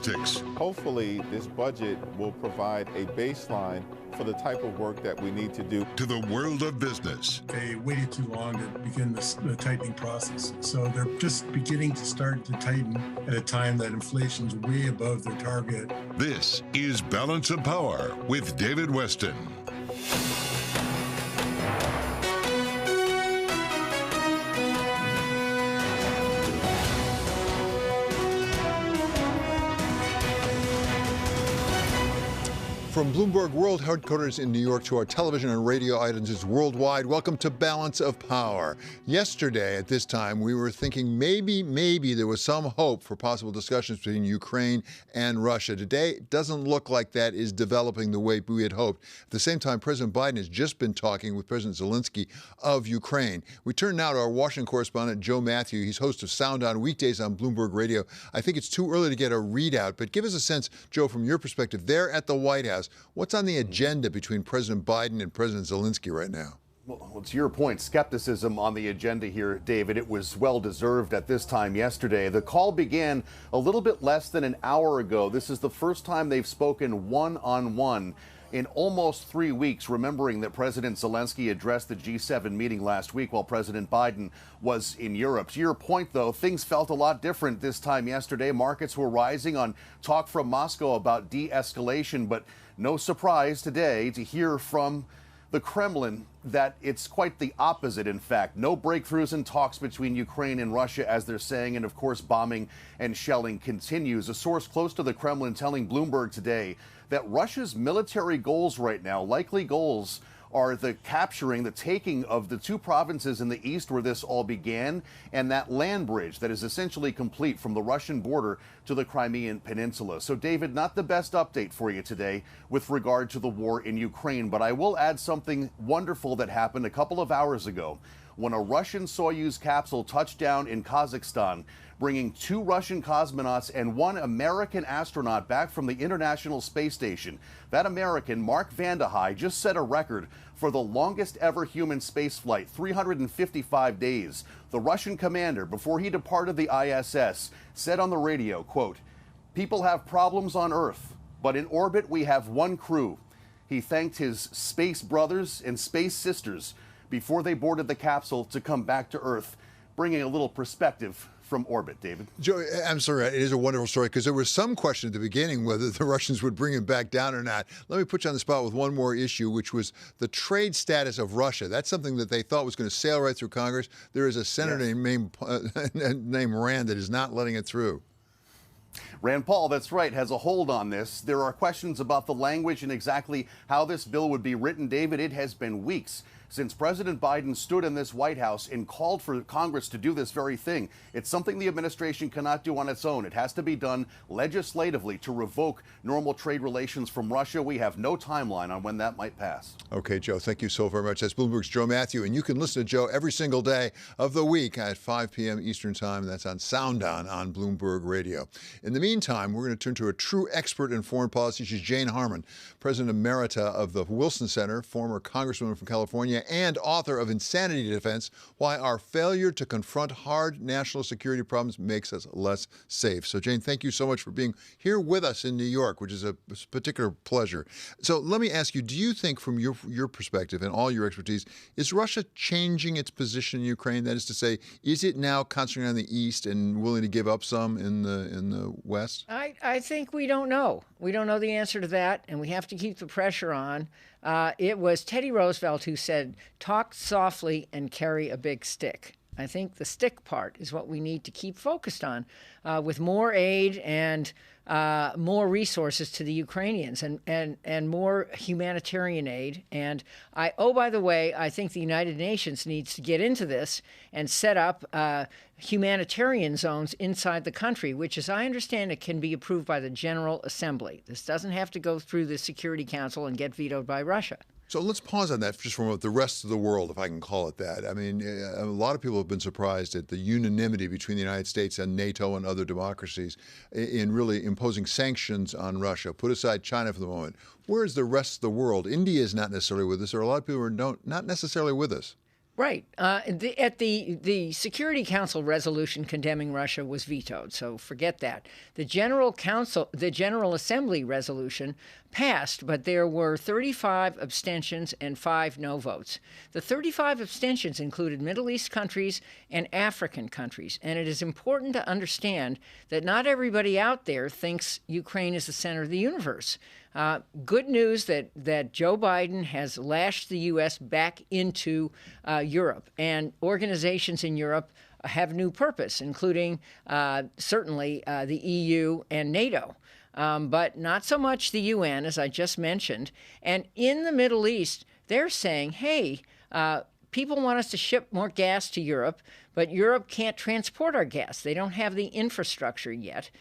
politics. Hopefully, this budget will provide a baseline for the type of work that we need to do. To the world of business. They waited too long to begin the tightening process. So they're just beginning to start to tighten at a time that inflation's way above their target. This is Balance of Power with David Weston. From Bloomberg World Headquarters in New York to our television and radio audiences worldwide, welcome to Balance of Power. Yesterday, at this time, we were thinking maybe there was some hope for possible discussions between Ukraine and Russia. Today, it doesn't look like that is developing the way we had hoped. At the same time, President Biden has just been talking with President Zelensky of Ukraine. We turn now to our Washington correspondent, Joe Matthew. He's host of Sound On weekdays on Bloomberg Radio. I think it's too early to get a readout, but give us a sense, Joe, from your perspective, there at the White House, what's on the agenda between President Biden and President Zelensky right now? Well, to your point, skepticism on the agenda here, David. It was well-deserved at this time yesterday. The call began a little bit less than an hour ago. This is the first time they've spoken one-on-one in almost 3 weeks, remembering that President Zelensky addressed the G7 meeting last week while President Biden was in Europe. To your point, though, things felt a lot different this time yesterday. Markets were rising on talk from Moscow about de-escalation, but no surprise today to hear from the Kremlin that it's quite the opposite, in fact. No breakthroughs in talks between Ukraine and Russia, as they're saying, and of course bombing and shelling continues. A source close to the Kremlin telling Bloomberg today that Russia's military goals right now, likely goals, are the taking of the two provinces in the east where this all began, and that land bridge that is essentially complete from the Russian border to the Crimean Peninsula. So, David, not the best update for you today with regard to the war in Ukraine, but I will add something wonderful that happened a couple of hours ago when a Russian Soyuz capsule touched down in Kazakhstan, bringing 2 Russian cosmonauts and 1 American astronaut back from the International Space Station. That American, Mark Vande Hei, just set a record for the longest ever human spaceflight, 355 days. The Russian commander, before he departed the ISS, said on the radio, quote, "People have problems on Earth, but in orbit we have one crew." He thanked his space brothers and space sisters before they boarded the capsule to come back to Earth, bringing a little perspective from orbit, David. Joe, I'm sorry, it is a wonderful story because there was some question at the beginning whether the Russians would bring him back down or not. Let me put you on the spot with one more issue, which was the trade status of Russia. That's something that they thought was going to sail right through Congress. There is a senator named Rand that is not letting it through. Rand Paul, that's right, has a hold on this. There are questions about the language and exactly how this bill would be written. David, it has been weeks since President Biden stood in this White House and called for Congress to do this very thing. It's something the administration cannot do on its own. It has to be done legislatively to revoke normal trade relations from Russia. We have no timeline on when that might pass. Okay, Joe, thank you so very much. That's Bloomberg's Joe Matthew, and you can listen to Joe every single day of the week at 5 p.m. Eastern Time. That's on Sound On Bloomberg Radio. In the meantime, we're going to turn to a true expert in foreign policy. She's Jane Harman, President Emerita of the Wilson Center, former Congresswoman from California, and author of Insanity Defense, Why Our Failure to Confront Hard National Security Problems Makes Us Less Safe. So, Jane, thank you so much for being here with us in New York, which is a particular pleasure. So let me ask you, do you think from your perspective and all your expertise, is Russia changing its position in Ukraine? That is to say, is it now concentrating on the East and willing to give up some in the West? I think we don't know. We don't know the answer to that, and we have to keep the pressure on. It was Teddy Roosevelt who said, talk softly and carry a big stick. I think the stick part is what we need to keep focused on with more aid and more resources to the Ukrainians and more humanitarian aid. And by the way, I think the United Nations needs to get into this and set up humanitarian zones inside the country, which, as I understand it, can be approved by the General Assembly. This doesn't have to go through the Security Council and get vetoed by Russia. So let's pause on that just for a moment. The rest of the world, if I can call it that. I mean, a lot of people have been surprised at the unanimity between the United States and NATO and other democracies in really imposing sanctions on Russia. Put aside China for the moment. Where is the rest of the world? India is not necessarily with us. There are a lot of people who are not necessarily with us. Right. At the Security Council resolution condemning Russia was vetoed, so forget that. The General Assembly resolution passed, but there were 35 abstentions and 5 no votes. The 35 abstentions included Middle East countries and African countries, and it is important to understand that not everybody out there thinks Ukraine is the center of the universe. Good news that Joe Biden has lashed the U.S. back into Europe, and organizations in Europe have new purpose, including certainly the EU and NATO. But not so much the UN, as I just mentioned. And in the Middle East, they're saying, hey, people want us to ship more gas to Europe, but Europe can't transport our gas. They don't have the infrastructure yet.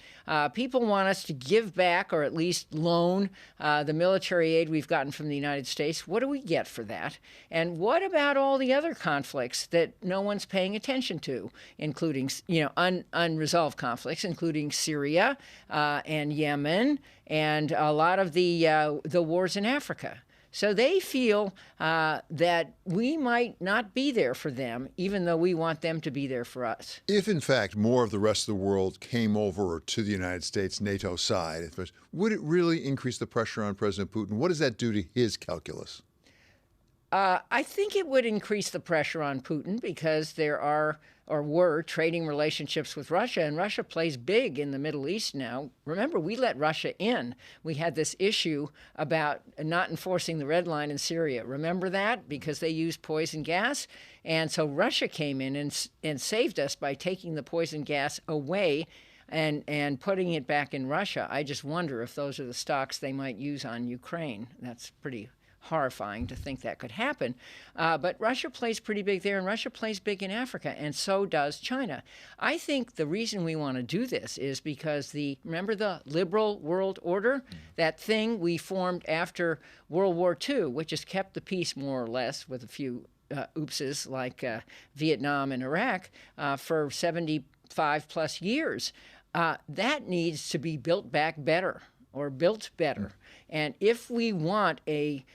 People want us to give back or at least loan the military aid we've gotten from the United States. What do we get for that? And what about all the other conflicts that no one's paying attention to, including unresolved conflicts, including Syria and Yemen and a lot of the wars in Africa? So they feel that we might not be there for them, even though we want them to be there for us. If, in fact, more of the rest of the world came over to the United States NATO side, would it really increase the pressure on President Putin? What does that do to his calculus? I think it would increase the pressure on Putin because there are or were trading relationships with Russia, and Russia plays big in the Middle East now. Remember, we let Russia in. We had this issue about not enforcing the red line in Syria. Remember that? Because they used poison gas. And so Russia came in and saved us by taking the poison gas away and putting it back in Russia. I just wonder if those are the stocks they might use on Ukraine. That's pretty horrifying to think that could happen. But Russia plays pretty big there, and Russia plays big in Africa, and so does China. I think the reason we want to do this is because remember the liberal world order? That thing we formed after World War II, which has kept the peace more or less with a few oopses like Vietnam and Iraq for 75 plus years. That needs to be built back better. Or built better. And if we want a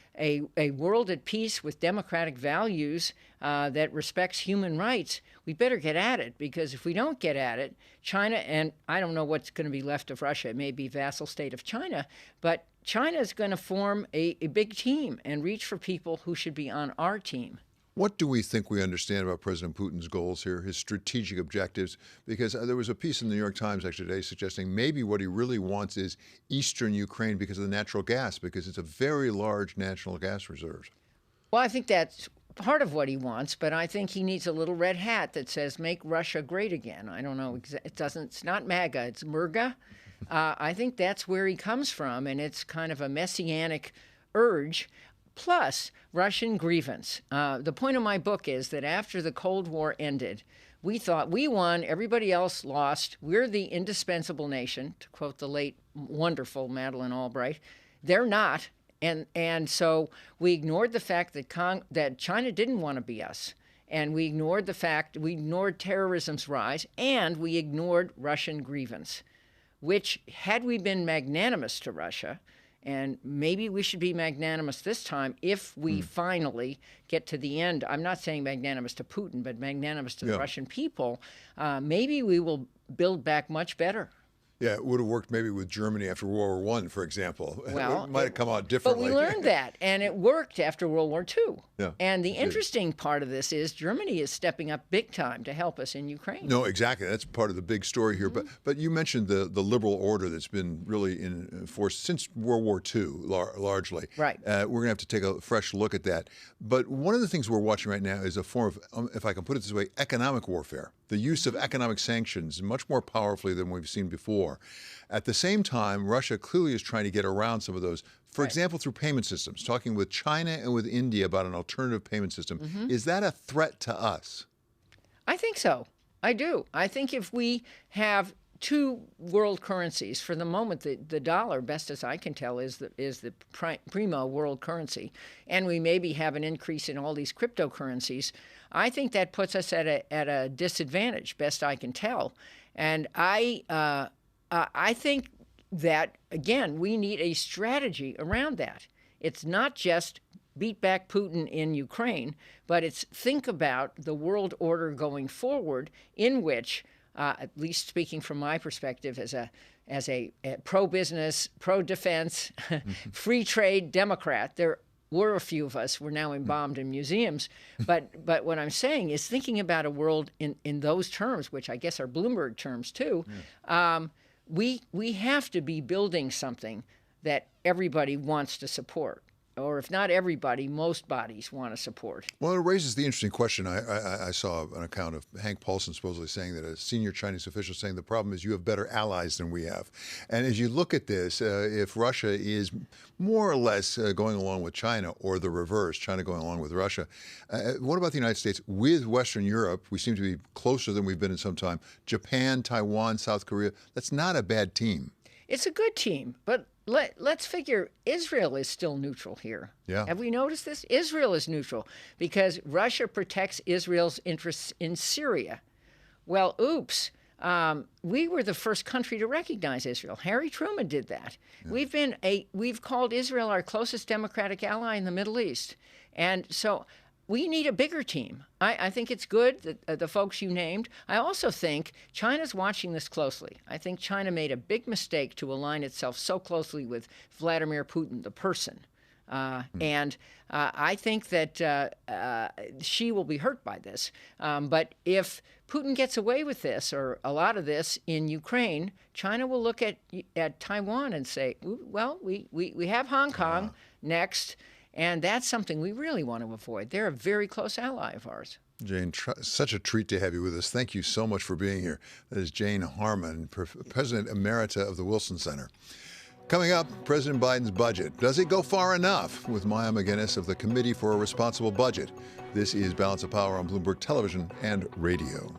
world at peace with democratic values that respects human rights, we better get at it, because if we don't get at it, China, and I don't know what's going to be left of Russia, it may be vassal state of China, but China is going to form a big team and reach for people who should be on our team. What do we think we understand about President Putin's goals here, his strategic objectives? Because there was a piece in the New York Times actually today suggesting maybe what he really wants is eastern Ukraine because of the natural gas, because it's a very large natural gas reserve. Well, I think that's part of what he wants, but I think he needs a little red hat that says, make Russia great again. I don't know. It's not MAGA, it's MRGA. I think that's where he comes from, and it's kind of a messianic urge. Plus, Russian grievance. The point of my book is that after the Cold War ended, we thought we won, everybody else lost. We're the indispensable nation, to quote the late, wonderful Madeleine Albright. They're not. And so we ignored the fact that China didn't want to be us. And we ignored terrorism's rise, and we ignored Russian grievance, which, had we been magnanimous to Russia, and maybe we should be magnanimous this time if we finally get to the end. I'm not saying magnanimous to Putin, but magnanimous to the Russian people. Maybe we will build back much better. Yeah, it would have worked maybe with Germany after World War I, for example. Well, it might have come out differently. But we learned that, and it worked after World War II. Yeah, and the interesting part of this is Germany is stepping up big time to help us in Ukraine. No, exactly. That's part of the big story here. But you mentioned the liberal order that's been really in force since World War II, largely. Right. We're going to have to take a fresh look at that. But one of the things we're watching right now is a form of, if I can put it this way, economic warfare. The use of economic sanctions much more powerfully than we've seen before. At the same time, Russia clearly is trying to get around some of those, for example, through payment systems, talking with China and with India about an alternative payment system. Is that a threat to us? I think so. I do. I think if we have two world currencies, for the moment, the dollar, best as I can tell, is the primo world currency, and we maybe have an increase in all these cryptocurrencies, I think that puts us at a disadvantage, best I can tell. And I think that, again, we need a strategy around that. It's not just beat back Putin in Ukraine, but it's think about the world order going forward, in which, at least speaking from my perspective as a pro-business, pro-defense, free trade Democrat, there were a few of us. We're now embalmed in museums. But what I'm saying is thinking about a world in those terms, which I guess are Bloomberg terms too, we have to be building something that everybody wants to support. Or if not everybody, most bodies want to support. Well, it raises the interesting question. I saw an account of Hank Paulson supposedly saying that a senior Chinese official saying the problem is you have better allies than we have. And as you look at this, if Russia is more or less going along with China, or the reverse, China going along with Russia, what about the United States with Western Europe? We seem to be closer than we've been in some time. Japan, Taiwan, South Korea, that's not a bad team. It's a good team, but let's figure Israel is still neutral here. Yeah. Have we noticed this? Israel is neutral because Russia protects Israel's interests in Syria. Well, oops. We were the first country to recognize Israel. Harry Truman did that. Yeah. We've called Israel our closest democratic ally in the Middle East. And so we need a bigger team. I think it's good that the folks you named. I also think China's watching this closely. I think China made a big mistake to align itself so closely with Vladimir Putin, the person. And I think that Xi will be hurt by this. But if Putin gets away with this, or a lot of this in Ukraine, China will look at Taiwan and say, well, we have Hong Kong next. And that's something we really want to avoid. They're a very close ally of ours. Jane, such a treat to have you with us. Thank you so much for being here. That is Jane Harman, President Emerita of the Wilson Center. Coming up, President Biden's budget. Does it go far enough? With Maya McGinnis of the Committee for a Responsible Budget. This is Balance of Power on Bloomberg Television and Radio.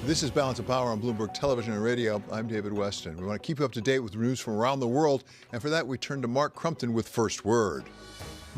This is Balance of Power on Bloomberg Television and Radio. I'm David Weston. We want to keep you up to date with news from around the world, and for that we turn to Mark Crumpton with First Word.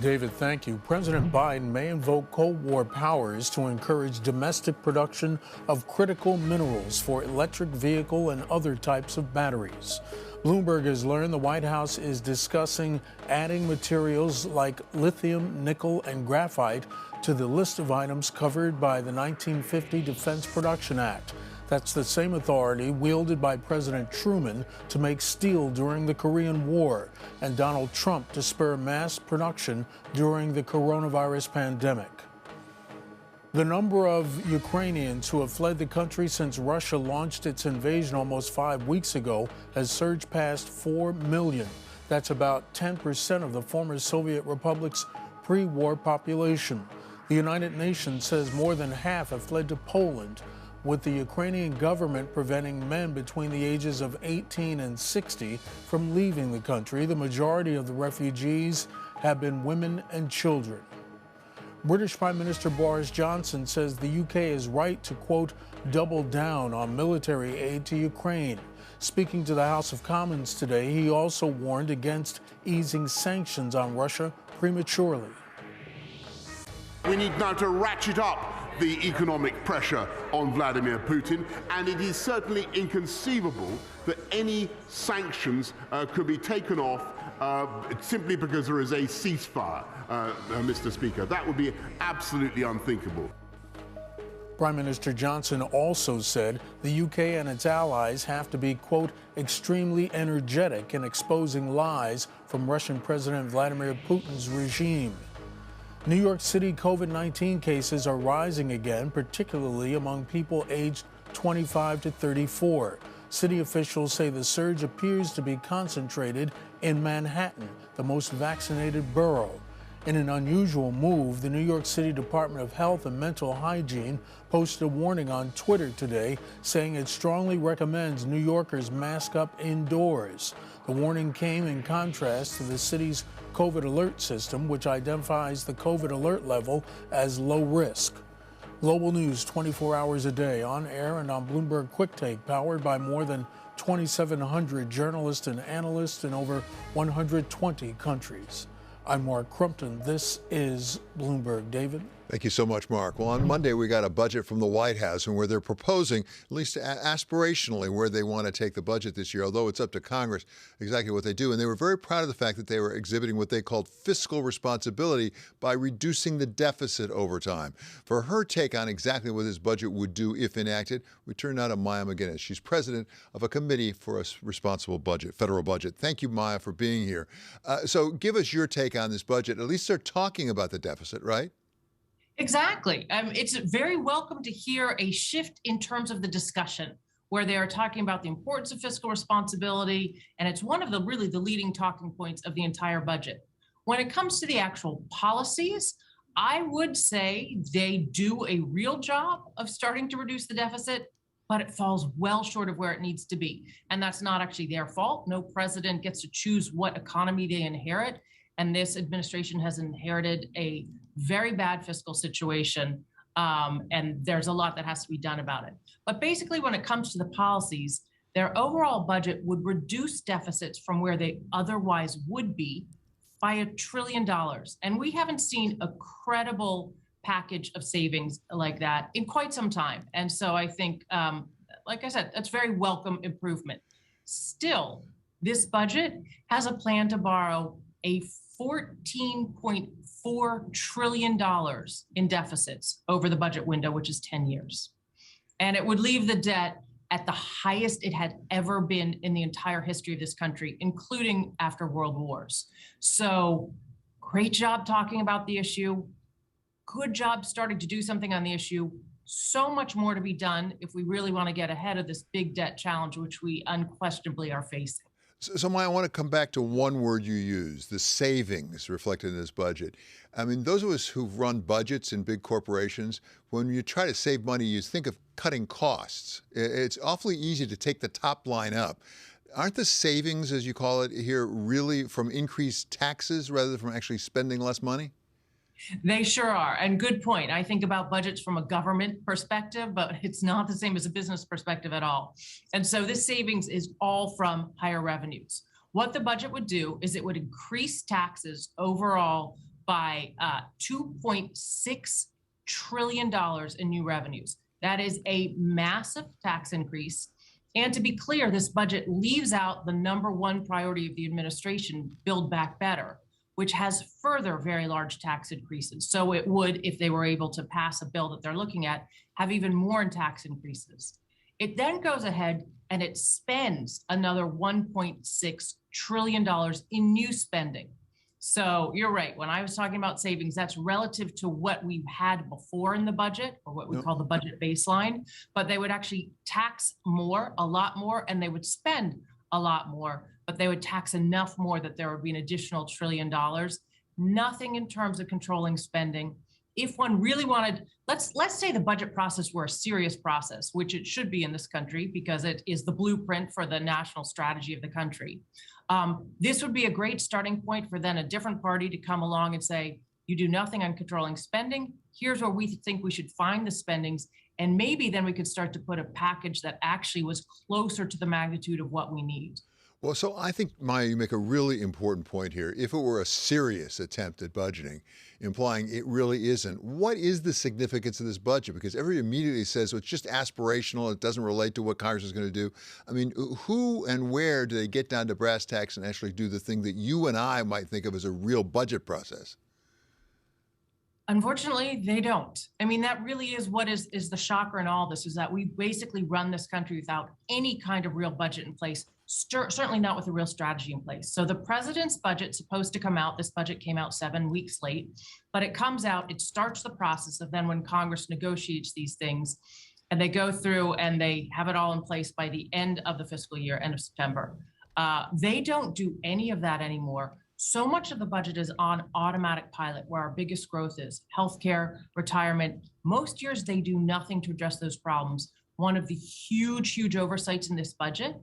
David, thank you. President Biden may invoke Cold War powers to encourage domestic production of critical minerals for electric vehicle and other types of batteries. Bloomberg has learned the White House is discussing adding materials like lithium, nickel, and graphite to the list of items covered by the 1950 Defense Production Act. That's the same authority wielded by President Truman to make steel during the Korean War, and Donald Trump to spur mass production during the coronavirus pandemic. The number of Ukrainians who have fled the country since Russia launched its invasion almost 5 weeks ago has surged past 4 million. That's about 10% of the former Soviet republic's pre-war population. The United Nations says more than half have fled to Poland, with the Ukrainian government preventing men between the ages of 18 and 60 from leaving the country. The majority of the refugees have been women and children. British Prime Minister Boris Johnson says the UK is right to, quote, double down on military aid to Ukraine. Speaking to the House of Commons today, he also warned against easing sanctions on Russia prematurely. We need now to ratchet up the economic pressure on Vladimir Putin, and it is certainly inconceivable that any sanctions could be taken off simply because there is a ceasefire, Mr. Speaker. That would be absolutely unthinkable. Prime Minister Johnson also said the UK and its allies have to be, quote, extremely energetic in exposing lies from Russian President Vladimir Putin's regime. New York City COVID-19 cases are rising again, particularly among people aged 25 to 34. City officials say the surge appears to be concentrated in Manhattan, the most vaccinated borough. In an unusual move, the New York City Department of Health and Mental Hygiene posted a warning on Twitter today saying it strongly recommends New Yorkers mask up indoors. The warning came in contrast to the city's COVID alert system, which identifies the COVID alert level as low risk. Global news 24 hours a day, on air and on Bloomberg Quick Take, powered by more than 2,700 journalists and analysts in over 120 countries. I'm Mark Crumpton. This is Bloomberg. David? Thank you so much, Mark. Well, on Monday, we got a budget from the White House and where they're proposing, at least aspirationally, where they want to take the budget this year, although it's up to Congress exactly what they do. And they were very proud of the fact that they were exhibiting what they called fiscal responsibility by reducing the deficit over time. For her take on exactly what this budget would do if enacted, we turn now to Maya McGinnis. She's president of a committee for a responsible budget, federal budget. Thank you, Maya, for being here. So give us your take on this budget. At least they're talking about the deficit, right? Exactly. It's very welcome to hear a shift in terms of the discussion where they are talking about the importance of fiscal responsibility. And it's one of the really the leading talking points of the entire budget. When it comes to the actual policies, I would say they do a real job of starting to reduce the deficit, but it falls well short of where it needs to be. And that's not actually their fault. No president gets to choose what economy they inherit. And this administration has inherited a very bad fiscal situation, and there's a lot that has to be done about it. But basically, when it comes to the policies, their overall budget would reduce deficits from where they otherwise would be by $1 trillion. And we haven't seen a credible package of savings like that in quite some time. And so I think, like I said, that's very welcome improvement. Still, this budget has a plan to borrow a $14.4 trillion in deficits over the budget window, which is 10 years. And it would leave the debt at the highest it had ever been in the entire history of this country, including after world wars. So great job talking about the issue. Good job starting to do something on the issue. So much more to be done if we really want to get ahead of this big debt challenge, which we unquestionably are facing. So, Maya, I want to come back to one word you used, the savings reflected in this budget. I mean, those of us who've run budgets in big corporations, when you try to save money, you think of cutting costs. It's awfully easy to take the top line up. Aren't the savings, as you call it here, really from increased taxes rather than from actually spending less money? They sure are. And good point. I think about budgets from a government perspective, but it's not the same as a business perspective at all. And so this savings is all from higher revenues. What the budget would do is it would increase taxes overall by $2.6 trillion in new revenues. That is a massive tax increase. And to be clear, this budget leaves out the number one priority of the administration, Build Back Better, which has further very large tax increases. So it would, if they were able to pass a bill that they're looking at, have even more in tax increases. It then goes ahead and it spends another $1.6 trillion in new spending. So you're right, when I was talking about savings, that's relative to what we've had before in the budget, or what we call the budget baseline, but they would actually tax more, a lot more, and they would spend a lot more, but they would tax enough more that there would be an additional $1 trillion. Nothing in terms of controlling spending. If one really wanted, let's say the budget process were a serious process, which it should be in this country because it is the blueprint for the national strategy of the country. This would be a great starting point for then a different party to come along and say, you do nothing on controlling spending. Here's where we think we should find the spendings. And maybe then we could start to put a package that actually was closer to the magnitude of what we need. Well, so I think, Maya, you make a really important point here. If it were a serious attempt at budgeting, implying it really isn't, what is the significance of this budget? Because everybody immediately says, well, it's just aspirational, it doesn't relate to what Congress is going to do. I mean, who and where do they get down to brass tacks and actually do the thing that you and I might think of as a real budget process? Unfortunately, they don't. I mean, that really is what is the shocker in all this, is that we basically run this country without any kind of real budget in place, certainly not with a real strategy in place. So the president's budget's supposed to come out. This budget came out 7 weeks late, but it comes out, it starts the process of then when Congress negotiates these things, and they go through and they have it all in place by the end of the fiscal year, end of September. They don't do any of that anymore. So much of the budget is on automatic pilot, where our biggest growth is healthcare, retirement. Most years, they do nothing to address those problems. One of the huge oversights in this budget,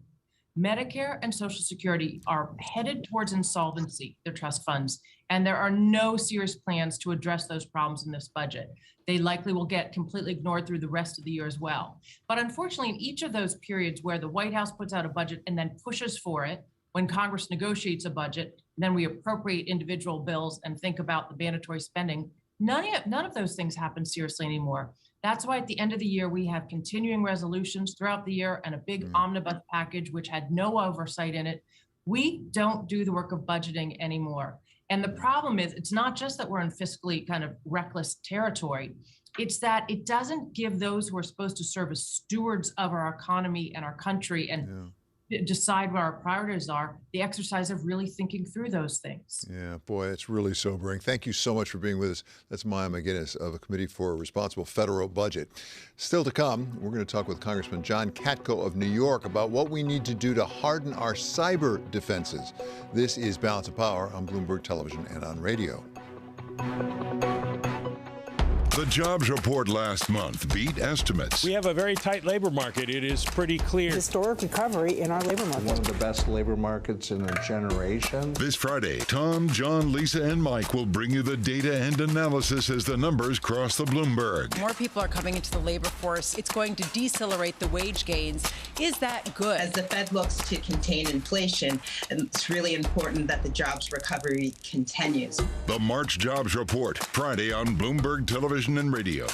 Medicare and Social Security are headed towards insolvency, their trust funds, and there are no serious plans to address those problems in this budget. They likely will get completely ignored through the rest of the year as well. But unfortunately, in each of those periods where the White House puts out a budget and then pushes for it, when Congress negotiates a budget, then we appropriate individual bills and think about the mandatory spending. None of those things happen seriously anymore. That's why at the end of the year, we have continuing resolutions throughout the year and a big omnibus package, which had no oversight in it. We don't do the work of budgeting anymore. And the problem is, it's not just that we're in fiscally kind of reckless territory. It's that it doesn't give those who are supposed to serve as stewards of our economy and our country and decide what our priorities are, the exercise of really thinking through those things. Yeah, boy, it's really sobering. Thank you so much for being with us. That's Maya McGinnis of the Committee for a Responsible Federal Budget. Still to come, we're going to talk with Congressman John Katko of New York about what we need to do to harden our cyber defenses. This is Balance of Power on Bloomberg Television and on radio. The jobs report last month beat estimates. We have a very tight labor market. It is pretty clear. Historic recovery in our labor market. One of the best labor markets in a generation. This Friday, Tom, John, Lisa, and Mike will bring you the data and analysis as the numbers cross the Bloomberg. More people are coming into the labor force. It's going to decelerate the wage gains. Is that good? As the Fed looks to contain inflation, it's really important that the jobs recovery continues. The March Jobs Report, Friday on Bloomberg Television and Radio.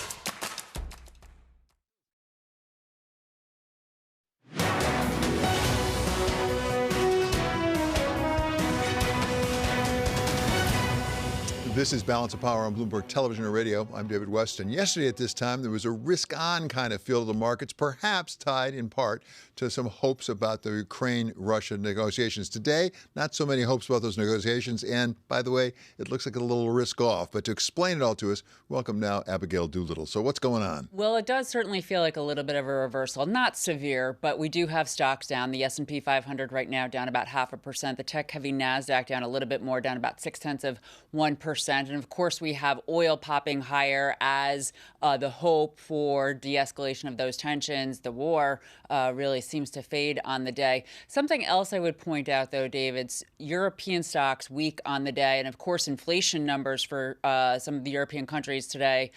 This is Balance of Power on Bloomberg Television and Radio. I'm David Weston. Yesterday at this time, there was a risk-on kind of feel of the markets, perhaps tied in part to some hopes about the Ukraine-Russia negotiations. Today, not so many hopes about those negotiations. And by the way, it looks like a little risk-off. But to explain it all to us, welcome now Abigail Doolittle. So what's going on? Well, it does certainly feel like a little bit of a reversal. Not severe, but we do have stocks down. The S&P 500 right now down about 0.5%. The tech-heavy NASDAQ down a little bit more, down about 0.6%. And of course, we have oil popping higher as the hope for de-escalation of those tensions, the war, really seems to fade on the day. Something else I would point out, though, David's European stocks weak on the day. And of course, inflation numbers for some of the European countries today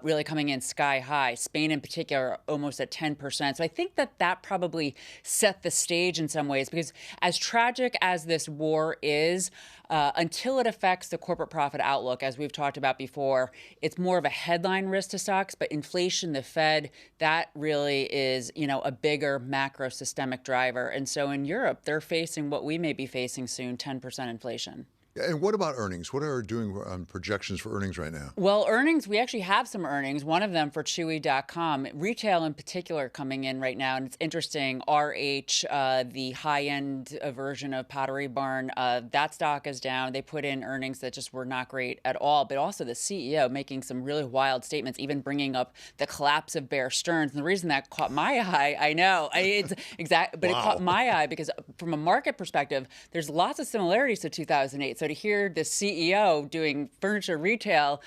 really coming in sky high. Spain in particular, almost at 10%. So I think that probably set the stage in some ways, because as tragic as this war is, until it affects the corporate profit outlook, as we've talked about before, it's more of a headline risk to stocks. But inflation, the Fed, that really is, a bigger macro systemic driver. And so in Europe, they're facing what we may be facing soon, 10% inflation. And what about earnings? What are we doing on projections for earnings right now? Well, earnings, we actually have some earnings, one of them for Chewy.com. Retail in particular coming in right now. And it's interesting, RH, the high-end version of Pottery Barn, that stock is down. They put in earnings that just were not great at all. But also the CEO making some really wild statements, even bringing up the collapse of Bear Stearns. And the reason that caught my eye, I know, it's exact, but It caught my eye because from a market perspective, there's lots of similarities to 2008. So to hear the CEO doing furniture retail,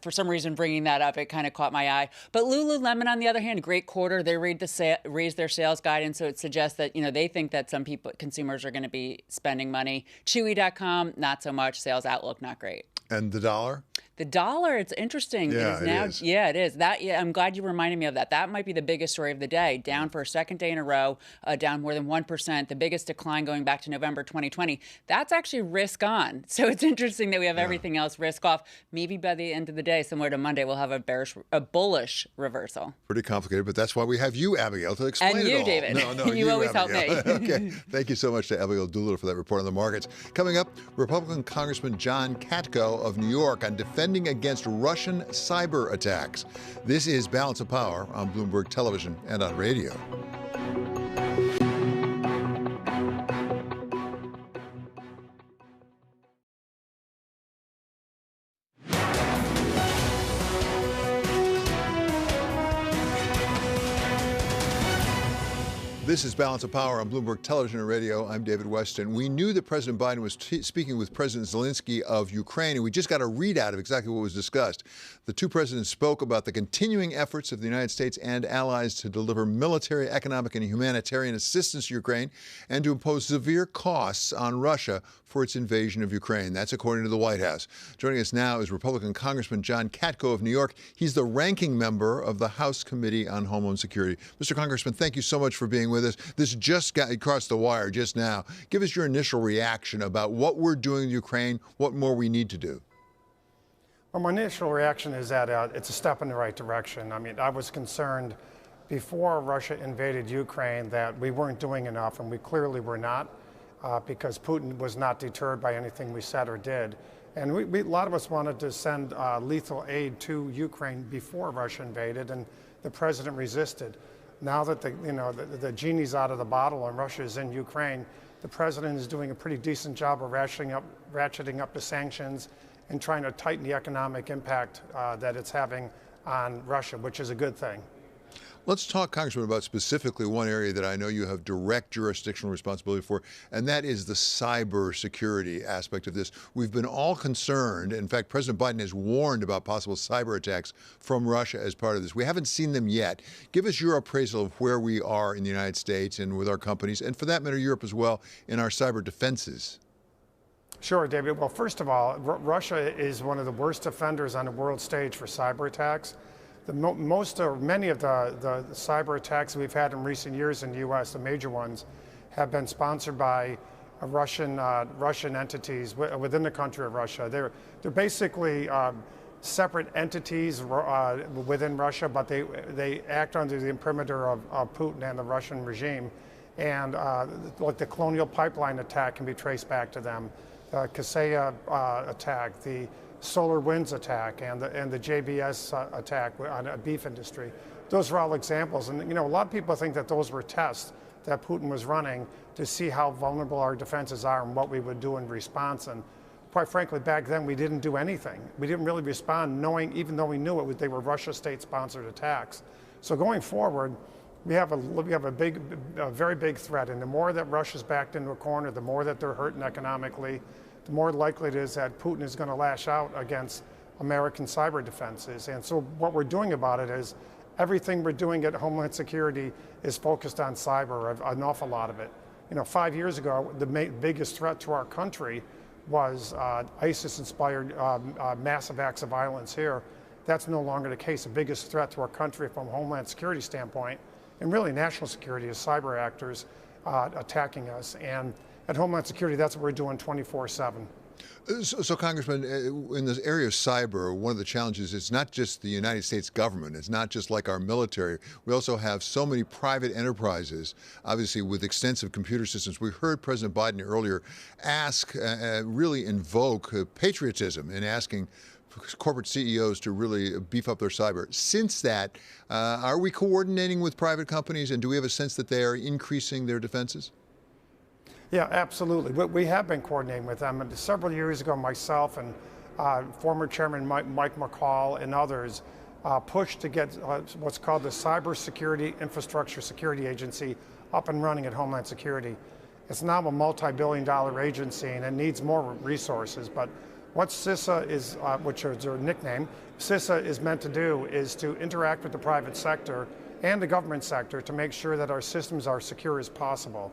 for some reason bringing that up, it kind of caught my eye. But Lululemon, on the other hand, great quarter. They raised their sales guidance, so it suggests that they think that some consumers are going to be spending money. Chewy.com, not so much. Sales outlook, not great. And the dollar? The dollar, it's interesting. Yeah, it is. Yeah, it is. I'm glad you reminded me of that. That might be the biggest story of the day. Down for a second day in a row, down more than 1%, the biggest decline going back to November 2020. That's actually risk on. So it's interesting that we have everything else risk off. Maybe by the end of the day, similar to Monday, we'll have a bullish reversal. Pretty complicated, but that's why we have you, Abigail, to explain it all. And you, David. No, you always help me. Okay. Thank you so much to Abigail Doolittle for that report on the markets. Coming up, Republican Congressman John Katko of New York on defending against Russian cyber attacks. This is Balance of Power on Bloomberg Television and on radio. This is Balance of Power on Bloomberg Television and Radio. I'm David Weston. We knew that President Biden was speaking with President Zelensky of Ukraine, and we just got a readout of exactly what was discussed. The two presidents spoke about the continuing efforts of the United States and allies to deliver military, economic, and humanitarian assistance to Ukraine and to impose severe costs on Russia for its invasion of Ukraine. That's according to the White House. Joining us now is Republican Congressman John Katko of New York. He's the ranking member of the House Committee on Homeland Security. Mr. Congressman, thank you so much for being with with us. This just got across the wire just now. Give us your initial reaction about what we're doing in Ukraine, what more we need to do. Well, my initial reaction is that it's a step in the right direction. I mean, I was concerned before Russia invaded Ukraine that we weren't doing enough, and we clearly were not, because Putin was not deterred by anything we said or did. And a lot of us wanted to send lethal aid to Ukraine before Russia invaded, and the president resisted. Now that the genie's out of the bottle and Russia is in Ukraine, the president is doing a pretty decent job of ratcheting up the sanctions and trying to tighten the economic impact that it's having on Russia, which is a good thing. Let's talk, Congressman, about specifically one area that I know you have direct jurisdictional responsibility for, and that is the cyber security aspect of this. We've been all concerned. In fact, President Biden has warned about possible cyber attacks from Russia as part of this. We haven't seen them yet. Give us your appraisal of where we are in the United States and with our companies, and for that matter, Europe as well, in our cyber defenses. Sure, David. Well, first of all, Russia is one of the worst offenders on the world stage for cyber attacks. Many of the cyber attacks we've had in recent years in the U.S., the major ones, have been sponsored by Russian entities within the country of Russia. They're basically separate entities within Russia, but they act under the imprimatur of Putin and the Russian regime. And like the Colonial Pipeline attack can be traced back to them, the Kazakhstan attack, the Solar Winds attack, and the JBS attack on a beef industry. Those are all examples. And a lot of people think that those were tests that Putin was running to see how vulnerable our defenses are and what we would do in response. And quite frankly, back then we didn't do anything. We didn't really respond, even though we knew they were Russia state-sponsored attacks. So going forward, we have a very big threat. And the more that Russia's backed into a corner, the more that they're hurting economically, the more likely it is that Putin is going to lash out against American cyber defenses. And so what we're doing about it is everything we're doing at Homeland Security is focused on cyber, an awful lot of it. 5 years ago, the biggest threat to our country was ISIS-inspired massive acts of violence here. That's no longer the case. The biggest threat to our country from a Homeland Security standpoint, and really national security, is cyber actors attacking us. And at Homeland Security, that's what we're doing 24/7. So, Congressman, in this area of cyber, one of the challenges is not just the United States government. It's not just like our military. We also have so many private enterprises, obviously, with extensive computer systems. We heard President Biden earlier really invoke patriotism in asking corporate CEOs to really beef up their cyber. Since that, are we coordinating with private companies, and do we have a sense that they are increasing their defenses? Yeah, absolutely. We have been coordinating with them. And several years ago, myself and former Chairman Mike McCall and others pushed to get what's called the Cybersecurity Infrastructure Security Agency up and running at Homeland Security. It's now a multi-billion-dollar agency, and it needs more resources. But what CISA is, which is their nickname, CISA is meant to do is to interact with the private sector and the government sector to make sure that our systems are secure as possible.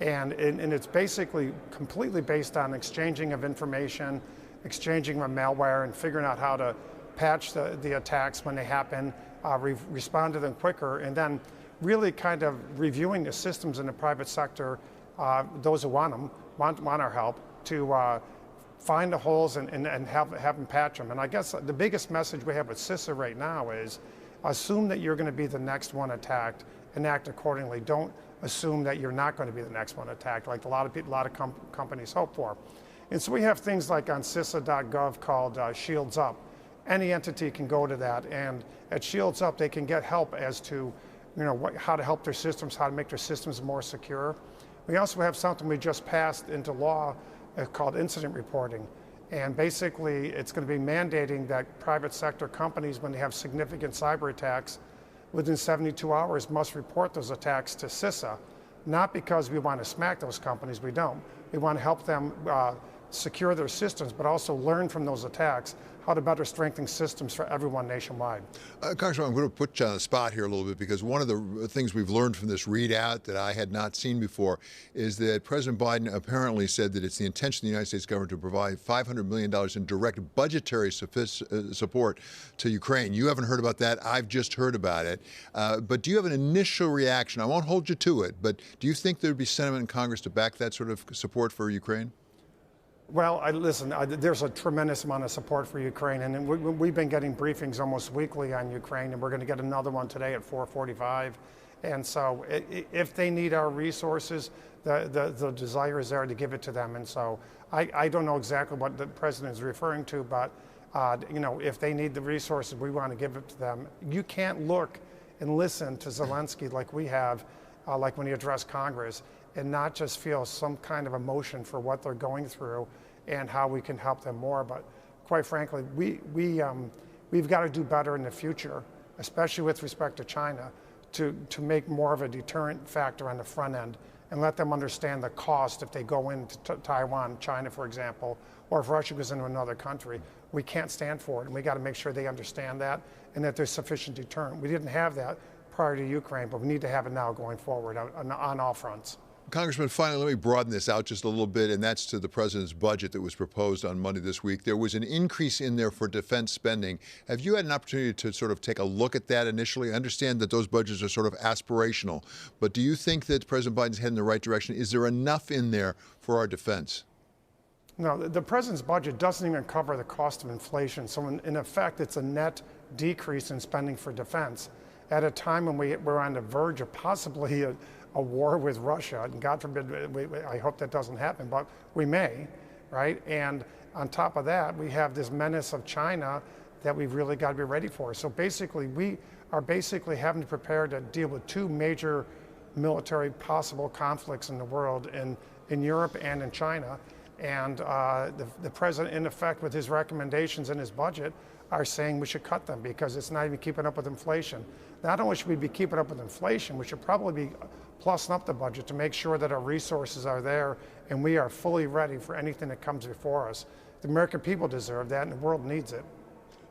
And it's basically completely based on exchanging of information, exchanging of malware, and figuring out how to patch the attacks when they happen, respond to them quicker, and then really kind of reviewing the systems in the private sector, those who want our help, to find the holes and have them patch them. And I guess the biggest message we have with CISA right now is assume that you're going to be the next one attacked and act accordingly. Don't assume that you're not going to be the next one attacked, like a lot of companies hope for. And so we have things like on CISA.gov called Shields Up. Any entity can go to that, and at Shields Up they can get help as to how to help their systems, how to make their systems more secure. We also have something we just passed into law called incident reporting. And basically it's going to be mandating that private sector companies, when they have significant cyber attacks, within 72 hours must report those attacks to CISA, not because we want to smack those companies, we don't. We want to help them secure their systems, but also learn from those attacks how to better strengthen systems for everyone nationwide. Congressman, I'm going to put you on the spot here a little bit, because one of the things we've learned from this readout that I had not seen before is that President Biden apparently said that it's the intention of the United States government to provide $500 million in direct budgetary support to Ukraine. You haven't heard about that. I've just heard about it. But do you have an initial reaction? I won't hold you to it, but do you think there would be sentiment in Congress to back that sort of support for Ukraine? Well, listen, there's a tremendous amount of support for Ukraine, and we've been getting briefings almost weekly on Ukraine, and we're going to get another one today at 4:45. And so if they need our resources, the desire is there to give it to them. And so I don't know exactly what the president is referring to, but you know, if they need the resources, we want to give it to them. You can't look and listen to Zelensky like we have, like when he addressed Congress, and not just feel some kind of emotion for what they're going through and how we can help them more. But quite frankly, we've got to do better in the future, especially with respect to China, to make more of a deterrent factor on the front end and let them understand the cost if they go into Taiwan, China, for example, or if Russia goes into another country. We can't stand for it, and we got to make sure they understand that and that there's sufficient deterrent. We didn't have that prior to Ukraine, but we need to have it now going forward on all fronts. Congressman, finally, let me broaden this out just a little bit, and that's to the president's budget that was proposed on Monday this week. There was an increase in there for defense spending. Have you had an opportunity to sort of take a look at that initially? I understand that those budgets are sort of aspirational, but do you think that President Biden's heading in the right direction? Is there enough in there for our defense? No, the president's budget doesn't even cover the cost of inflation. So in effect, it's a net decrease in spending for defense at a time when we're on the verge of possibly a war with Russia, and God forbid, I hope that doesn't happen, but we may, right? And on top of that, we have this menace of China that we've really got to be ready for. So basically, we are basically having to prepare to deal with two major military possible conflicts in the world, in Europe and in China. And the president, in effect, with his recommendations in his budget, are saying we should cut them because it's not even keeping up with inflation. Not only should we be keeping up with inflation, we should probably be plussing up the budget to make sure that our resources are there and we are fully ready for anything that comes before us. The American people deserve that, and the world needs it.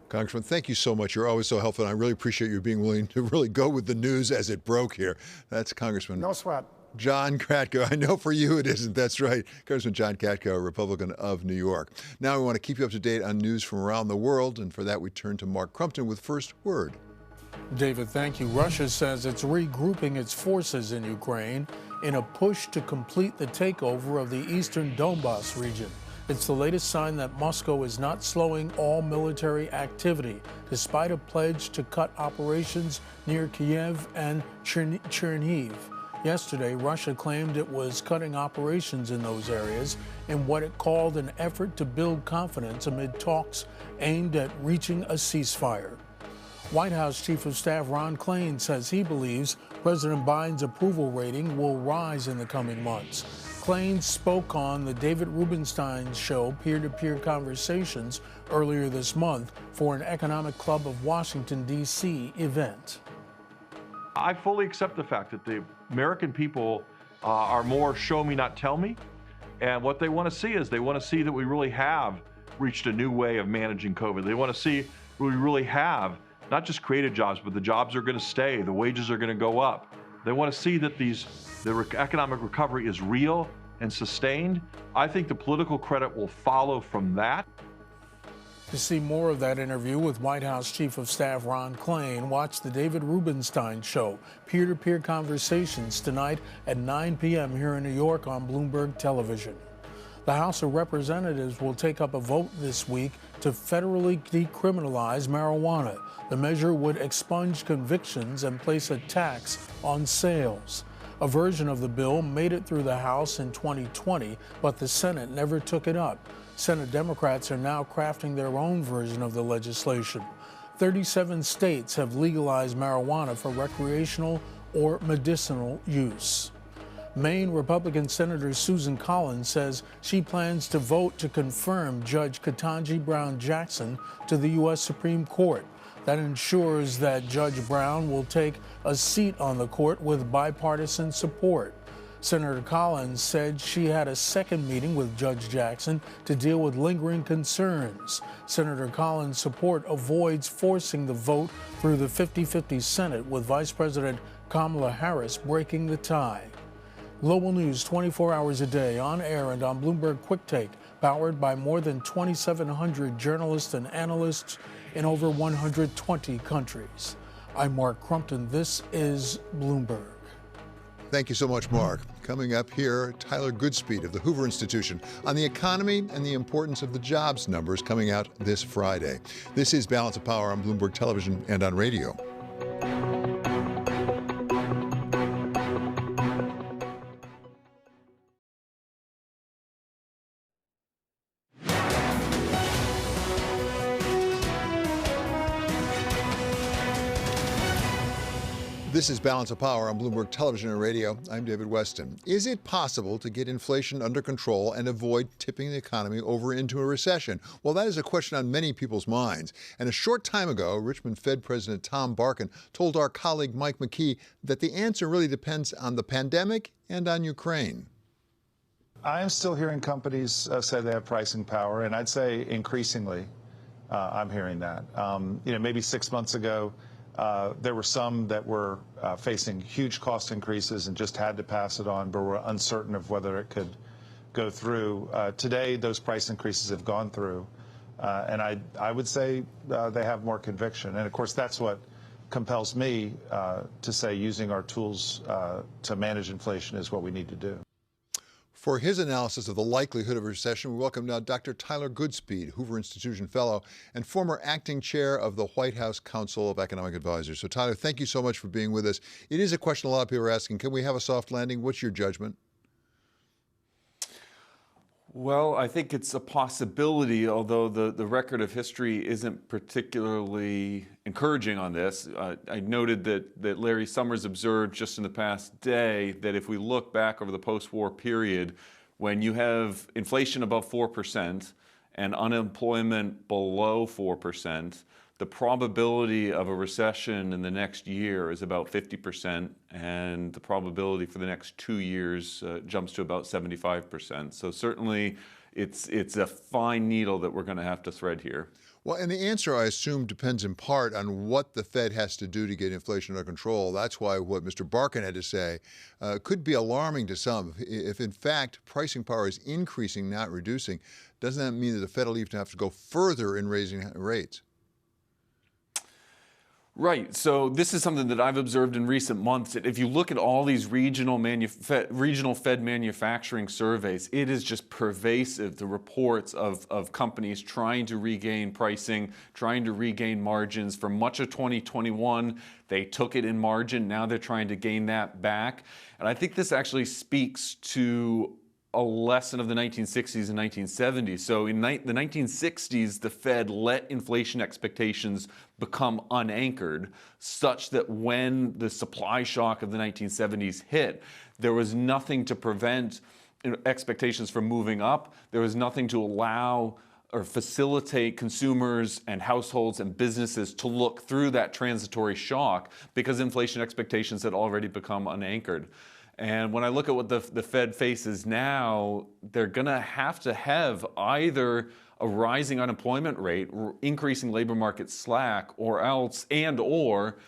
Congressman, thank you so much. You're always so helpful, and I really appreciate you being willing to really go with the news as it broke here. That's Congressman. No sweat. John Katko. I know for you it isn't. That's right. Congressman John Katko, a Republican of New York. Now we want to keep you up to date on news from around the world, and for that we turn to Mark Crumpton with First Word. David, thank you. Russia says it's regrouping its forces in Ukraine in a push to complete the takeover of the eastern Donbas region. It's the latest sign that Moscow is not slowing all military activity, despite a pledge to cut operations near Kiev and Chernihiv. Yesterday, Russia claimed it was cutting operations in those areas in what it called an effort to build confidence amid talks aimed at reaching a ceasefire. White House Chief of Staff Ron Klain says he believes President Biden's approval rating will rise in the coming months. Klain spoke on the David Rubenstein Show peer-to-peer conversations earlier this month for an Economic Club of Washington, D.C. event. I fully accept the fact that the American people are more show me, not tell me. And what they want to see is they want to see that we really have reached a new way of managing COVID. They want to see we really have not just created jobs, but the jobs are going to stay, the wages are going to go up. They want to see that the economic recovery is real and sustained. I think the political credit will follow from that. To see more of that interview with White House Chief of Staff Ron Klain, watch the David Rubenstein Show, peer-to-peer conversations tonight at 9 p.m. here in New York on Bloomberg Television. The House of Representatives will take up a vote this week to federally decriminalize marijuana. The measure would expunge convictions and place a tax on sales. A version of the bill made it through the House in 2020, but the Senate never took it up. Senate Democrats are now crafting their own version of the legislation. 37 states have legalized marijuana for recreational or medicinal use. Maine Republican Senator Susan Collins says she plans to vote to confirm Judge Ketanji Brown Jackson to the U.S. Supreme Court. That ensures that Judge Brown will take a seat on the court with bipartisan support. Senator Collins said she had a second meeting with Judge Jackson to deal with lingering concerns. Senator Collins' support avoids forcing the vote through the 50-50 Senate, with Vice President Kamala Harris breaking the tie. Global news 24 hours a day, on air and on Bloomberg Quick Take, powered by more than 2,700 journalists and analysts in over 120 countries. I'm Mark Crumpton. This is Bloomberg. Thank you so much, Mark. Coming up here, Tyler Goodspeed of the Hoover Institution on the economy and the importance of the jobs numbers coming out this Friday. This is Balance of Power on Bloomberg Television and on radio. This is Balance of Power on Bloomberg Television and Radio. I'm David Weston. Is it possible to get inflation under control and avoid tipping the economy over into a recession? Well, that is a question on many people's minds. And a short time ago, Richmond Fed President Tom Barkin told our colleague Mike McKee that the answer really depends on the pandemic and on Ukraine. I am still hearing companies say they have pricing power, and I'd say increasingly I'm hearing that. Maybe 6 months ago, there were some that were facing huge cost increases and just had to pass it on, but were uncertain of whether it could go through. Today, those price increases have gone through, and I would say they have more conviction. And of course, that's what compels me to say using our tools to manage inflation is what we need to do. For his analysis of the likelihood of a recession, we welcome now Dr. Tyler Goodspeed, Hoover Institution Fellow and former acting chair of the White House Council of Economic Advisors. So, Tyler, thank you so much for being with us. It is a question a lot of people are asking. Can we have a soft landing? What's your judgment? Well, I think it's a possibility, although the record of history isn't particularly encouraging on this. I noted that Larry Summers observed just in the past day that if we look back over the post-war period, when you have inflation above 4% and unemployment below 4%, the probability of a recession in the next year is about 50%, and the probability for the next 2 years jumps to about 75%. So certainly it's a fine needle that we're going to have to thread here. Well, and the answer, I assume, depends in part on what the Fed has to do to get inflation under control. That's why what Mr. Barkin had to say could be alarming to some. If, in fact, pricing power is increasing, not reducing, doesn't that mean that the Fed will even have to go further in raising rates? Right. So this is something that I've observed in recent months. If you look at all these regional Fed manufacturing surveys, it is just pervasive, the reports of companies trying to regain pricing, trying to regain margins. For much of 2021, they took it in margin. Now they're trying to gain that back. And I think this actually speaks to a lesson of the 1960s and 1970s. So in the 1960s, the Fed let inflation expectations become unanchored, such that when the supply shock of the 1970s hit, there was nothing to prevent expectations from moving up. There was nothing to allow or facilitate consumers and households and businesses to look through that transitory shock because inflation expectations had already become unanchored. And when I look at what the Fed faces now, they're going to have either a rising unemployment rate, increasing labor market slack, or else, or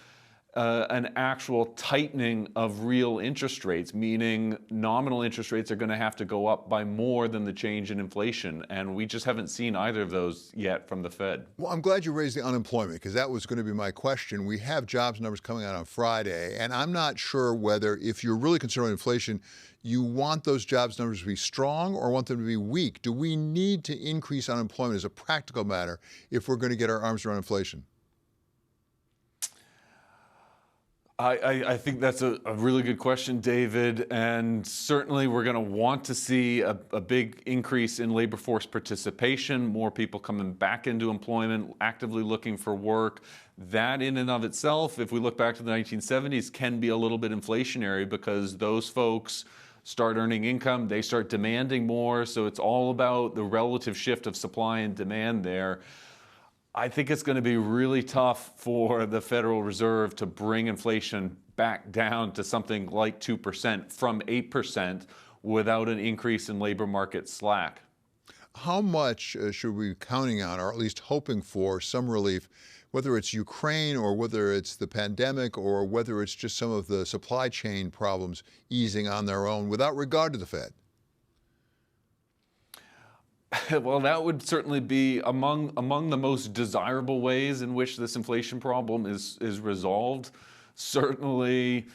an actual tightening of real interest rates, meaning nominal interest rates are going to have to go up by more than the change in inflation. And we just haven't seen either of those yet from the Fed. Well, I'm glad you raised the unemployment, because that was going to be my question. We have jobs numbers coming out on Friday, and I'm not sure whether, if you're really concerned with inflation, you want those jobs numbers to be strong or want them to be weak. Do we need to increase unemployment as a practical matter if we're going to get our arms around inflation? I think that's a really good question, David, and certainly we're going to want to see a big increase in labor force participation, more people coming back into employment, actively looking for work. That in and of itself, if we look back to the 1970s, can be a little bit inflationary because those folks start earning income, they start demanding more, so it's all about the relative shift of supply and demand there. I think it's going to be really tough for the Federal Reserve to bring inflation back down to something like 2% from 8% without an increase in labor market slack. How much should we be counting on, or at least hoping for, some relief, whether it's Ukraine or whether it's the pandemic or whether it's just some of the supply chain problems easing on their own without regard to the Fed? Well, that would certainly be among the most desirable ways in which this inflation problem is resolved. Certainly,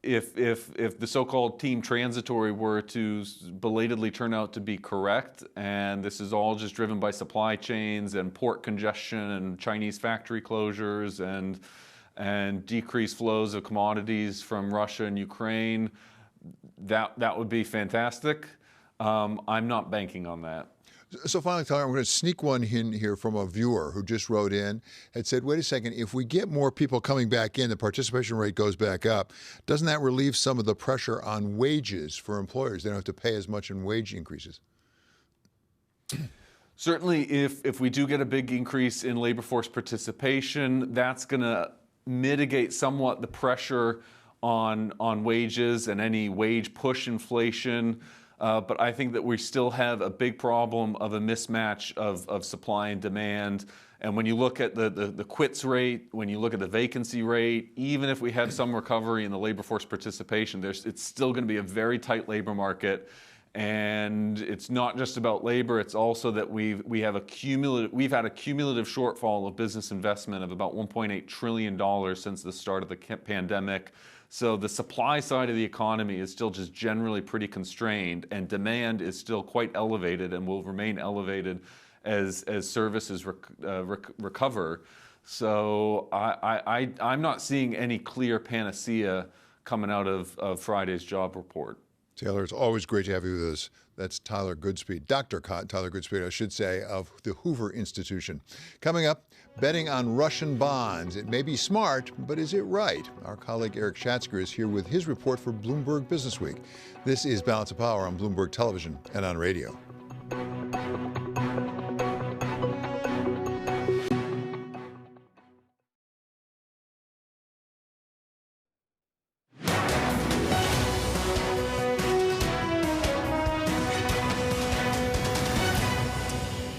if the so-called team transitory were to belatedly turn out to be correct, and this is all just driven by supply chains and port congestion and Chinese factory closures and decreased flows of commodities from Russia and Ukraine, that would be fantastic. I'm not banking on that. So finally, Tyler, I'm going to sneak one in here from a viewer who just wrote in and said, wait a second, if we get more people coming back in, the participation rate goes back up, doesn't that relieve some of the pressure on wages for employers? They don't have to pay as much in wage increases. Certainly, if we do get a big increase in labor force participation, that's going to mitigate somewhat the pressure on wages and any wage push inflation. But I think that we still have a big problem of a mismatch of supply and demand. And when you look at the quits rate, when you look at the vacancy rate, even if we have some recovery in the labor force participation, it's still going to be a very tight labor market. And it's not just about labor, it's also that we've had a cumulative shortfall of business investment of about $1.8 trillion since the start of the pandemic. So the supply side of the economy is still just generally pretty constrained, and demand is still quite elevated and will remain elevated as services recover. So I'm not seeing any clear panacea coming out of Friday's job report. Taylor, it's always great to have you with us. That's Tyler Goodspeed, Dr. Tyler Goodspeed, I should say, of the Hoover Institution. Coming up, betting on Russian bonds. It may be smart, but is it right? Our colleague Eric Schatzker is here with his report for Bloomberg Businessweek. This is Balance of Power on Bloomberg Television and on radio.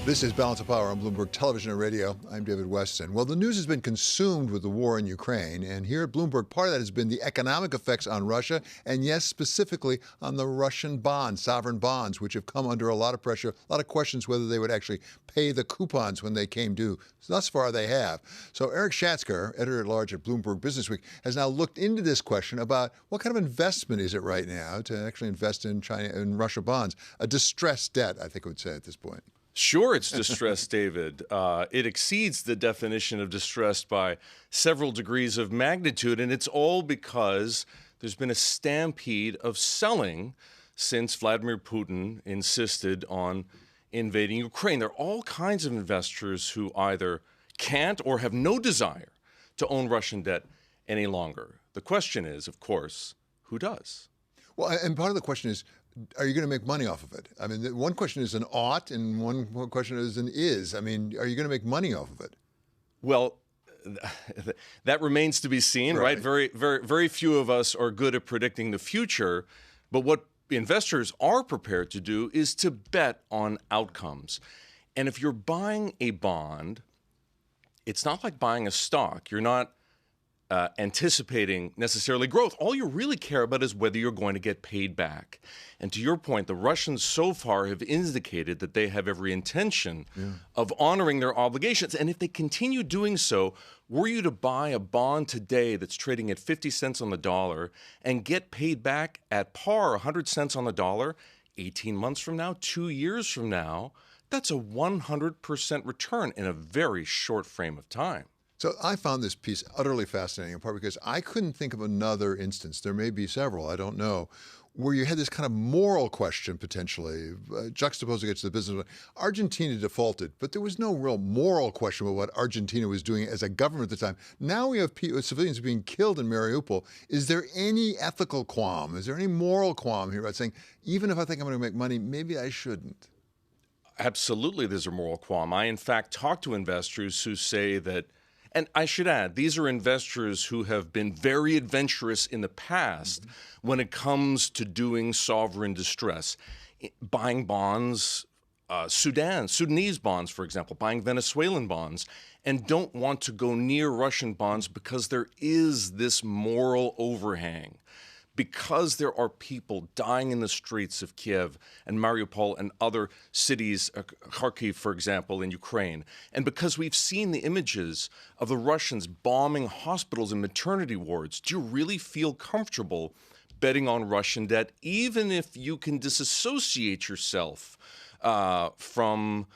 This is Balance of Power on Bloomberg Television and Radio. I'm David Weston. Well, the news has been consumed with the war in Ukraine, and here at Bloomberg, part of that has been the economic effects on Russia, and yes, specifically on the Russian bonds, sovereign bonds, which have come under a lot of pressure, a lot of questions whether they would actually pay the coupons when they came due. Thus far, they have. So Eric Schatzker, editor-at-large at Bloomberg Businessweek, has now looked into this question about what kind of investment is it right now to actually invest in China and Russia bonds, a distressed debt, I think I would say at this point. Sure, it's distressed, David. It exceeds the definition of distressed by several degrees of magnitude, and it's all because there's been a stampede of selling since Vladimir Putin insisted on invading Ukraine. There are all kinds of investors who either can't or have no desire to own Russian debt any longer. The question is, of course, who does? Well, and part of the question is, are you going to make money off of it? I mean, one question is an ought, and one question is an is. I mean, are you going to make money off of it? Well, that remains to be seen, right? Very few of us are good at predicting the future, but what investors are prepared to do is to bet on outcomes. And if you're buying a bond, it's not like buying a stock. You're not anticipating necessarily growth. All you really care about is whether you're going to get paid back. And to your point, the Russians so far have indicated that they have every intention of honoring their obligations. And if they continue doing so, were you to buy a bond today that's trading at 50 cents on the dollar and get paid back at par, 100 cents on the dollar, 18 months from now, 2 years from now, that's a 100% return in a very short frame of time. So I found this piece utterly fascinating, in part because I couldn't think of another instance, there may be several, I don't know, where you had this kind of moral question potentially, juxtaposed against the business. Argentina defaulted, but there was no real moral question about what Argentina was doing as a government at the time. Now we have civilians being killed in Mariupol. Is there any ethical qualm? Is there any moral qualm here about saying, even if I think I'm going to make money, maybe I shouldn't? absolutely there's a moral qualm. I, in fact, talk to investors who say that, and I should add, these are investors who have been very adventurous in the past when it comes to doing sovereign distress, buying bonds, Sudanese bonds, for example, buying Venezuelan bonds, and don't want to go near Russian bonds because there is this moral overhang. Because there are people dying in the streets of Kiev and Mariupol and other cities, Kharkiv, for example, in Ukraine, and because we've seen the images of the Russians bombing hospitals and maternity wards, do you really feel comfortable betting on Russian debt, even if you can disassociate yourself from,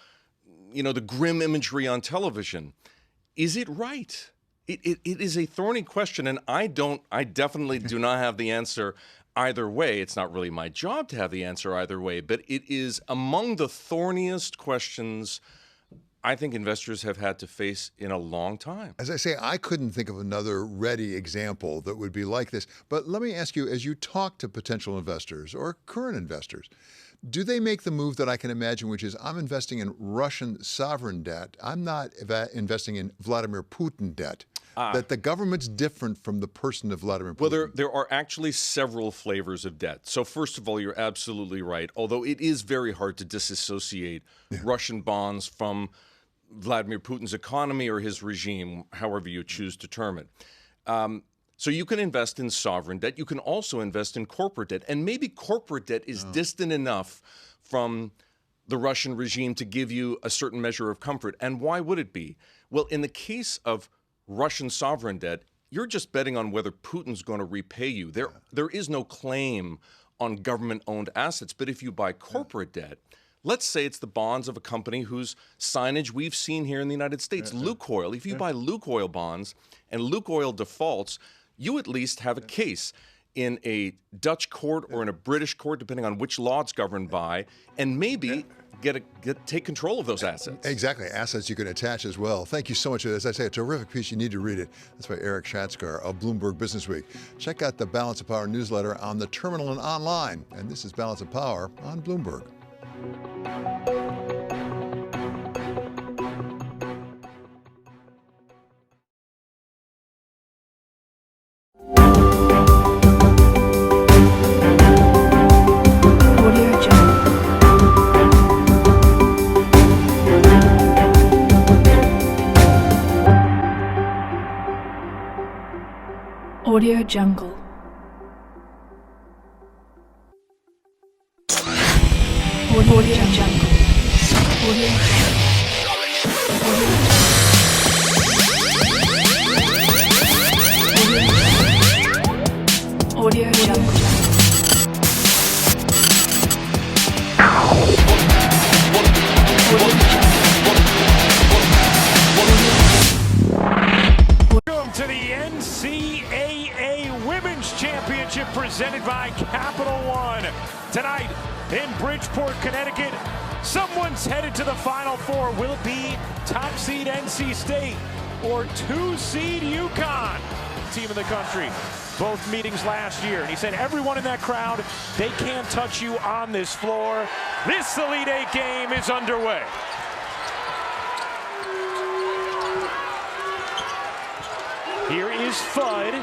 the grim imagery on television? Is it right? It is a thorny question, and I definitely do not have the answer either way. It's not really my job to have the answer either way, but it is among the thorniest questions I think investors have had to face in a long time. As I say, I couldn't think of another ready example that would be like this. But let me ask you, as you talk to potential investors or current investors, do they make the move that I can imagine, which is I'm investing in Russian sovereign debt. I'm not investing in Vladimir Putin debt. That the government's different from the person of Vladimir Putin. Well, there are actually several flavors of debt. So first of all, you're absolutely right. Although it is very hard to disassociate Russian bonds from Vladimir Putin's economy or his regime, however you choose to term it. So you can invest in sovereign debt. You can also invest in corporate debt. And maybe corporate debt is distant enough from the Russian regime to give you a certain measure of comfort. And why would it be? Well, in the case of Russian sovereign debt, you're just betting on whether Putin's going to repay you. There is no claim on government-owned assets. But if you buy corporate debt, let's say it's the bonds of a company whose signage we've seen here in the United States, Lukoil. If you buy Lukoil bonds and Lukoil defaults, you at least have a case in a Dutch court or in a British court, depending on which law it's governed by, and maybe take control of those assets. Exactly. Assets you can attach as well. Thank you so much. As I say, a terrific piece. You need to read it. That's by Eric Schatzkar of Bloomberg Businessweek. Check out the Balance of Power newsletter on the terminal and online. And this is Balance of Power on Bloomberg. Audio Jungle. Audio Jungle. Audio Jungle. Welcome to the NCAA Women's Championship presented by Capital One. Tonight in Bridgeport, Connecticut, someone's headed to the Final Four. Will it be top seed NC State or 2-seed UConn? Team in the country. Both meetings last year. And he said, everyone in that crowd, they can't touch you on this floor. This Elite Eight game is underway. Here is Fudd.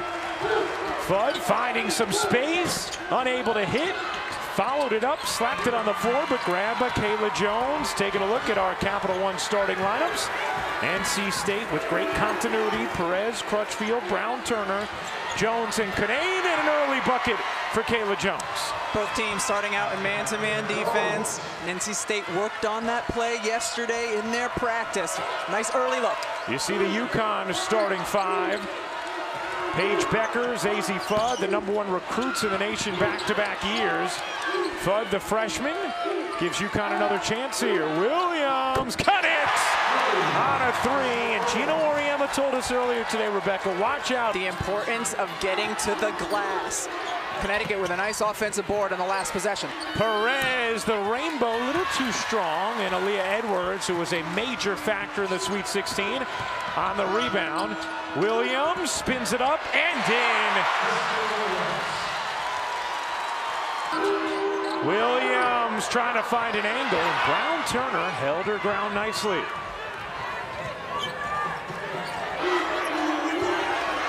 Fudd finding some space, unable to hit. Followed it up, slapped it on the floor, but grabbed by Kayla Jones. Taking a look at our Capital One starting lineups. NC State with great continuity. Perez, Crutchfield, Brown, Turner, Jones, and Kinane, and an early bucket for Kayla Jones. Both teams starting out in man-to-man defense. NC State worked on that play yesterday in their practice. Nice early look. You see the UConn starting five. Paige Beckers, AZ Fudd, the #1 recruits in the nation back-to-back years. Fudd, the freshman, gives UConn another chance here. Williams, cut it! On a three, and Gino Auriemma told us earlier today, Rebecca, watch out. The importance of getting to the glass. Connecticut with a nice offensive board on the last possession. Perez, the rainbow, a little too strong, and Aaliyah Edwards, who was a major factor in the Sweet 16, on the rebound. Williams spins it up and in. Williams trying to find an angle, and Brown Turner held her ground nicely.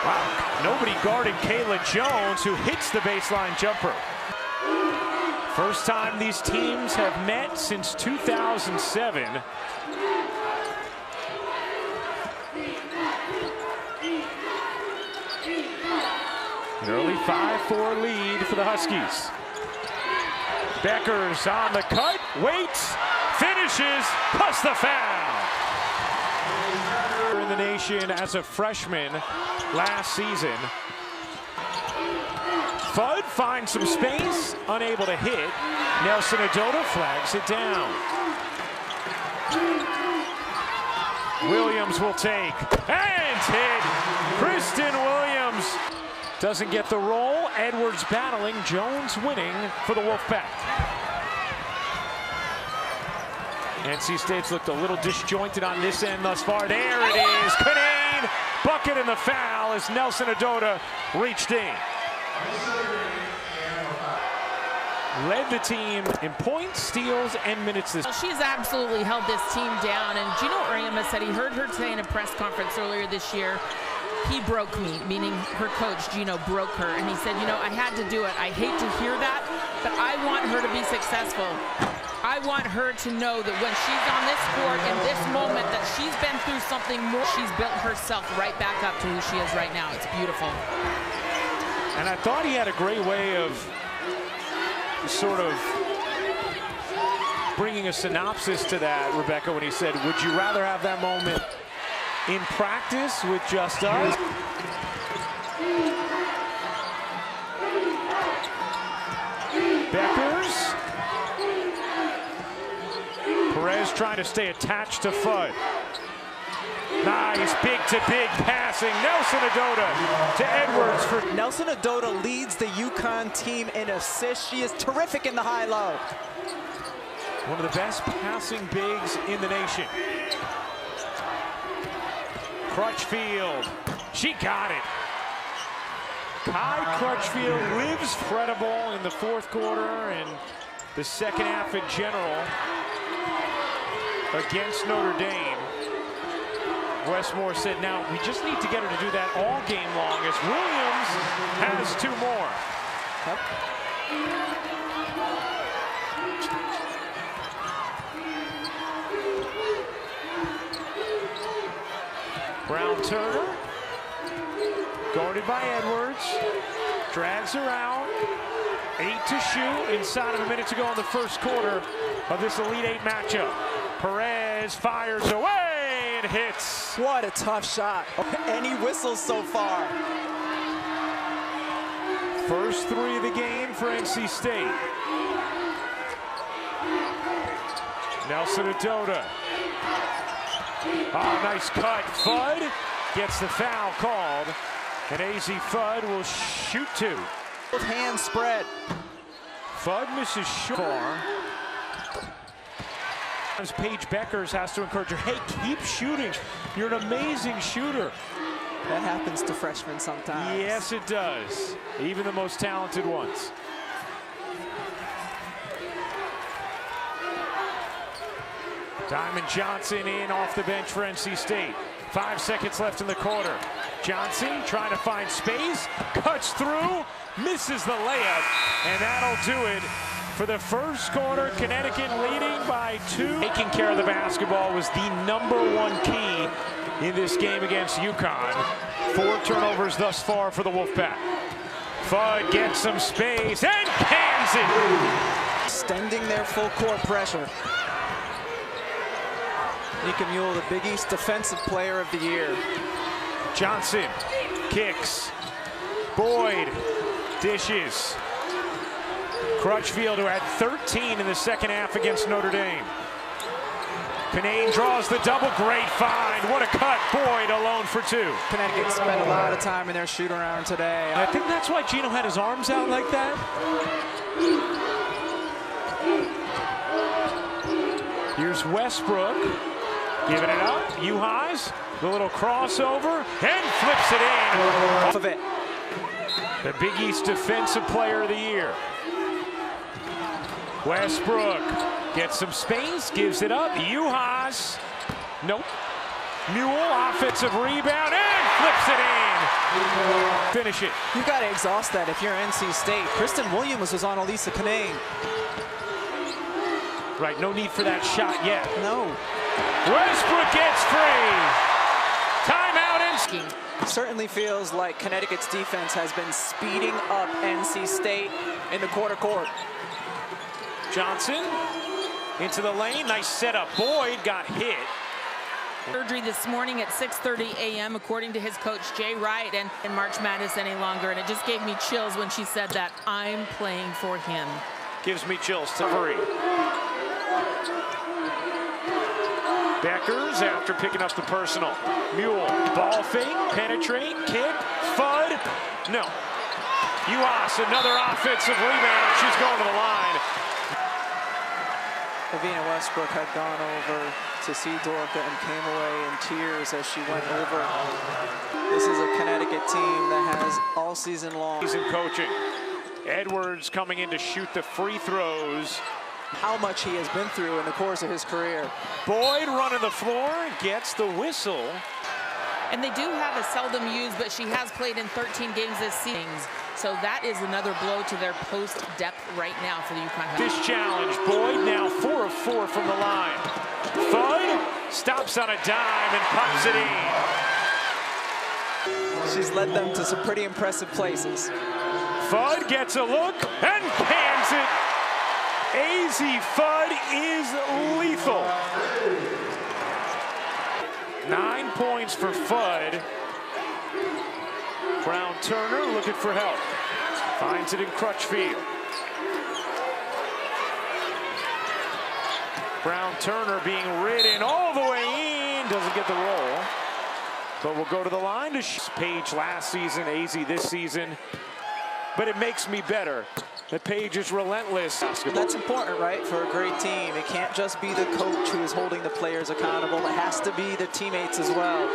Wow, nobody guarded Kayla Jones, who hits the baseline jumper. First time these teams have met since 2007. An early 5-4 lead for the Huskies. Becker's on the cut, waits, finishes, plus the foul. In the nation as a freshman last season. Fudd finds some space, unable to hit. Nelson Adota flags it down. Williams will take and hit. Kristen Williams doesn't get the roll. Edwards battling, Jones winning for the Wolfpack. NC State's looked a little disjointed on this end thus far. There it is, Canane, bucket and the foul as Nelson Adota reached in. Led the team in points, steals, and minutes this. She's absolutely held this team down, and Gino Uriema said he heard her say in a press conference earlier this year, he broke me, meaning her coach, Gino, broke her. And he said, you know, I had to do it. I hate to hear that, but I want her to be successful. I want her to know that when she's on this court in this moment that she's been through something more. She's built herself right back up to who she is right now. It's beautiful. And I thought he had a great way of sort of bringing a synopsis to that, Rebecca, when he said, would you rather have that moment in practice with just us? Beckers. Perez trying to stay attached to Fudd. Nice big-to-big passing. Nelson Adota to Edwards. For Nelson Adota leads the UConn team in assists. She is terrific in the high-low. One of the best passing bigs in the nation. Crutchfield, she got it. Kai Crutchfield lives credible in the fourth quarter and the second half in general against Notre Dame. Westmore said, now we just need to get her to do that all game long as Williams has two more. Brown Turner, guarded by Edwards, drags her out. 8 to shoot inside of a minute to go in the first quarter of this Elite Eight matchup. Perez fires away and hits. What a tough shot. And he whistles so far. First three of the game for NC State. Nelson Adota. Oh, nice cut. Fudd gets the foul called. And AZ Fudd will shoot two. Both hands spread. Fudd misses short. Paige Beckers has to encourage her, hey, keep shooting. You're an amazing shooter. That happens to freshmen sometimes. Yes, it does. Even the most talented ones. Diamond Johnson in off the bench for NC State. 5 seconds left in the quarter. Johnson trying to find space, cuts through, misses the layup, and that'll do it for the first quarter. Connecticut leading by 2. Taking care of the basketball was the #1 key in this game against UConn. 4 turnovers thus far for the Wolfpack. Fudd gets some space and cans it. Extending their full court pressure. Nika Mule, the Big East Defensive Player of the Year. Johnson kicks. Boyd dishes. Crutchfield, who had 13 in the second half against Notre Dame. Canane draws the double. Great find. What a cut. Boyd alone for 2. Connecticut spent a lot of time in their shoot around today. I think that's why Gino had his arms out like that. Here's Westbrook. Giving it up. Uhas. The little crossover. And flips it in. Off of it. The Big East Defensive Player of the Year. Westbrook gets some space, gives it up. Juhas. Nope. Mule, offensive rebound, and flips it in. Finish it. You've got to exhaust that if you're NC State. Kristen Williams was on Elisa Kanane. Right, no need for that shot yet. No. Westbrook gets free. Timeout and skiing. Certainly feels like Connecticut's defense has been speeding up NC State in the quarter court. Johnson into the lane, nice setup. Boyd got hit. Surgery this morning at 6:30 a.m. according to his coach Jay Wright, and in March Madness any longer, and it just gave me chills when she said that. I'm playing for him. Gives me chills. Taveri. Beckers after picking up the personal. Mule, ball fake, penetrate, kick, Fudd. No. Juhas, another offensive rebound. She's going to the line. Lavina Westbrook had gone over to see Dorka and came away in tears as she went over. This is a Connecticut team that has all season long. He's in coaching. Edwards coming in to shoot the free throws. How much he has been through in the course of his career. Boyd running the floor, gets the whistle. And they do have a seldom used, but she has played in 13 games this season. So that is another blow to their post depth right now for the UConn. This challenge, Boyd now 4 of 4 from the line. Fudd stops on a dime and pops it in. She's led them to some pretty impressive places. Fudd gets a look and pans it. AZ Fudd is lethal. 9 points for Fudd. Brown Turner looking for help. Finds it in Crutchfield. Brown Turner being ridden all the way in. Doesn't get the roll. But we'll go to the line to Page last season, AZ this season. But it makes me better. That Page is relentless. That's important, right, for a great team. It can't just be the coach who is holding the players accountable. It has to be the teammates as well.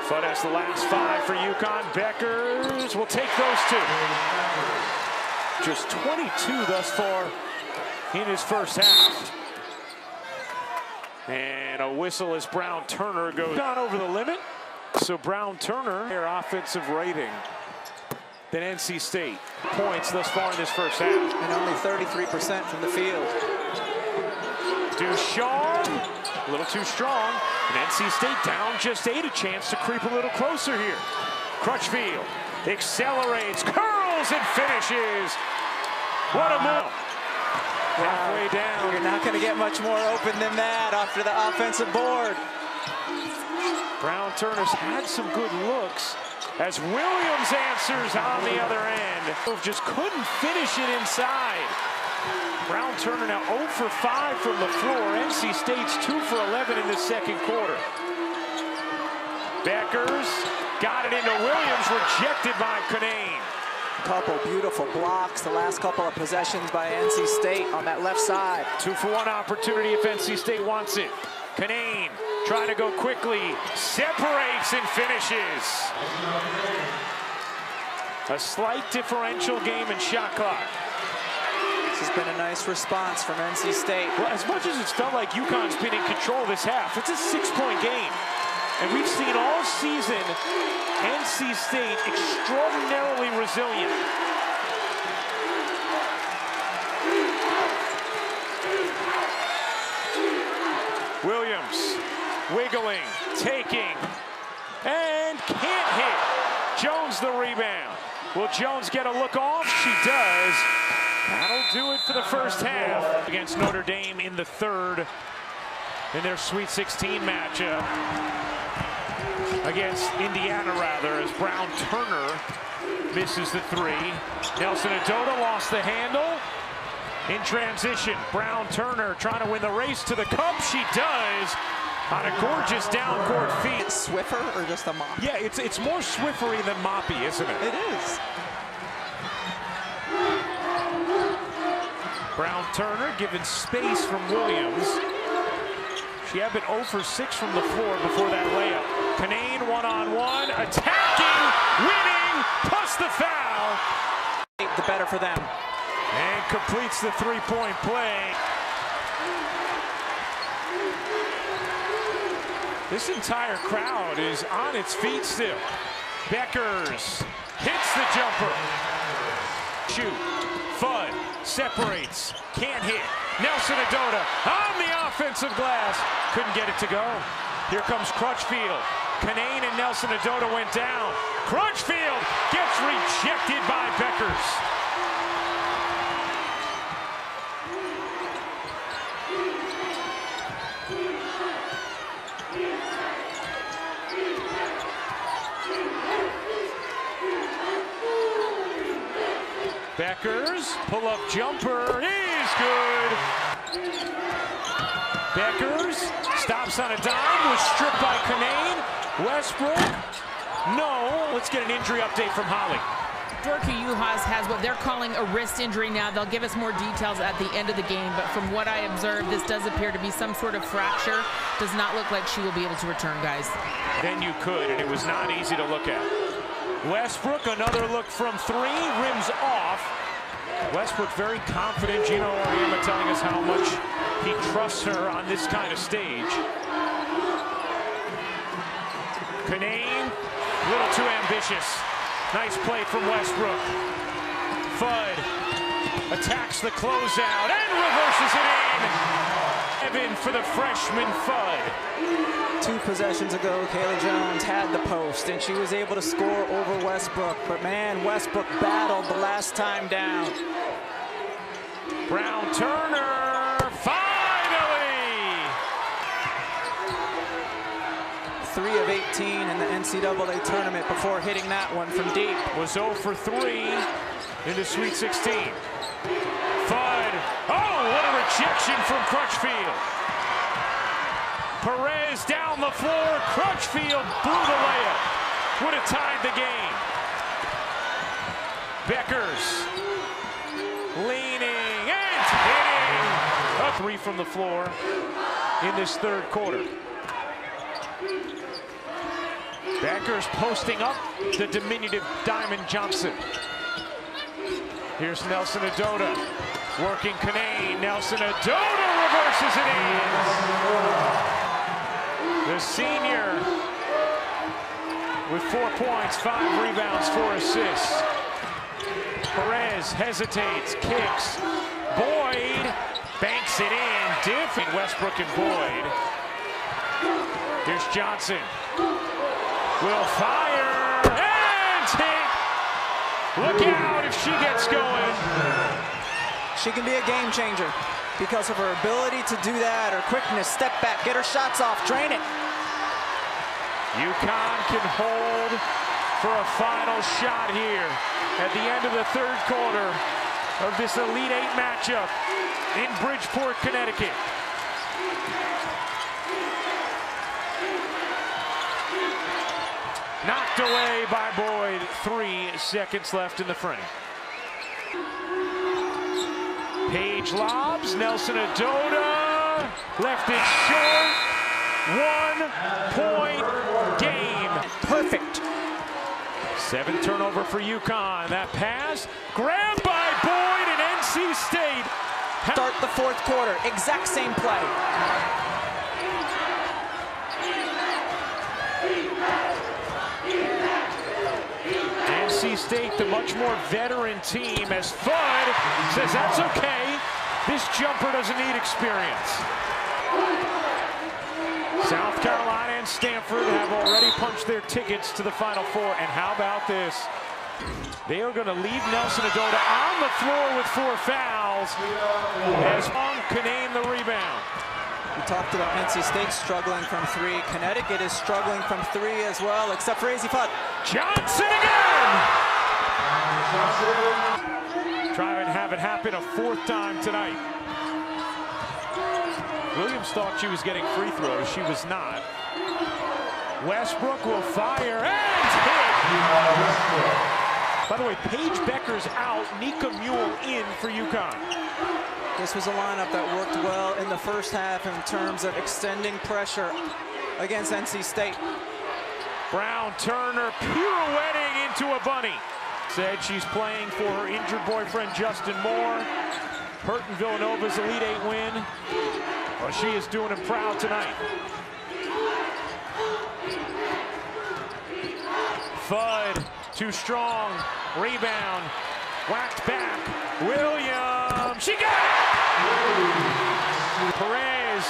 Fudd has the last 5 for UConn. Beckers will take those 2. Just 22 thus far in his first half. And a whistle as Brown Turner goes on over the limit. So Brown Turner, their offensive rating than NC State. Points thus far in this first half. And only 33% from the field. Ducharme, a little too strong. And NC State down just 8, a chance to creep a little closer here. Crutchfield accelerates, curls, and finishes. What a move. Halfway down. You're not going to get much more open than that after the offensive board. Brown Turner's had some good looks as Williams answers on the other end. Just couldn't finish it inside. Brown Turner now 0 for 5 from the floor. NC State's 2 for 11 in the second quarter. Beckers got it into Williams, rejected by Kanane. Couple beautiful blocks the last couple of possessions by NC State on that left side. 2 for 1 opportunity if NC State wants it. Kanane trying to go quickly, separates and finishes. A slight differential game in shot clock. This has been a nice response from NC State. Well, as much as it's felt like UConn's been in control this half, it's a 6-point game. And we've seen all season NC State extraordinarily resilient. Williams wiggling, taking, and can't hit. Jones the rebound. Will Jones get a look off? She does. That'll do it for the first half against Notre Dame in the third in their Sweet 16 matchup against Indiana, rather, as Brown Turner misses the 3. Nelson Adota lost the handle. In transition, Brown Turner trying to win the race to the cup. She does on a gorgeous down-court feed. Swiffer or just a mop? Yeah, it's more Swiffery than moppy, isn't it? It is. Brown Turner given space from Williams. She had been 0 for 6 from the floor before that layup. Kanane one-on-one, attacking, winning, plus the foul. The better for them. And completes the three-point play. This entire crowd is on its feet still. Beckers hits the jumper. Shoot. Fudd separates. Can't hit. Nelson Adota on the offensive glass. Couldn't get it to go. Here comes Crutchfield. Kanane and Nelson Adota went down. Crutchfield gets rejected by Beckers. Beckers, pull-up jumper is good. Beckers stops on a dime, was stripped by Kanane. Westbrook, no. Let's get an injury update from Holly. Dorka Juhas has what they're calling a wrist injury now. They'll give us more details at the end of the game, but from what I observed, this does appear to be some sort of fracture. Does not look like she will be able to return, guys. Then you could, and it was not easy to look at. Westbrook, another look from three, rims off. Westbrook very confident. Gino Auriemma telling us how much he trusts her on this kind of stage. Kanane, a little too ambitious. Nice play from Westbrook. Fudd attacks the closeout and reverses it in. Evan for the freshman Fudd. 2 possessions ago, Kayla Jones had the post, and she was able to score over Westbrook. But, man, Westbrook battled the last time down. Brown Turner, finally! 3 of 18 in the NCAA tournament before hitting that one from deep. Was 0 for 3 in the Sweet 16. Fudd, oh, what a rejection from Crutchfield. Perez down the floor. Crutchfield blew the layup. Would have tied the game. Beckers leaning and hitting. A 3 from the floor in this third quarter. Beckers posting up the diminutive Diamond Johnson. Here's Nelson Adota working Kanane. Nelson Adota reverses it in. The senior with 4 points, 5 rebounds, 4 assists. Perez hesitates, kicks. Boyd banks it in. Different Westbrook and Boyd. Here's Johnson. Will fire and hit. Look out if she gets going. She can be a game changer because of her ability to do that, her quickness, step back, get her shots off, drain it. UConn can hold for a final shot here at the end of the third quarter of this Elite Eight matchup in Bridgeport, Connecticut. Knocked away by Boyd. 3 seconds left in the frame. Page lobs. Nelson Adota left it short. 1 point game. Perfect. 7 turnover for UConn. That pass grabbed by Boyd and NC State. Start the fourth quarter. Exact same play. NC State, the much more veteran team, as Fudd says that's okay. This jumper doesn't need experience. South Carolina and Stanford have already punched their tickets to the Final Four. And how about this? They are going to leave Nelson Adota on the floor with 4 fouls as Hong Kanane the rebound. We talked about NC State struggling from 3. Connecticut is struggling from 3 as well, except for Azzi Fudd. Johnson again! Try and have it happen a 4th time tonight. Williams thought she was getting free throws. She was not. Westbrook will fire and hit. By the way, Paige Beckers out, Nika Mule in for UConn. This was a lineup that worked well in the first half in terms of extending pressure against NC State. Brown Turner pirouetting into a bunny. Said she's playing for her injured boyfriend, Justin Moore. Hurting Villanova's Elite 8 win. Well, she is doing him proud tonight. Fudd, too strong. Rebound. Whacked back. Williams. She got it! Perez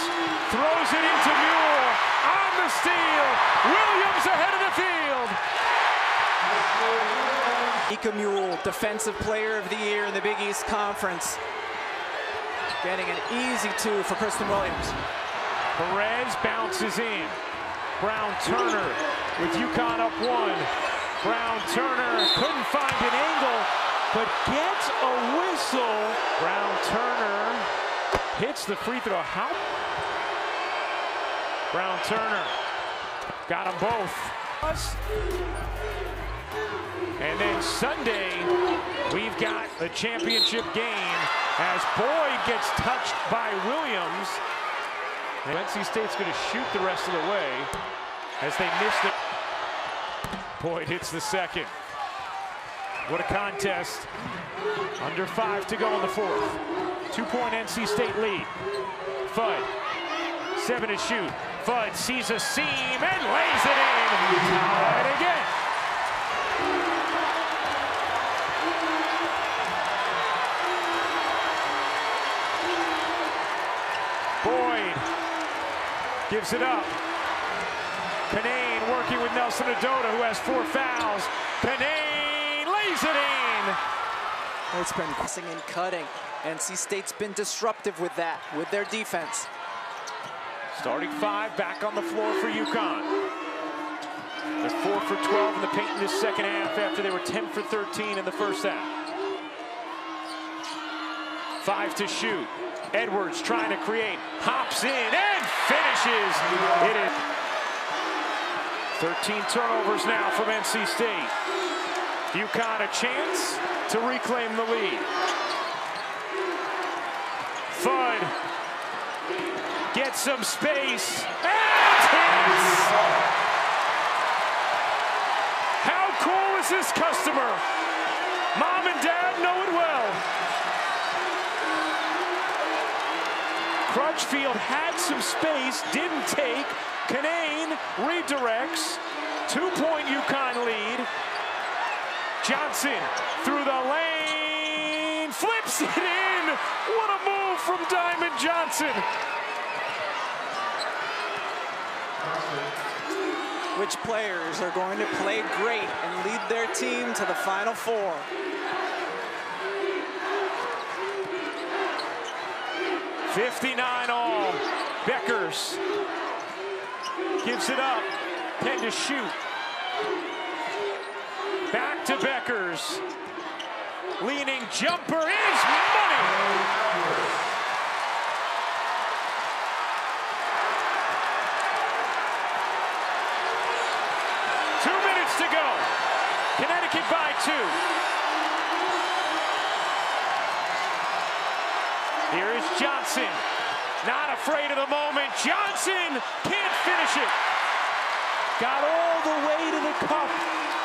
throws it into Mule. On the steal. Williams ahead of the field. Ika Mule, Defensive Player of the Year in the Big East Conference. Getting an easy 2 for Kristen Williams. Perez bounces in. Brown-Turner with UConn up 1. Brown-Turner couldn't find an angle, but gets a whistle. Brown-Turner hits the free throw. How? Brown-Turner got them both. And then Sunday, we've got the championship game as Boyd gets touched by Williams. And NC State's going to shoot the rest of the way as they missed it. Boyd hits the second. What a contest. Under 5 to go in the fourth. 2-point NC State lead. Fudd, 7 to shoot. Fudd sees a seam and lays it in. Tied again. Boyd gives it up. Kanane working with Nelson Adota, who has 4 fouls. Kanane lays it in. It's been passing and cutting. NC State's been disruptive with that, with their defense. Starting 5 back on the floor for UConn. They're 4 for 12 in the paint in this second half after they were 10 for 13 in the first half. 5 to shoot. Edwards trying to create, hops in and finishes. It is 13 turnovers now from NC State. UConn a chance to reclaim the lead. Fudd gets some space and hits. How cool is this customer? Mom and Dad know it well. Crutchfield had some space, didn't take. Kanane redirects. 2-point UConn lead. Johnson through the lane, flips it in. What a move from Diamond Johnson. Which players are going to play great and lead their team to the Final Four? .59 all. Beckers gives it up. 10 to shoot. Back to Beckers. Leaning jumper is money. To go. Connecticut by 2. Here is Johnson. Not afraid of the moment. Johnson can't finish it. Got all the way to the cup.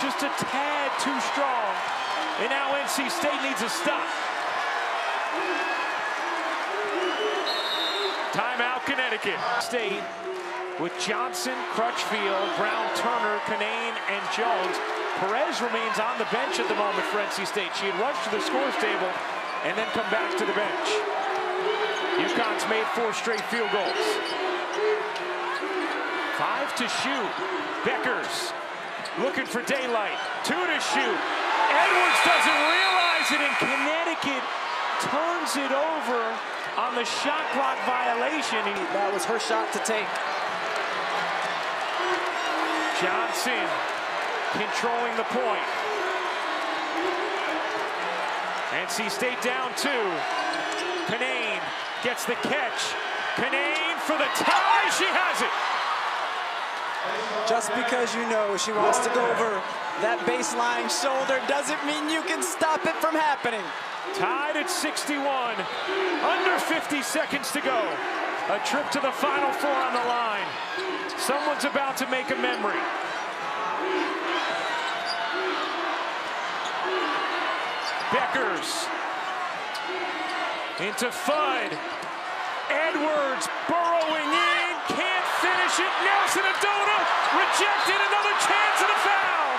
Just a tad too strong. And now NC State needs a stop. Timeout, Connecticut. State with Johnson, Crutchfield, Brown-Turner, Kanane, and Jones. Perez remains on the bench at the moment for NC State. She had rushed to the scores table and then come back to the bench. UConn's made 4 straight field goals. 5 to shoot. Beckers looking for daylight. 2 to shoot. Edwards doesn't realize it, and Connecticut turns it over on the shot clock violation. That was her shot to take. Johnson controlling the point. NC State down 2. Kanane gets the catch. Kanane for the tie. She has it. Just because you know she wants to go over that baseline shoulder doesn't mean you can stop it from happening. Tied at 61. Under 50 seconds to go. A trip to the Final Four on the line. Someone's about to make a memory. Beckers into Fudd. Edwards burrowing in, can't finish it. Nelson Adota rejected, another chance and a foul.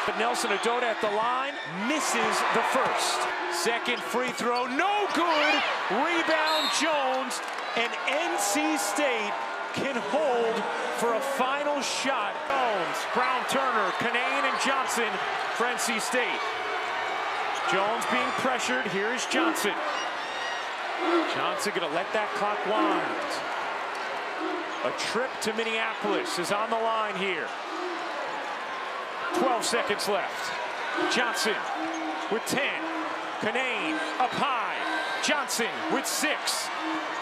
But Nelson Adota at the line misses the first. Second free throw, no good. Rebound Jones, and NC State can hold for a final shot. Jones, Brown, Turner, Canane, and Johnson for NC State. Jones being pressured, here's Johnson. Johnson gonna let that clock wind. A trip to Minneapolis is on the line here. 12 seconds left. Johnson with 10. Canane up high. Johnson with 6.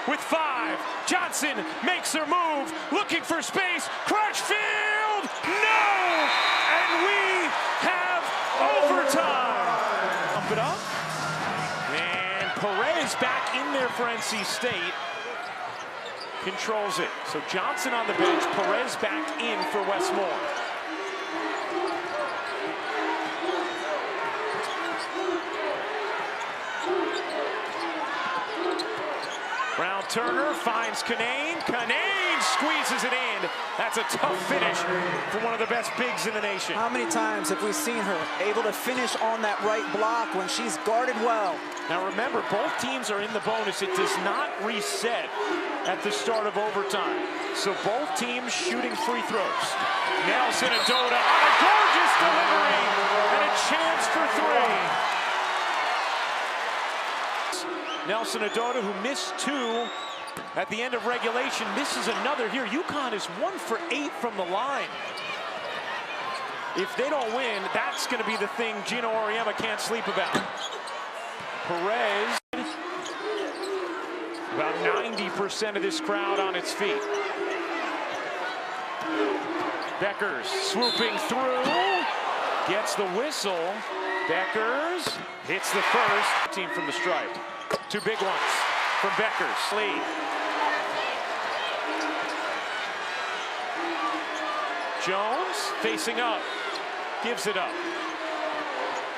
With 5. Johnson makes her move, looking for space. Crutchfield, no! And we have overtime. Pump it up. And Perez back in there for NC State. Controls it. So Johnson on the bench, Perez back in for Westmore. Brown Turner finds Canane. Canane squeezes it in. That's a tough finish for one of the best bigs in the nation. How many times have we seen her able to finish on that right block when she's guarded well? Now remember, both teams are in the bonus. It does not reset at the start of overtime. So both teams shooting free throws. Nelson Adota on a gorgeous delivery and a chance for 3. Nelson Adota, who missed 2 at the end of regulation, misses another here. UConn is 1 for 8 from the line. If they don't win, that's going to be the thing Gino Auriemma can't sleep about. Perez, about 90% of this crowd on its feet. Beckers swooping through, gets the whistle. Beckers hits the first. Team from the stripe. 2 big ones from Beckers. Lead. Jones facing up, gives it up.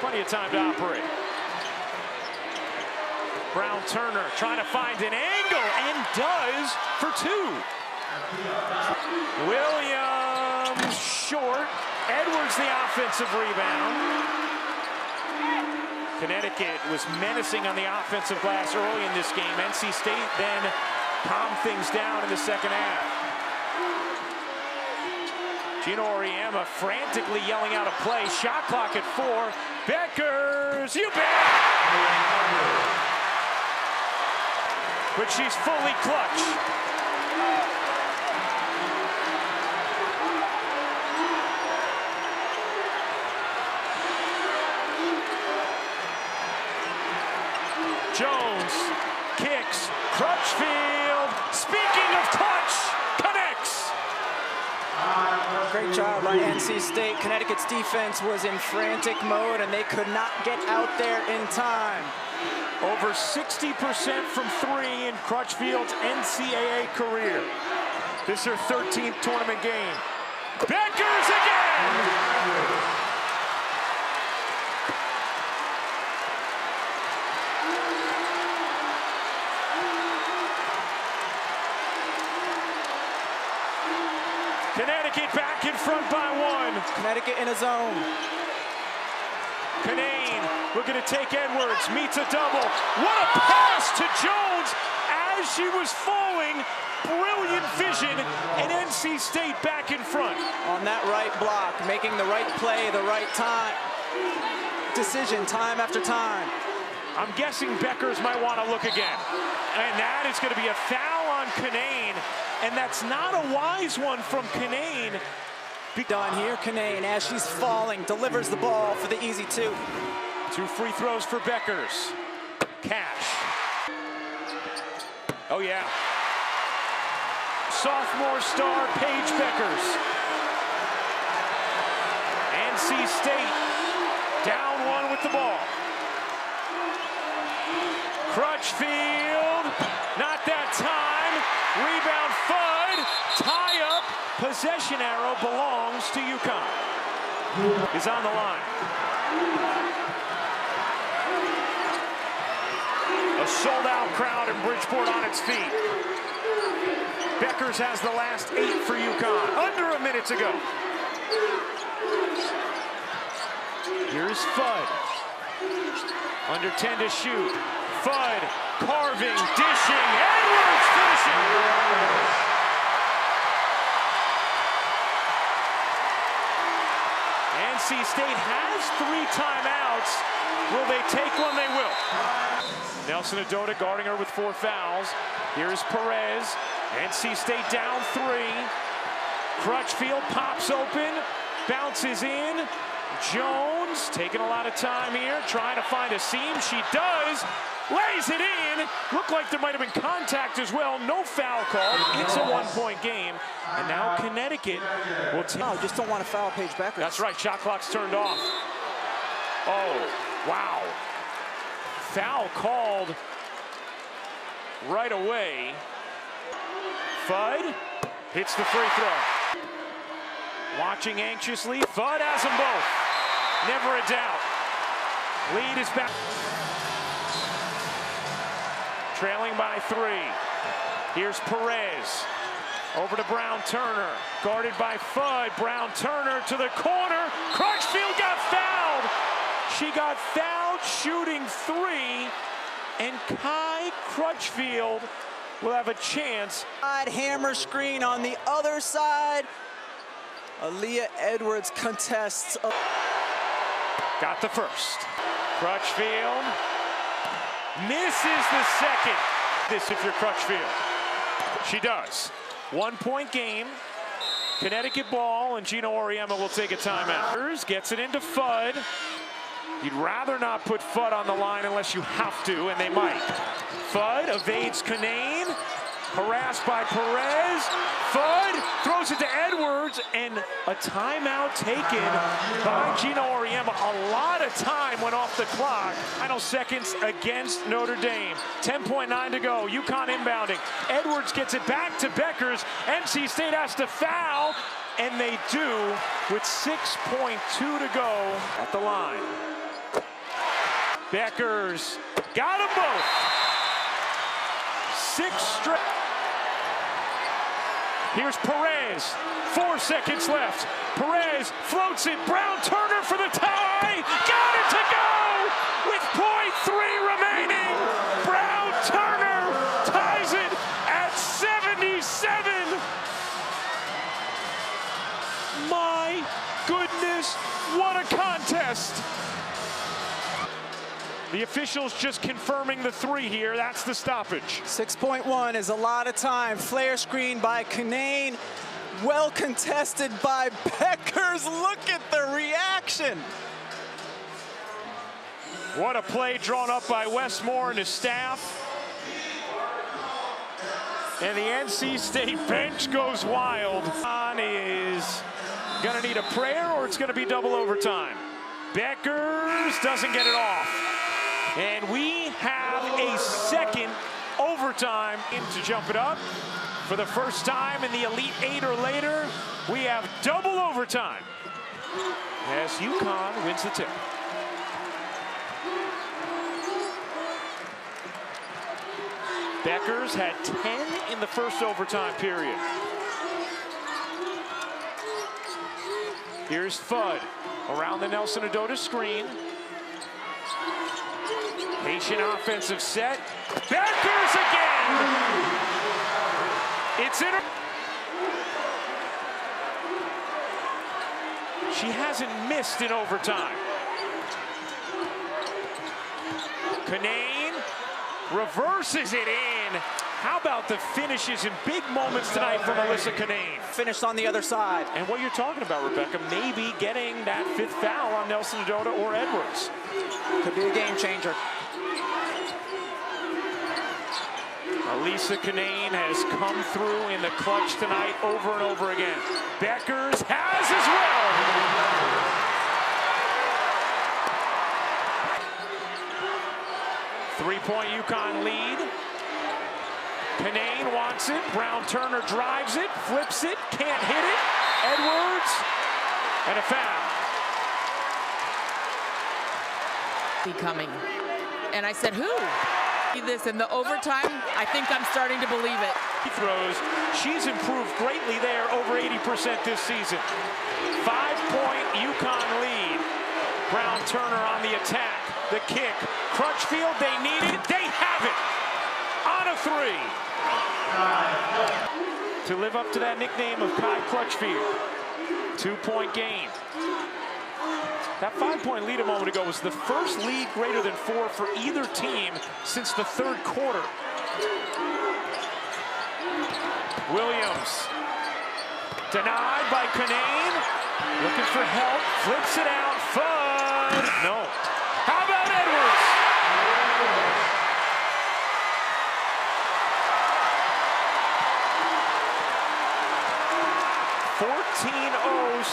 Plenty of time to operate. Brown Turner trying to find an angle and does for 2. Williams short. Edwards the offensive rebound. Connecticut was menacing on the offensive glass early in this game. NC State then calmed things down in the second half. Gino Auriemma frantically yelling out a play. Shot clock at 4. Beckers, you bet! But she's fully clutch. Jones kicks, Crutchfield, speaking of clutch, connects. Great job by NC State. Connecticut's defense was in frantic mode and they could not get out there in time. Over 60% from 3 in Crutchfield's NCAA career. This is her 13th tournament game. Beckers again! Connecticut back in front by 1. Connecticut in a zone. Canane looking to take Edwards, meets a double. What a pass to Jones as she was falling. Brilliant vision, and NC State back in front. On that right block, making the right play, the right time. Decision time after time. I'm guessing Beckers might want to look again. And that is going to be a foul on Canane. And that's not a wise one from Canane. Done here, Canane, as she's falling, delivers the ball for the easy 2. 2 free throws for Beckers. Cash. Oh, yeah. Sophomore star Paige Beckers. NC State down 1 with the ball. Crutchfield, not that time. Rebound Fudd, tie up. Possession arrow belongs to UConn. Is on the line. sold-out crowd in Bridgeport on its feet. Beckers has the last 8 for UConn, under a minute to go. Here's Fudd, under 10 to shoot. Fudd, carving, dishing, Edwards finishing. NC State has 3 timeouts. Will they take one? They will. Nelson Adota guarding her with 4 fouls. Here's Perez. NC State down 3. Crutchfield pops open, bounces in. Jones taking a lot of time here, trying to find a seam. She does. Lays it in. Looked like there might have been contact as well. No foul called. It's a 1-point game. And now Connecticut will take. No, just don't want to foul Paige Beckers. That's right. Shot clock's turned off. Oh, wow. Foul called right away. Fudd hits the free throw. Watching anxiously. Fudd has them both. Never a doubt. Lead is back. Trailing by 3. Here's Perez. Over to Brown-Turner. Guarded by Fudd. Brown-Turner to the corner. Crutchfield got fouled. She got fouled shooting 3. And Kai Crutchfield will have a chance. Hammer screen on the other side. Aaliyah Edwards contests. Got the first. Crutchfield misses the second. This if you're Crutchfield. She does. 1-point game. Connecticut ball, and Gino Auriemma will take a timeout. Gets it into Fudd. You'd rather not put Fudd on the line unless you have to, and they might. Fudd evades Kanane. Harassed by Perez. Fudd throws it to Edwards, and a timeout taken by Gino Auriemma. A lot of time went off the clock. Final seconds against Notre Dame. 10.9 to go. UConn inbounding. Edwards gets it back to Beckers. NC State has to foul, and they do with 6.2 to go at the line. Beckers got them both. 6 straight. Here's Perez, 4 seconds left. Perez floats it, Brown-Turner for the tie. Got it to go with .3 remaining. Brown-Turner ties it at 77. My goodness, what a contest. The officials just confirming the 3 here. That's the stoppage. 6.1 is a lot of time. Flare screen by Kanane. Well contested by Beckers. Look at the reaction. What a play drawn up by Westmore and his staff. And the NC State bench goes wild. On is gonna need a prayer, or it's gonna be double overtime. Beckers doesn't get it off. And we have a second overtime to jump it up. For the first time in the Elite 8 or later, we have double overtime as UConn wins the tip. Beckers had 10 in the first overtime period. Here's Fudd around the Nelson Adota screen. Patient offensive set. Beckers again! It's in her. She hasn't missed in overtime. Kanane reverses it in. How about the finishes in big moments tonight from Alyssa Kanane? Finished on the other side. And what you're talking about, Rebecca, maybe getting that 5th foul on Nelson Adota or Edwards. Could be a game changer. Alyssa Kanane has come through in the clutch tonight over and over again. Beckers has as well. Three-point UConn lead. Kanane wants it. Brown-Turner drives it, flips it, can't hit it. Edwards, and a foul. Becoming. And I said, who? This in the overtime, I think I'm starting to believe it. He throws. She's improved greatly there, over 80% this season. 5-point UConn lead. Brown Turner on the attack. The kick. Crutchfield, they need it. They have it. On a three. To live up to that nickname of Kai Crutchfield. 2-point game. That 5-point lead a moment ago was the first lead greater than 4 for either team since the third quarter. Williams. Denied by Kanane. Looking for help. Flips it out. Fun. No. How about Edwards?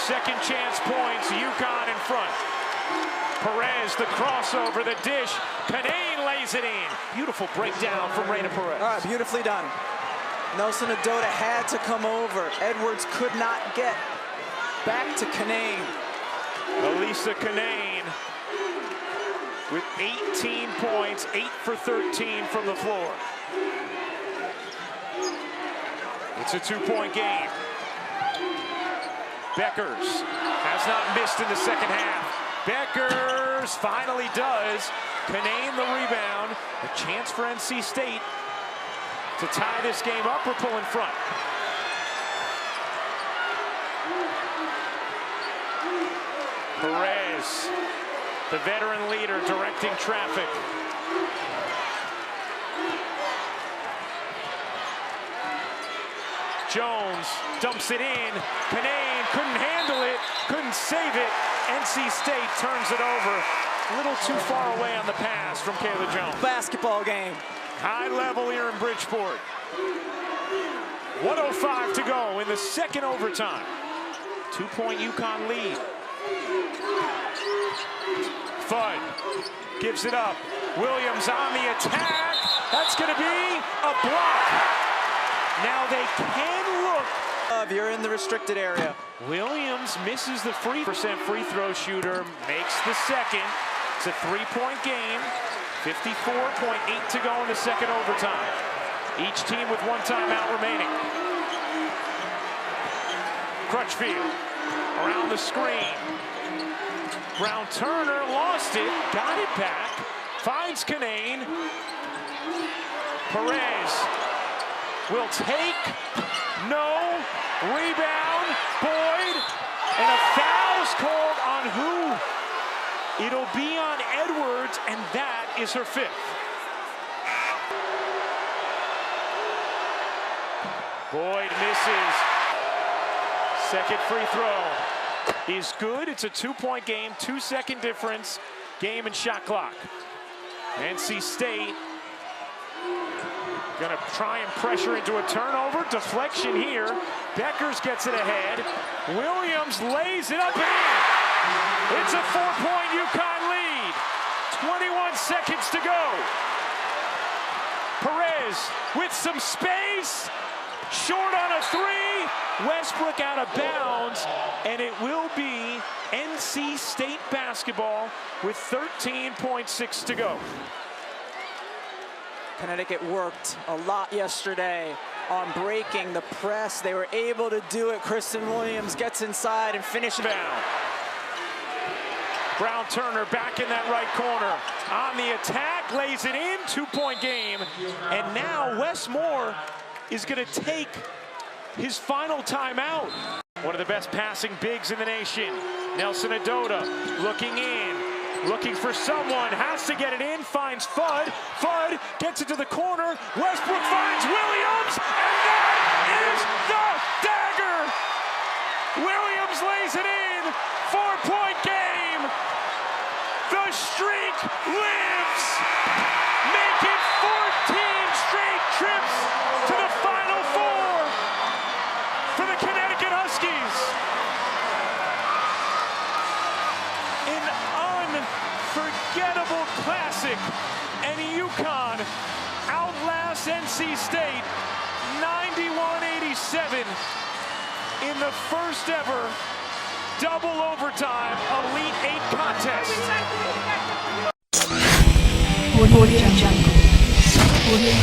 Second chance points, UConn in front. Perez, the crossover, the dish. Kanane lays it in. Beautiful breakdown from Reina Perez. All right, beautifully done. Nelson Adota had to come over. Edwards could not get back to Kanane. Elisa Kanane with 18 points, 8 for 13 from the floor. It's a 2-point game. Beckers has not missed in the second half. Beckers finally does. Kanane the rebound. A chance for NC State to tie this game up or pull in front. Perez, the veteran leader, directing traffic. Jones dumps it in. Kanane couldn't handle it, couldn't save it. NC State turns it over. A little too far away on the pass from Kayla Jones. Basketball game. High level here in Bridgeport. 1:05 to go in the second overtime. 2-point UConn lead. Fudd gives it up. Williams on the attack. That's going to be a block. Now they can look. You're in the restricted area. Williams misses the free throw shooter, makes the second. It's a 3-point game. 54.8 to go in the second overtime. Each team with 1 timeout remaining. Crutchfield around the screen. Brown Turner lost it, got it back, finds Kanane. Perez will take, no, rebound, Boyd, and a foul's called on who? It'll be on Edwards, and that is her 5th. Boyd misses. Second free throw is good. It's a 2-point game, 2-second difference, game and shot clock. NC State gonna try and pressure into a turnover. Deflection here. Beckers gets it ahead. Williams lays it up and in. It's a 4-point UConn lead. 21 seconds to go. Perez with some space. Short on a 3. Westbrook out of bounds. And it will be NC State basketball with 13.6 to go. Connecticut worked a lot yesterday on breaking the press. They were able to do it. Kristen Williams gets inside and finishes. Down. Brown Turner back in that right corner. On the attack, lays it in. 2-point game. And now Wes Moore is going to take his final timeout. One of the best passing bigs in the nation. Nelson Adota looking in. Looking for someone, has to get it in, finds Fudd. Fudd gets it to the corner. Westbrook finds Williams, and that is the dagger. Williams lays it in. 4-point game. The streak lives. Make it 14 straight trips to the Final Four for the Connecticut Huskies. Unforgettable classic, and UConn outlasts NC State 91-87 in the first ever double overtime Elite 8 contest. Audio Jungle. Audio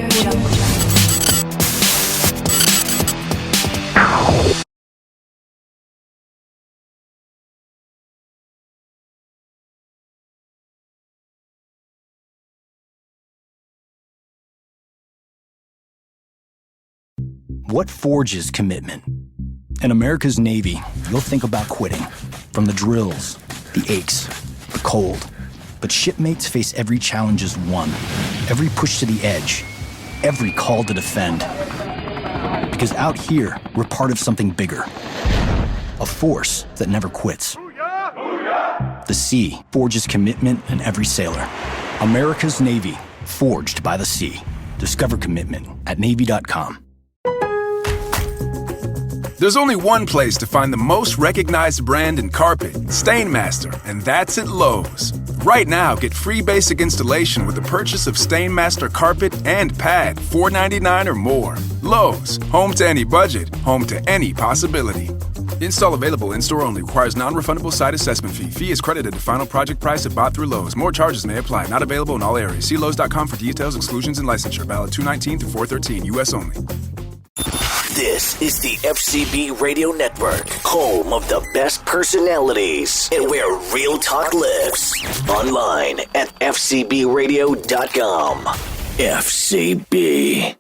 Jungle. What forges commitment? In America's Navy, you'll think about quitting. From the drills, the aches, the cold. But shipmates face every challenge as one. Every push to the edge. Every call to defend. Because out here, we're part of something bigger. A force that never quits. The sea forges commitment in every sailor. America's Navy, forged by the sea. Discover commitment at Navy.com. There's only one place to find the most recognized brand in carpet, Stainmaster, and that's at Lowe's. Right now, get free basic installation with the purchase of Stainmaster carpet and pad, $4.99 or more. Lowe's, home to any budget, home to any possibility. Install available in-store only. Requires non-refundable site assessment fee. Fee is credited to final project price if bought through Lowe's. More charges may apply. Not available in all areas. See Lowe's.com for details, exclusions, and licensure. Valid 2/19 through 4/13. U.S. only. This is the FCB Radio Network, home of the best personalities and where real talk lives. Online at fcbradio.com. FCB.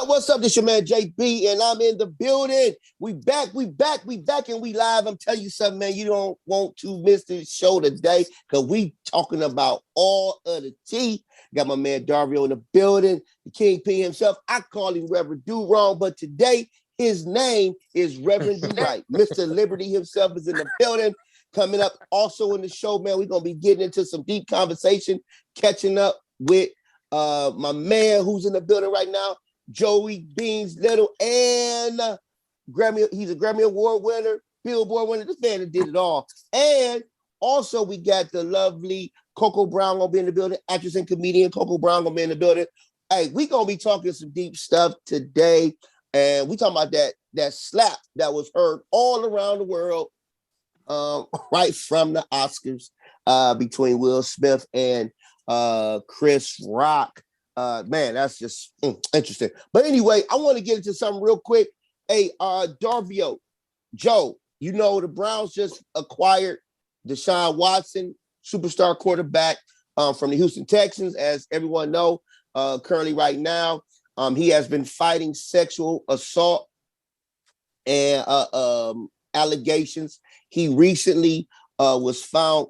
What's up? This your man JB, and I'm in the building. We back, and we live. I'm telling you something, man. You don't want to miss this show today because we talking about all of the tea. Got my man Dario in the building, the Kingpin himself. I call him Reverend Do Wrong, but today his name is Reverend Do Right. Mr. Liberty himself is in the building. Coming up also in the show, man, we're going to be getting into some deep conversation, catching up with my man who's in the building right now, Joey Beans Little, and he's a Grammy Award winner, Billboard winner. This man that did it all. And also we got the lovely Coco Brown gonna be in the building, actress and comedian Coco Brown gonna be in the building. Hey, we gonna be talking some deep stuff today, and we talking about that slap that was heard all around the world, right from the Oscars, between Will Smith and Chris Rock. Man, that's just interesting. But anyway, I want to get into something real quick. Hey, Darvio, Joe, you know the Browns just acquired Deshaun Watson, superstar quarterback from the Houston Texans. As everyone know, currently right now, he has been fighting sexual assault and allegations. He recently was found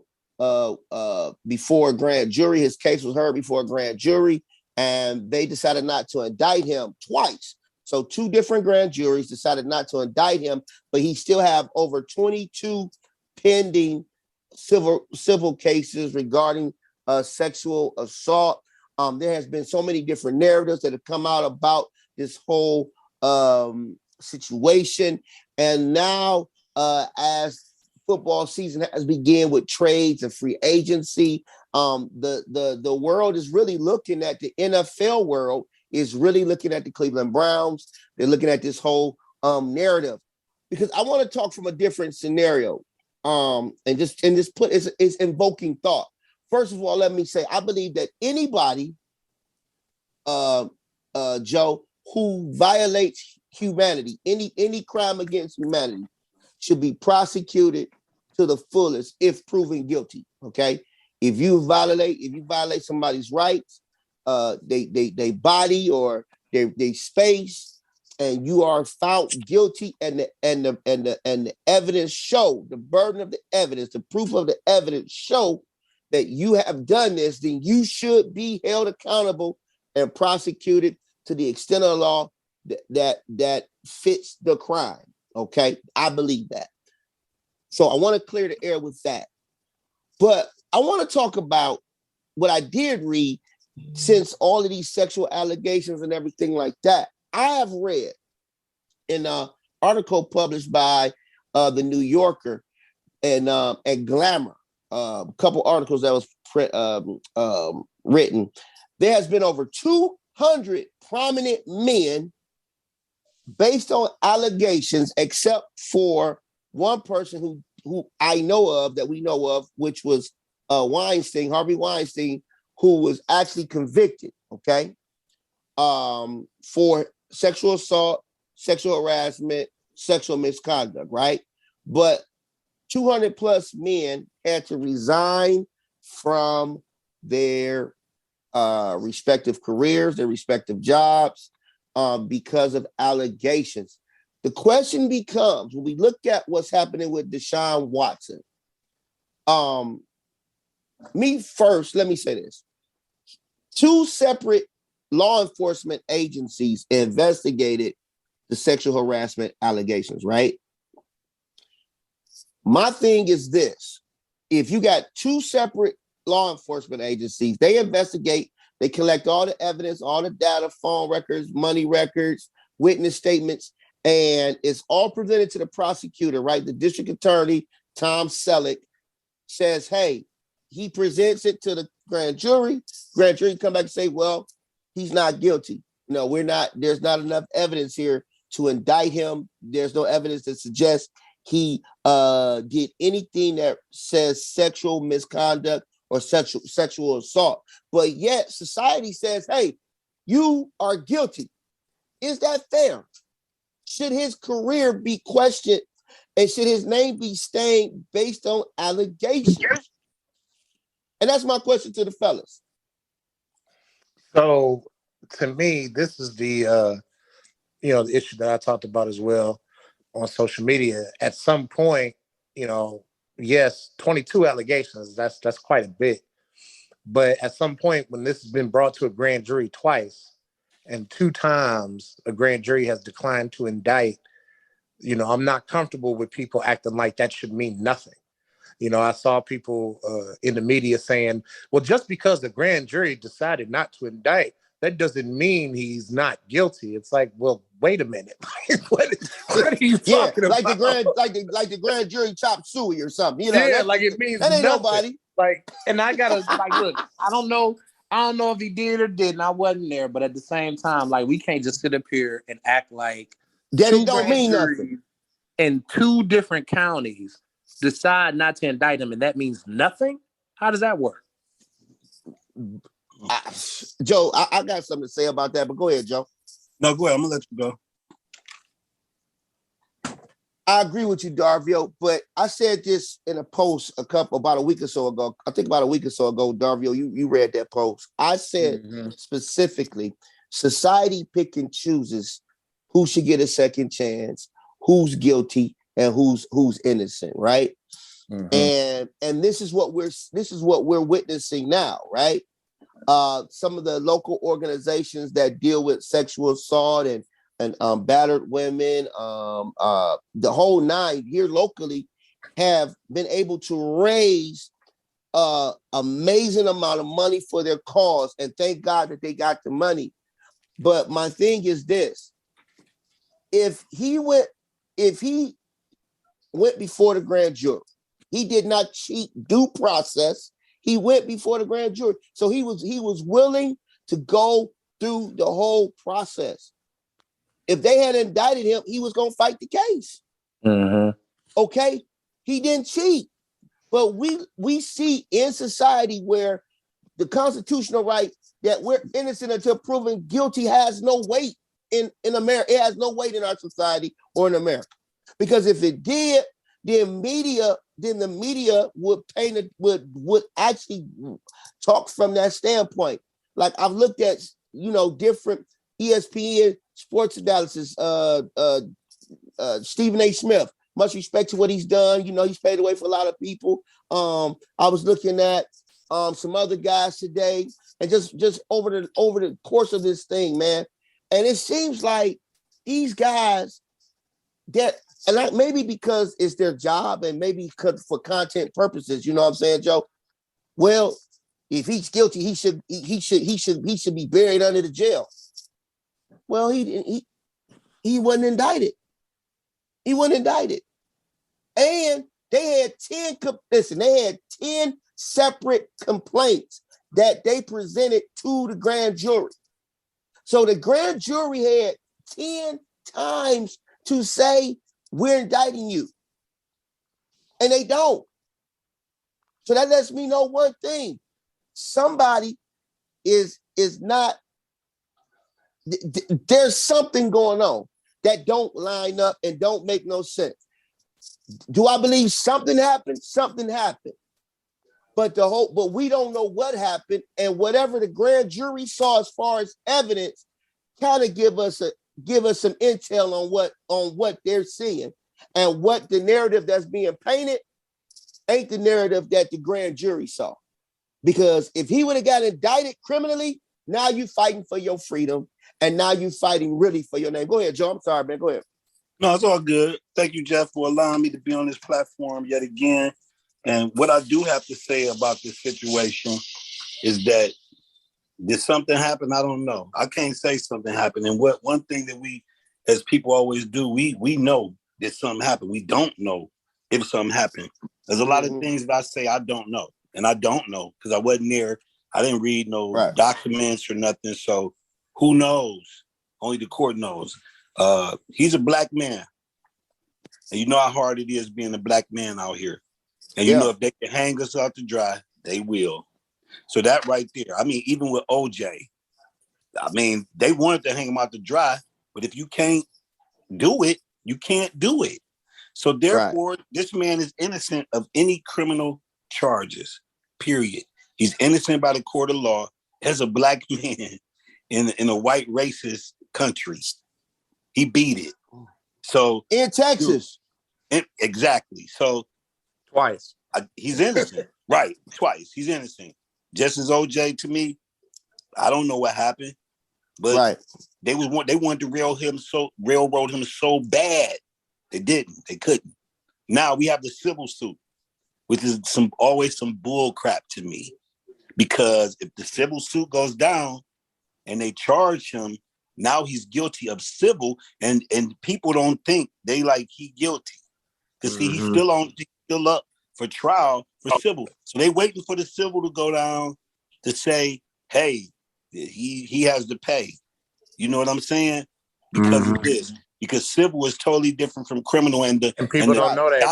before a grand jury. His case was heard before a grand jury, and they decided not to indict him twice. So 2 different grand juries decided not to indict him, but he still have over 22 pending civil cases regarding sexual assault. There has been so many different narratives that have come out about this whole situation. And now, as football season has begun with trades and free agency, the world is really looking at the NFL world is really looking at the Cleveland Browns. They're looking at this whole narrative, because I want to talk from a different scenario, and just put is invoking thought. First of all, let me say I believe that anybody, Joe, who violates humanity, any crime against humanity, should be prosecuted to the fullest if proven guilty. Okay, if you violate somebody's rights, they body or their space, and you are found guilty, and the evidence show, the burden of the evidence, the proof of the evidence show that you have done this, then you should be held accountable and prosecuted to the extent of the law that fits the crime. Okay, I believe that. So I want to clear the air with that. But I want to talk about what I did read, since all of these sexual allegations and everything like that. I have read in an article published by the New Yorker and Glamour, a couple articles that was written. There has been over 200 prominent men based on allegations, except for one person who I know of, that we know of, which was Harvey Weinstein, who was actually convicted, okay, for sexual assault, sexual harassment, sexual misconduct, right? But 200 plus men had to resign from their respective careers, their respective jobs, because of allegations. The question becomes, when we look at what's happening with Deshaun Watson, let me say this. 2 separate law enforcement agencies investigated the sexual harassment allegations, right? My thing is this. If you got 2 separate law enforcement agencies, they investigate, they collect all the evidence, all the data, phone records, money records, witness statements, and it's all presented to the prosecutor, right? The district attorney, Tom Selleck, says, hey, he presents it to the grand jury. Grand jury come back and say, well, he's not guilty. No, there's not enough evidence here to indict him. There's no evidence that suggests he did anything that says sexual misconduct or sexual assault. But yet society says, hey, you are guilty. Is that fair? Should his career be questioned, and should his name be stained based on allegations? And that's my question to the fellas. So to me, this is the the issue that I talked about as well on social media. At some point, yes, 22 allegations, that's quite a bit. But at some point, when this has been brought to a grand jury twice, and 2 times a grand jury has declined to indict, I'm not comfortable with people acting like that should mean nothing. I saw people in the media saying, well, just because the grand jury decided not to indict, that doesn't mean he's not guilty. It's like, well, wait a minute. what are you talking about? Like the grand jury chopped suey or something. It means that ain't nothing. Nobody. And I gotta look, I don't know if he did or didn't. I wasn't there, but at the same time, we can't just sit up here and act like that it don't mean nothing. In 2 different counties decide not to indict him, and that means nothing. How does that work? Joe, I got something to say about that, but go ahead, Joe. No, go ahead. I'm gonna let you go. I agree with you, Darvio, but I said this in a post about a week or so ago. I think about a week or so ago, Darvio, you read that post. I said specifically, society pick and chooses who should get a second chance, who's guilty, and who's innocent, right? And this is what we're witnessing now, right? Some of the local organizations that deal with sexual assault and battered women, the whole 9 here locally, have been able to raise amazing amount of money for their cause, and thank God that they got the money. But my thing is this: if he went before the grand jury, he did not cheat due process. He went before the grand jury, so he was willing to go through the whole process. If they had indicted him, he was going to fight the case. Okay, he didn't cheat, but we see in society where the constitutional right that we're innocent until proven guilty has no weight in America. It has no weight in our society or in America, because if it did, then the media would actually talk from that standpoint. Like I've looked at different ESPN sports analysis, Stephen A. Smith, much respect to what he's done. He's paid away for a lot of people. I was looking at some other guys today, and just over the course of this thing, man. And it seems like these guys maybe because it's their job, and maybe because for content purposes, you know what I'm saying, Joe? Well, if he's guilty, he should be buried under the jail. Well, he wasn't indicted. He wasn't indicted. And they had 10 separate complaints that they presented to the grand jury. So the grand jury had 10 times to say, we're indicting you. And they don't. So that lets me know one thing. Somebody is not, there's something going on that don't line up and don't make no sense. Do I believe something happened? Something happened. But we don't know what happened, and whatever the grand jury saw as far as evidence kind of give us some intel on what they're seeing, and what the narrative that's being painted ain't the narrative that the grand jury saw. Because if he would have got indicted criminally, now you fighting for your freedom, and now you fighting really for your name. Go ahead, Joe. I'm sorry, man. Go ahead. No, it's all good. Thank you, Jeff, for allowing me to be on this platform yet again. And what I do have to say about this situation is that did something happen? I don't know. I can't say something happened. And one thing that we, as people always do, we know that something happened. We don't know if something happened. There's a lot of things that I say I don't know. And I don't know because I wasn't there. I didn't read no documents or nothing. So who knows? Only the court knows. He's a black man. And you know how hard it is being a black man out here. And you know, if they can hang us out to dry, they will. So that right there, I mean, even with OJ, I mean, they wanted to hang him out to dry, but if you can't do it, you can't do it. So therefore, this man is innocent of any criminal charges, period. He's innocent by the court of law as a black man in a white racist country. He beat it. So in Texas. Exactly. So twice. He's innocent. Right. Twice. He's innocent. Just as OJ to me, I don't know what happened. But they wanted to railroad him so bad. They didn't. They couldn't. Now we have the civil suit, which is always some bull crap to me. Because if the civil suit goes down and they charge him, now he's guilty of civil, and people don't think they like he guilty. Because he's still up for trial for civil. So they waiting for the civil to go down to say, hey, he has to pay. You know what I'm saying? Because of this. Because civil is totally different from criminal, and people don't know that.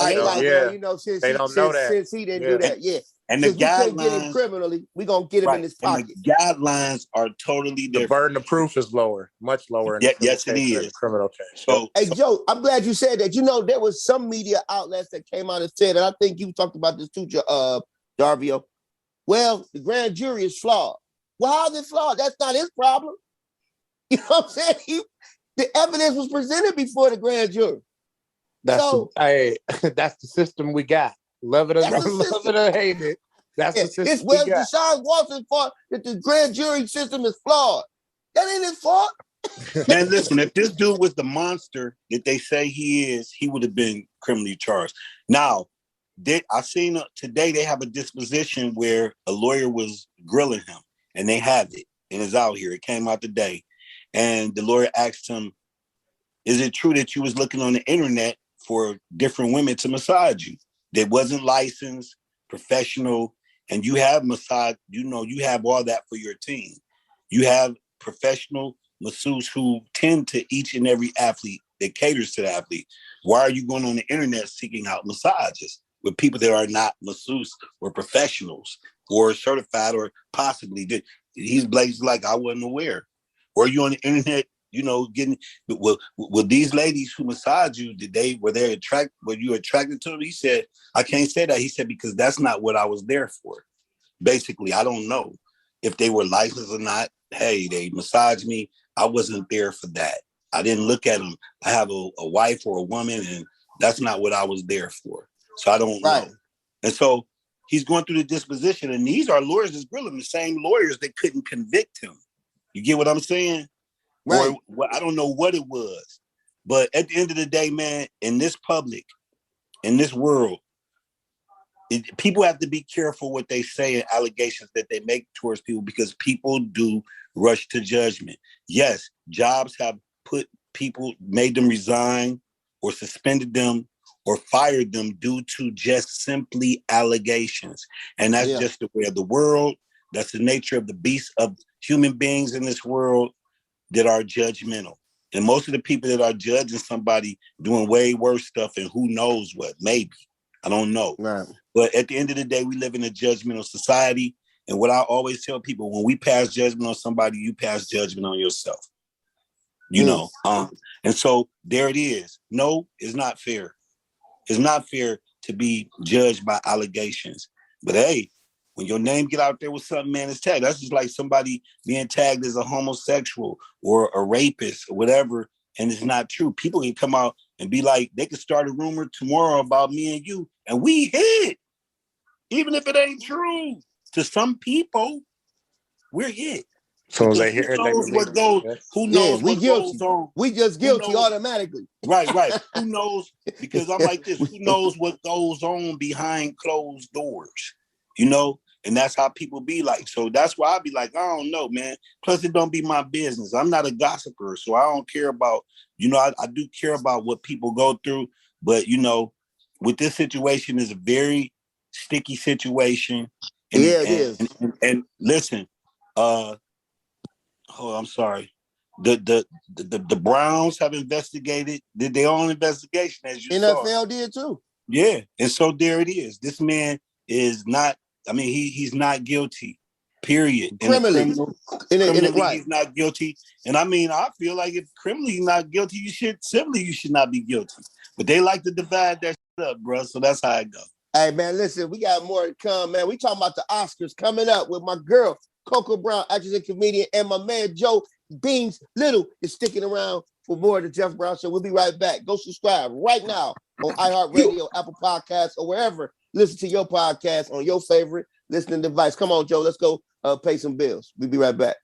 Since they don't know that. Since he didn't do that, And since the guidelines, we can't get him criminally, we're gonna get him in his pocket. And the guidelines are totally different. The burden of proof is lower, much lower. Yes, it is. In criminal case. So, hey, Joe, I'm glad you said that. You know, there was some media outlets that came out and said, and I think you talked about this too, Darvio. Well, the grand jury is flawed. Well, how's it flawed? That's not his problem. You know what I'm saying? The evidence was presented before the grand jury. That's the system we got. Love it or hate it. That's the system we got. Deshaun Watson's fault that the grand jury system is flawed. That ain't his fault. Man, listen, if this dude was the monster that they say he is, he would have been criminally charged. Now, I seen today they have a disposition where a lawyer was grilling him, and they have it, and it's out here. It came out today. And the lawyer asked him, is it true that you was looking on the internet for different women to massage you that wasn't licensed, professional, and you have massage, you have all that for your team. You have professional masseuses who tend to each and every athlete that caters to the athlete. Why are you going on the internet seeking out massages with people that are not masseuses or professionals or certified or possibly did? He's blazed like I wasn't aware. Or you on the internet, getting with these ladies who massage you, were you attracted to them? He said, I can't say that. He said, because that's not what I was there for. Basically, I don't know if they were licensed or not. Hey, they massaged me. I wasn't there for that. I didn't look at them. I have a wife or a woman, and that's not what I was there for. So I don't know. And so he's going through the disposition, and these are lawyers that's grilling the same lawyers that couldn't convict him. You get what I'm saying? Right. Or I don't know what it was, but at the end of the day, man, in this public, in this world, people have to be careful what they say and allegations that they make towards people, because people do rush to judgment. Yes, jobs have put people, made them resign or suspended them or fired them due to just simply allegations. And that's just the way of the world. That's the nature of the beast of human beings in this world that are judgmental. And most of the people that are judging somebody doing way worse stuff, and who knows what, maybe, I don't know. Right. But at the end of the day, we live in a judgmental society. And what I always tell people, when we pass judgment on somebody, you pass judgment on yourself. You know, and so there it is. No, it's not fair. It's not fair to be judged by allegations. But hey, when your name get out there with something, man, it's tagged. That's just like somebody being tagged as a homosexual or a rapist or whatever, and it's not true. People can come out and be like, they could start a rumor tomorrow about me and you, and we hit. Even if it ain't true. To some people, we're hit. So because they hear who knows what goes, who Yeah, knows we what guilty. goes on. We just guilty automatically. Right. Who knows? Because I'm like this. Who knows what goes on behind closed doors? You know? And that's how people be like. So that's why I be like, I don't know, man. Plus, it don't be my business. I'm not a gossiper, so I don't care about, I do care about what people go through. But, with this situation, is a very sticky situation. And, yeah, it is. And listen, I'm sorry. The Browns have investigated, did their own investigation, as you saw. NFL did too. Yeah, and so there it is. This man is not, he's not guilty, period. Criminally. Criminally, Right. he's not guilty. And I feel like if criminally he's not guilty, civilly you should not be guilty. But they like to divide that shit up, bro. So that's how it goes. Hey, man, listen, we got more to come, man. We talking about the Oscars coming up with my girl, Coco Brown, actress and comedian, and my man, Joe Beans Little is sticking around for more of the Jeff Brown Show. We'll be right back. Go subscribe right now on iHeartRadio, Apple Podcasts, or wherever. Listen to your podcast on your favorite listening device. Come on, Joe, let's go pay some bills. We'll be right back.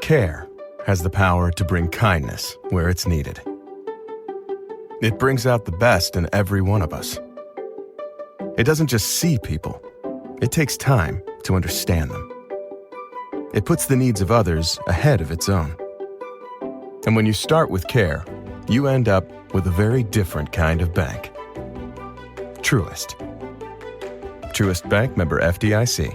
Care has the power to bring kindness where it's needed. It brings out the best in every one of us. It doesn't just see people. It takes time to understand them. It puts the needs of others ahead of its own. And when you start with care, you end up with a very different kind of bank. Truist. Truist Bank, member FDIC.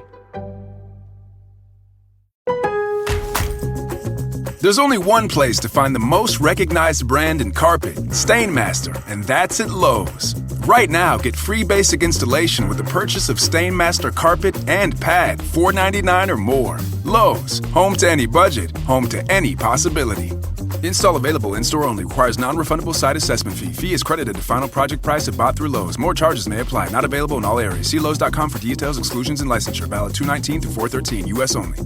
There's only one place to find the most recognized brand in carpet, Stainmaster, and that's at Lowe's. Right now, get free basic installation with the purchase of Stainmaster carpet and pad, $4.99 or more. Lowe's, home to any budget, home to any possibility. Install available in-store only. Requires non-refundable site assessment fee. Fee is credited to final project price if bought through Lowe's. More charges may apply. Not available in all areas. See Lowe's.com for details, exclusions, and licensure. Valid 2/19 through 4/13. U.S. only.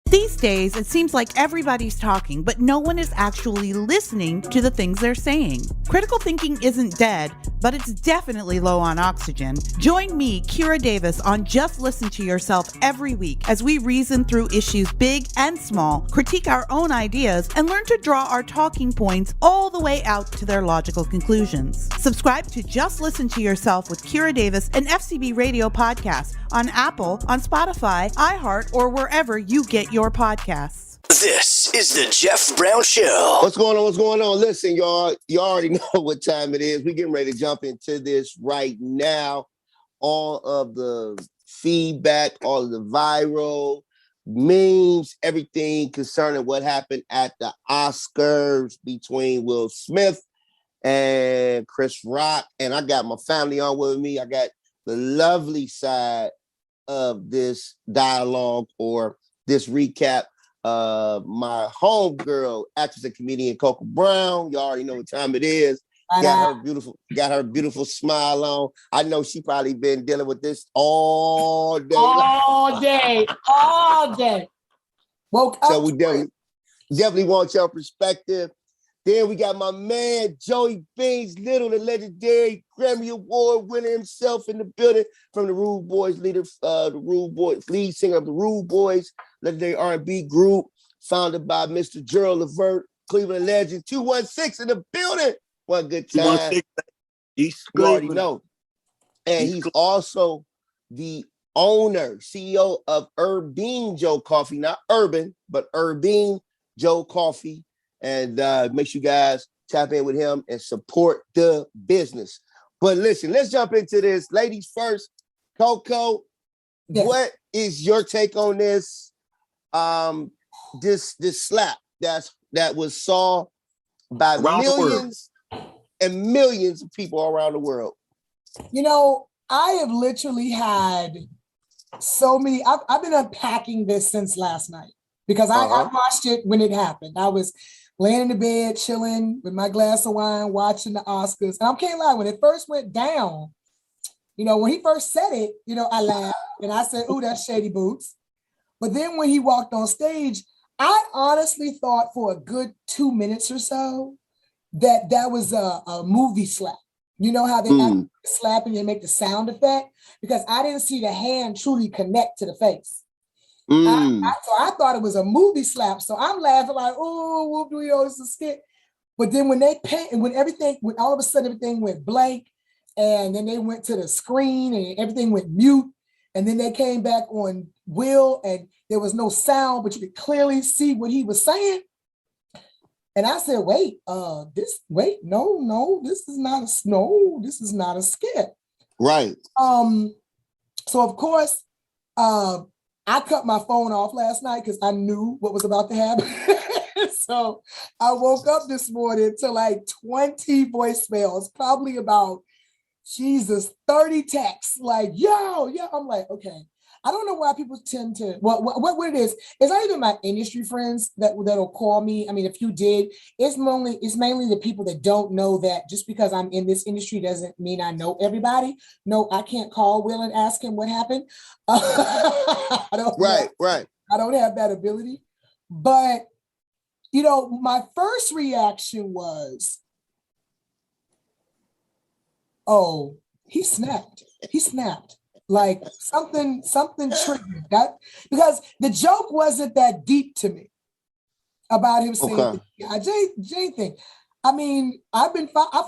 These days, it seems like everybody's talking, but no one is actually listening to the things they're saying. Critical thinking isn't dead, but it's definitely low on oxygen. Join me, Kira Davis, on Just Listen to Yourself every week as we reason through issues big and small, critique our own ideas, and learn to draw our talking points all the way out to their logical conclusions. Subscribe to Just Listen to Yourself with Kira Davis, an FCB radio podcast on Apple, on Spotify, iHeart, or wherever you get your podcasts. This is the Jeff Brown Show. What's going on? What's going on? Listen, y'all, you already know what time it is. We're getting ready to jump into this right now. All of the feedback, all of the viral memes, everything concerning what happened at the Oscars between Will Smith and Chris Rock. And I got my family on with me. I got the lovely side of this dialogue or this recap. My homegirl, actress and comedian Coco Brown. You already know what time it is. Got her beautiful smile on. I know she probably been dealing with this all day. All day. Woke up. So we definitely want your perspective. Then we got my man, Joey Beans Little, the legendary Grammy Award winner himself in the building from the Rude Boys lead singer of the Rude Boys, legendary R&B group, founded by Mr. Gerald Levert, Cleveland legend, 216 in the building. One good time. You already know. And he's also the owner, CEO of Urbane Joe Coffee, not Urban, but Urbane Joe Coffee. And make sure you guys tap in with him and support the business. But listen, let's jump into this. Ladies first, Coco, what is your take on this? This slap that was saw by millions and millions of people around the world. You know, I have literally had so many. I've been unpacking this since last night because I watched it when it happened. I was laying in the bed, chilling with my glass of wine, watching the Oscars. And I can't lie, when it first went down, you know, when he first said it, you know, I laughed and I said, "Ooh, that's Shady Boots." But then when he walked on stage, I honestly thought for a good 2 minutes or so that was a movie slap. You know how they slap and they make the sound effect? Because I didn't see the hand truly connect to the face. So I thought it was a movie slap. So I'm laughing like, "Oh, whoop, you know, it's a skit." But then when when all of a sudden everything went blank, and then they went to the screen and everything went mute, and then they came back on Will and there was no sound, but you could clearly see what he was saying. And I said, no, this is not a skit. Right. So of course, I cut my phone off last night because I knew what was about to happen. So I woke up this morning to like 20 voicemails, probably about 30 texts, like, yo. I'm like, okay. I don't know why people tend to, what it is, it's not even my industry friends that'll call me. I mean, if you did, it's mainly the people that don't know that just because I'm in this industry doesn't mean I know everybody. No, I can't call Will and ask him what happened. I don't have that ability. But, you know, my first reaction was, oh, he snapped. Like something triggered that, because the joke wasn't that deep to me about him saying the Jade thing. I mean, I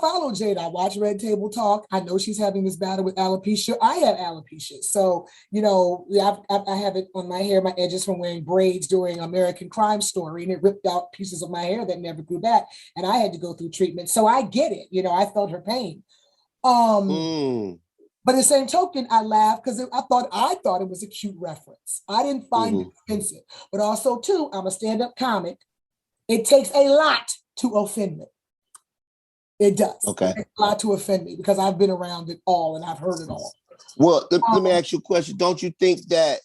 follow Jade. I watch Red Table Talk. I know she's having this battle with alopecia. I have alopecia. So, you know, I have it on my hair, my edges from wearing braids during American Crime Story, and it ripped out pieces of my hair that never grew back. And I had to go through treatment. So I get it. You know, I felt her pain. But the same token, I laughed because I thought it was a cute reference. I didn't find it offensive. But also, too, I'm a stand-up comic. It takes a lot to offend me. It does. Okay. It takes a lot to offend me because I've been around it all and I've heard it all. Well, let me ask you a question. Don't you think the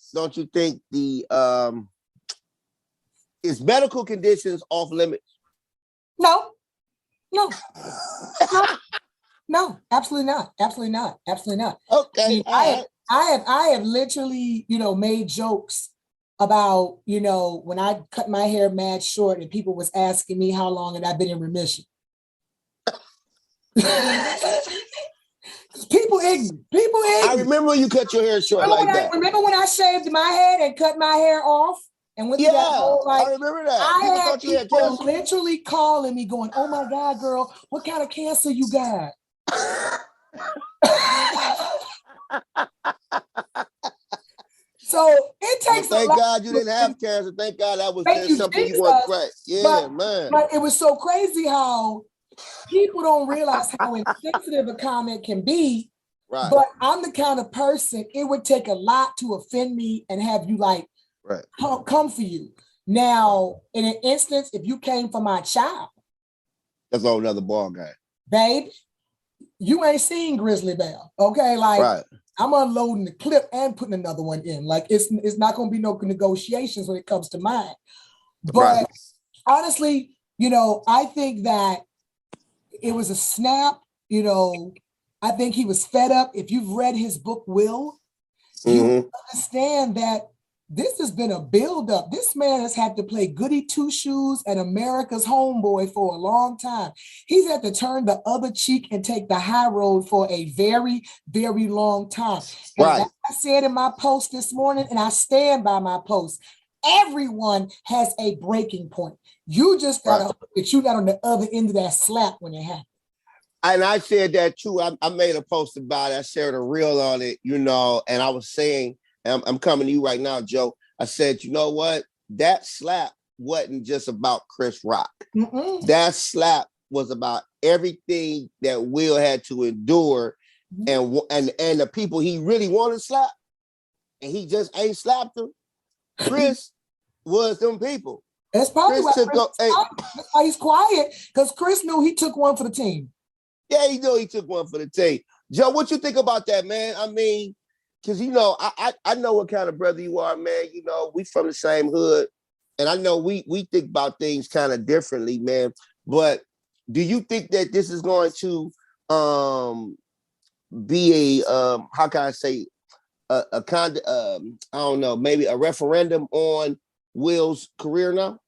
is medical conditions off limits? No. No, absolutely not. Absolutely not. Okay. I have literally, you know, made jokes about, you know, when I cut my hair mad short and people was asking me how long had I been in remission. People ignorant. I remember when you cut your hair short Remember when I shaved my head and cut my hair off? And went through that whole, like, I remember that. I had people literally calling me going, "Oh my God, girl, what kind of cancer you got?" So it takes thank God you didn't have cancer. Thank God that was something you weren't right. Yeah, man. But it was so crazy how people don't realize how insensitive a comment can be. Right. But I'm the kind of person, it would take a lot to offend me and have you like come for you. Now, in an instance, if you came for my child, that's a whole nother ball game. Babe, you ain't seen Grizzly Bear, okay? Like, I'm unloading the clip and putting another one in. Like, it's not going to be no negotiations when it comes to mine. But honestly, you know, I think that it was a snap. You know, I think he was fed up. If you've read his book, Will, you understand that this has been a buildup. This man has had to play goody two-shoes and America's homeboy for a long time. He's had to turn the other cheek and take the high road for a very, very long time. And Right. like I said in my post this morning, and I stand by my post, everyone has a breaking point. You just got to hope that you're not on the other end of that slap when it happens. And I said that too. I made a post about it. I shared a reel on it, you know, and I was saying, I'm coming to you right now, Joe. I said, you know what? That slap wasn't just about Chris Rock. Mm-mm. That slap was about everything that Will had to endure, and the people he really wanted to slap, and he just ain't slapped them. Chris was them people. That's probably Chris that's why he's quiet, because Chris knew he took one for the team. Yeah, he knew he took one for the team. Joe, what you think about that, man? I mean, because, you know, I know what kind of brother you are, man. You know, we from the same hood. And I know we think about things kind of differently, man. But do you think that this is going to be a, how can I say, a kind of, I don't know, maybe a referendum on Will's career now?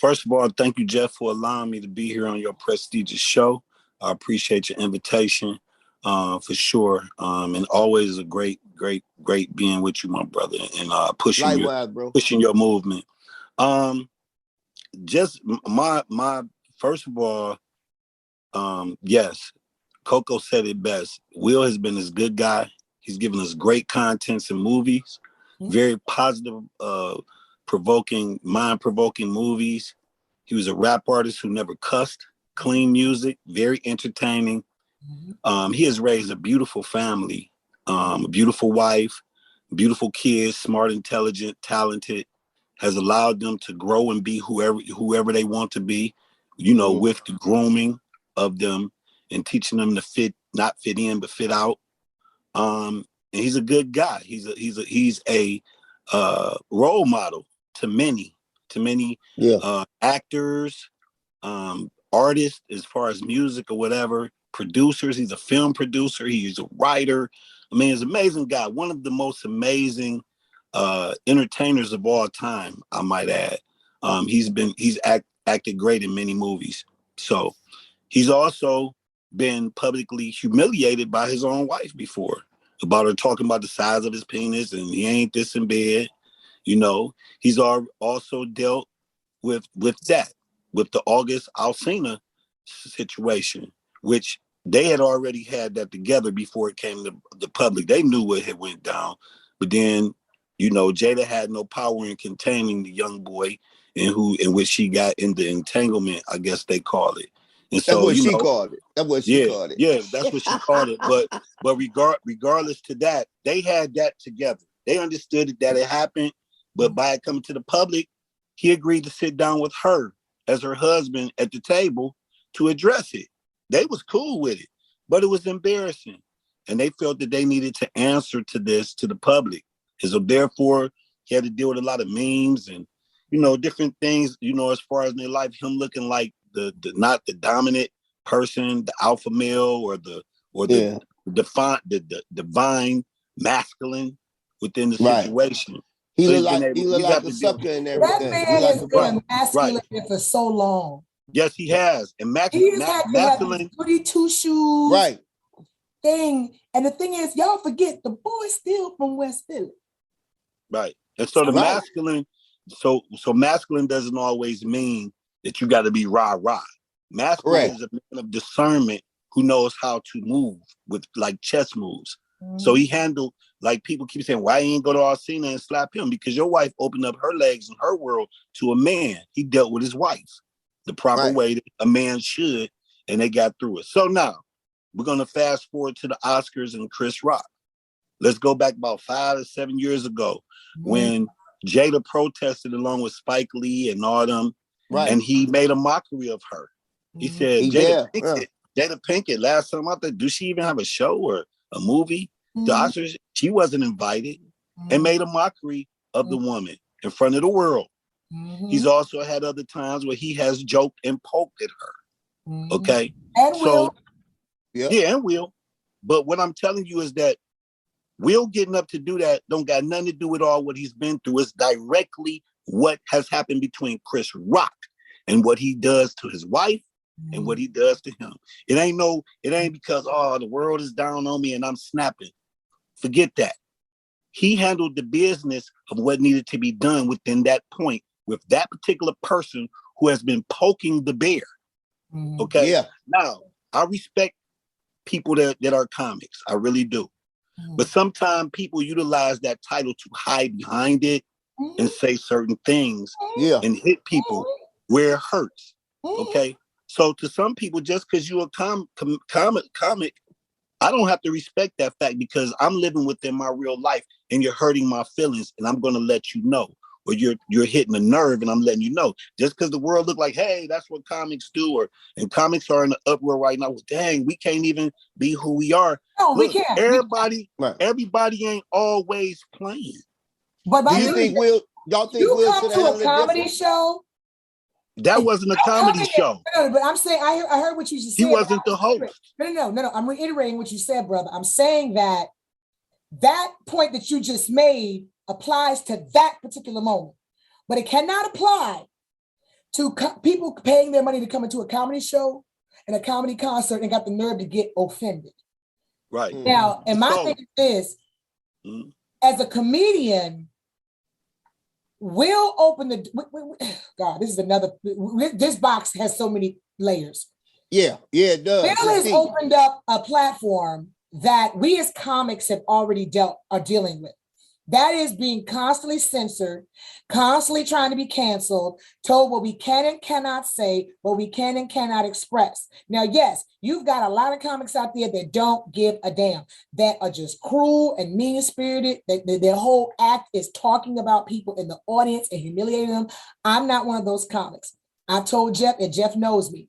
First of all, thank you, Jeff, for allowing me to be here on your prestigious show. I appreciate your invitation, for sure. And always a great being with you, my brother, and pushing your movement. Just my first of all, yes, Coco said it best. Will has been this good guy. He's given us great contents and movies, very positive, mind-provoking movies. He was a rap artist who never cussed, clean music, very entertaining. He has raised a beautiful family, a beautiful wife, beautiful kids, smart, intelligent, talented, has allowed them to grow and be whoever they want to be, you know, with the grooming of them and teaching them to not fit in, but fit out. And he's a good guy. He's a role model to many actors, artists, as far as music or whatever, producers. He's a film producer. He's a writer. I mean, he's an amazing guy. One of the most amazing entertainers of all time, I might add. He's acted great in many movies. So he's also been publicly humiliated by his own wife before, about her talking about the size of his penis and he ain't this in bed. You know, he's also dealt with that, with the August Alsina situation, which they had already had that together before it came to the public. They knew what had went down, but then, you know, Jada had no power in containing the young boy in which she got in the entanglement, I guess they call it. And that's what she called it. That's what she called it. Yeah, that's what she called it. But regardless to that, they had that together. They understood that it happened, but by it coming to the public, he agreed to sit down with her as her husband at the table to address it. They was cool with it, but it was embarrassing. And they felt that they needed to answer to this to the public. And so therefore, he had to deal with a lot of memes and, you know, different things, you know, as far as in their life, him looking like the not the dominant person, the alpha male or the divine masculine within the situation. He looked like a sucker and everything. That man has been emasculated for so long. Yes, he has. And he's had to have this goody two-shoes thing. And the thing is, y'all forget the boy's still from West Philly. Right. And so the masculine, so masculine doesn't always mean that you got to be rah-rah. Masculine is a man of discernment who knows how to move with like chess moves. So he handled, like people keep saying, why he ain't go to Alsina and slap him? Because your wife opened up her legs in her world to a man. He dealt with his wife the proper way that a man should, and they got through it. So now we're going to fast forward to the Oscars and Chris Rock. Let's go back about 5 or 7 years ago when Jada protested along with Spike Lee and all them, and he made a mockery of her. He said, Jada Pinkett, last time I thought, do she even have a show or a movie? The Oscars, she wasn't invited, and made a mockery of the woman in front of the world. He's also had other times where he has joked and poked at her. Okay. And Will. Yeah, and Will. But what I'm telling you is that Will getting up to do that don't got nothing to do with all what he's been through. It's directly what has happened between Chris Rock and what he does to his wife and what he does to him. It ain't because, oh, the world is down on me and I'm snapping. Forget that. He handled the business of what needed to be done within that point with that particular person who has been poking the bear. Okay. Yeah. Now, I respect people that are comics. I really do. But sometimes people utilize that title to hide behind it and say certain things and hit people where it hurts. Okay. So to some people, just because you're a comic, I don't have to respect that fact because I'm living within my real life and you're hurting my feelings and I'm going to let you know. Or you're hitting a nerve and I'm letting you know. Just because the world look like, hey, that's what comics do, and comics are in the uproar right now. Well, dang, we can't even be who we are. No, Look, we can't. Everybody ain't always playing. But do you think y'all think you Will come should to have a handled it comedy different? show? That wasn't a comedy show. No, but I'm saying I heard what you just said. He wasn't the host. No. I'm reiterating what you said, brother. I'm saying that point that you just made applies to that particular moment. But it cannot apply to people paying their money to come into a comedy show and a comedy concert and got the nerve to get offended. Right. Now, and my thing is, as a comedian, Will open the... God, this is another... This box has so many layers. Yeah, it does. Will has opened up a platform that we as comics have already are dealing with. That is being constantly censored, constantly trying to be canceled, told what we can and cannot say, what we can and cannot express. Now, yes, you've got a lot of comics out there that don't give a damn, that are just cruel and mean-spirited. Their whole act is talking about people in the audience and humiliating them. I'm not one of those comics. I told Jeff, and Jeff knows me.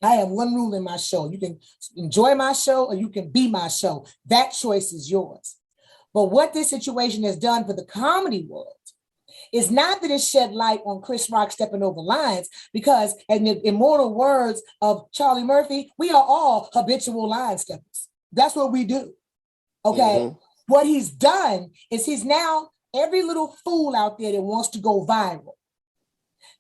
I have one rule in my show. You can enjoy my show or you can be my show. That choice is yours. But what this situation has done for the comedy world is not that it shed light on Chris Rock stepping over lines, because in the immortal words of Charlie Murphy, we are all habitual line steppers. That's what we do. Okay. What he's done is he's now every little fool out there that wants to go viral,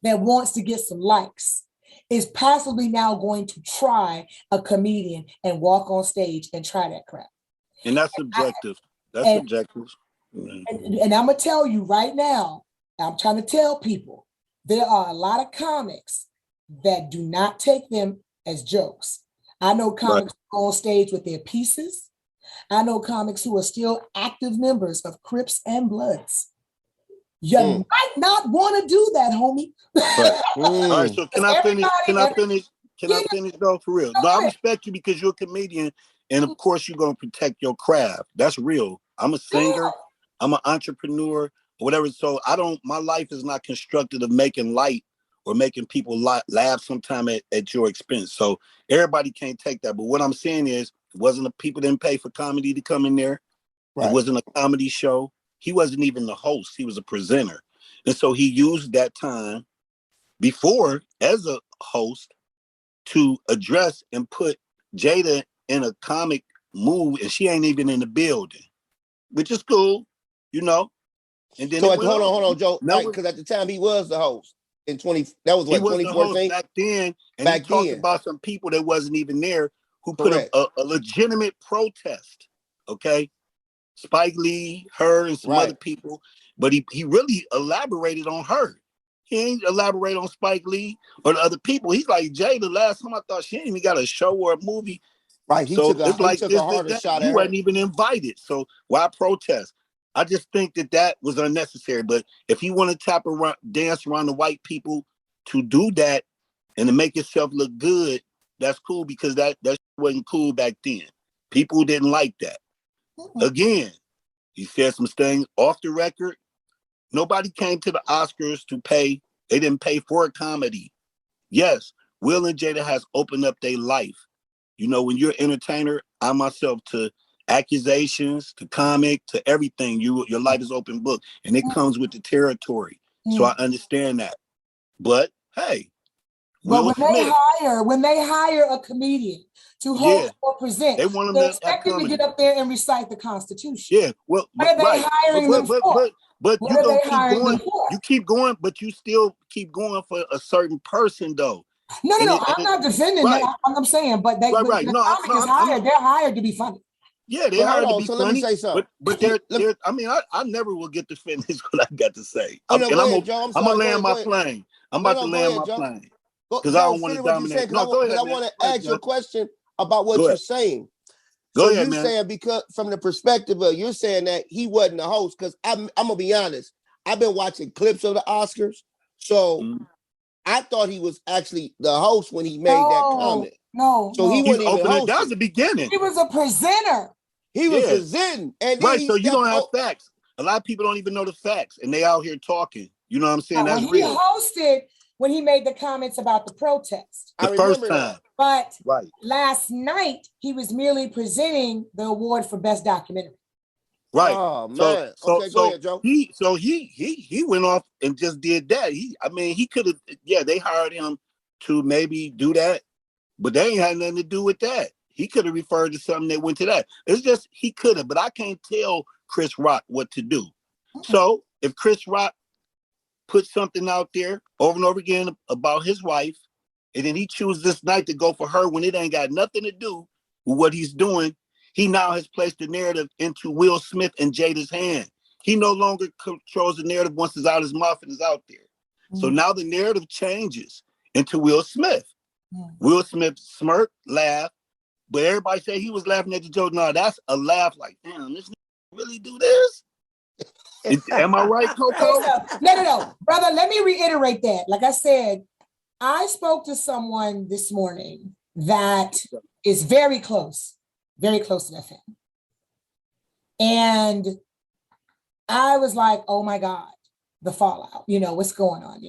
that wants to get some likes, is possibly now going to try a comedian and walk on stage and try that crap. And that's subjective. That's subjective. And I'm going to tell you right now, I'm trying to tell people, there are a lot of comics that do not take them as jokes. I know comics who go on stage with their pieces. I know comics who are still active members of Crips and Bloods. You might not want to do that, homie. All right, so can I finish though, for real? No, I respect you because you're a comedian, and of course you're gonna protect your craft. That's real. I'm a singer, I'm an entrepreneur, whatever. So my life is not constructed of making light or making people laugh sometime at your expense. So everybody can't take that. But what I'm saying is, people didn't pay for comedy to come in there. It wasn't a comedy show. He wasn't even the host. He was a presenter. And so he used that time before as a host to address and put Jada in a comic mood, and she ain't even in the building, which is cool, you know. And then hold on, Joe. Right, because at the time he was the host in 2014 back then, and he talked about some people that wasn't even there who put a legitimate protest. Okay. Spike Lee, her, and some other people, but he really elaborated on her. He ain't elaborate on Spike Lee or the other people. He's like, Jay, the last time I thought she ain't even got a show or a movie. Right, he took a harder shot at her. You wasn't even invited, so why protest? I just think that was unnecessary. But if you want to dance around the white people to do that and to make yourself look good, that's cool, because that wasn't cool back then. People didn't like that. Again, he said some things off the record. Nobody came to the Oscars to pay. They didn't pay for a comedy. Yes, Will and Jada has opened up their life. You know, when you're an entertainer, I myself, to accusations, to comic, to everything, your life is open book, and it comes with the territory. So I understand that. But hey, But Will Smith. when they hire a comedian to host or present, they want them they to expect have them to comedy. get up there and recite the Constitution. Yeah, well, what are they hiring them for? But What you are gonna they keep hiring going. them for? You keep going, but you still keep going for a certain person, though. No, I'm not defending that. I'm saying, but they, right. the No, comic is hired. They're hired to be funny. Yeah, they're hired to be so funny. let me say something. But they're I mean, I never will get to finish what I got to say. Oh, no, I'm go ahead, Joe. I'm gonna sorry. land my plane. I'm about to land my plane because I don't want to dominate. No, go ahead. I want to ask you a question about what you're saying. Go so ahead, you're man. saying, because from the perspective of, you're saying that he wasn't the host, because I'm gonna be honest. I've been watching clips of the Oscars, so I thought he was actually the host when he made that comment. So he wasn't even hosting. That was the beginning. He was a presenter. He was presenting, and then so you don't have facts. A lot of people don't even know the facts, and they out here talking. You know what I'm saying? That's when real. He hosted when he made the comments about the protest. The first time. But right. Last night, he was merely presenting the award for Best Documentary. Right. Oh man. So go ahead, Joe. He went off and just did that. He could have. Yeah, they hired him to maybe do that, but they ain't had nothing to do with that. He could have referred to something that went to that. It's just he could have, but I can't tell Chris Rock what to do. So if Chris Rock put something out there over and over again about his wife, and then he chooses this night to go for her when it ain't got nothing to do with what he's doing, he now has placed the narrative into Will Smith and Jada's hand. He no longer controls the narrative once it's out his mouth and is out there. So now the narrative changes into Will Smith. Will Smith smirked, laughed, but everybody say he was laughing at the joke. No, that's a laugh like, damn, this really do this? Am I right, Coco? No. Brother, let me reiterate that. Like I said, I spoke to someone this morning that is very close to that family. And I was like, oh my God, the fallout, what's going on,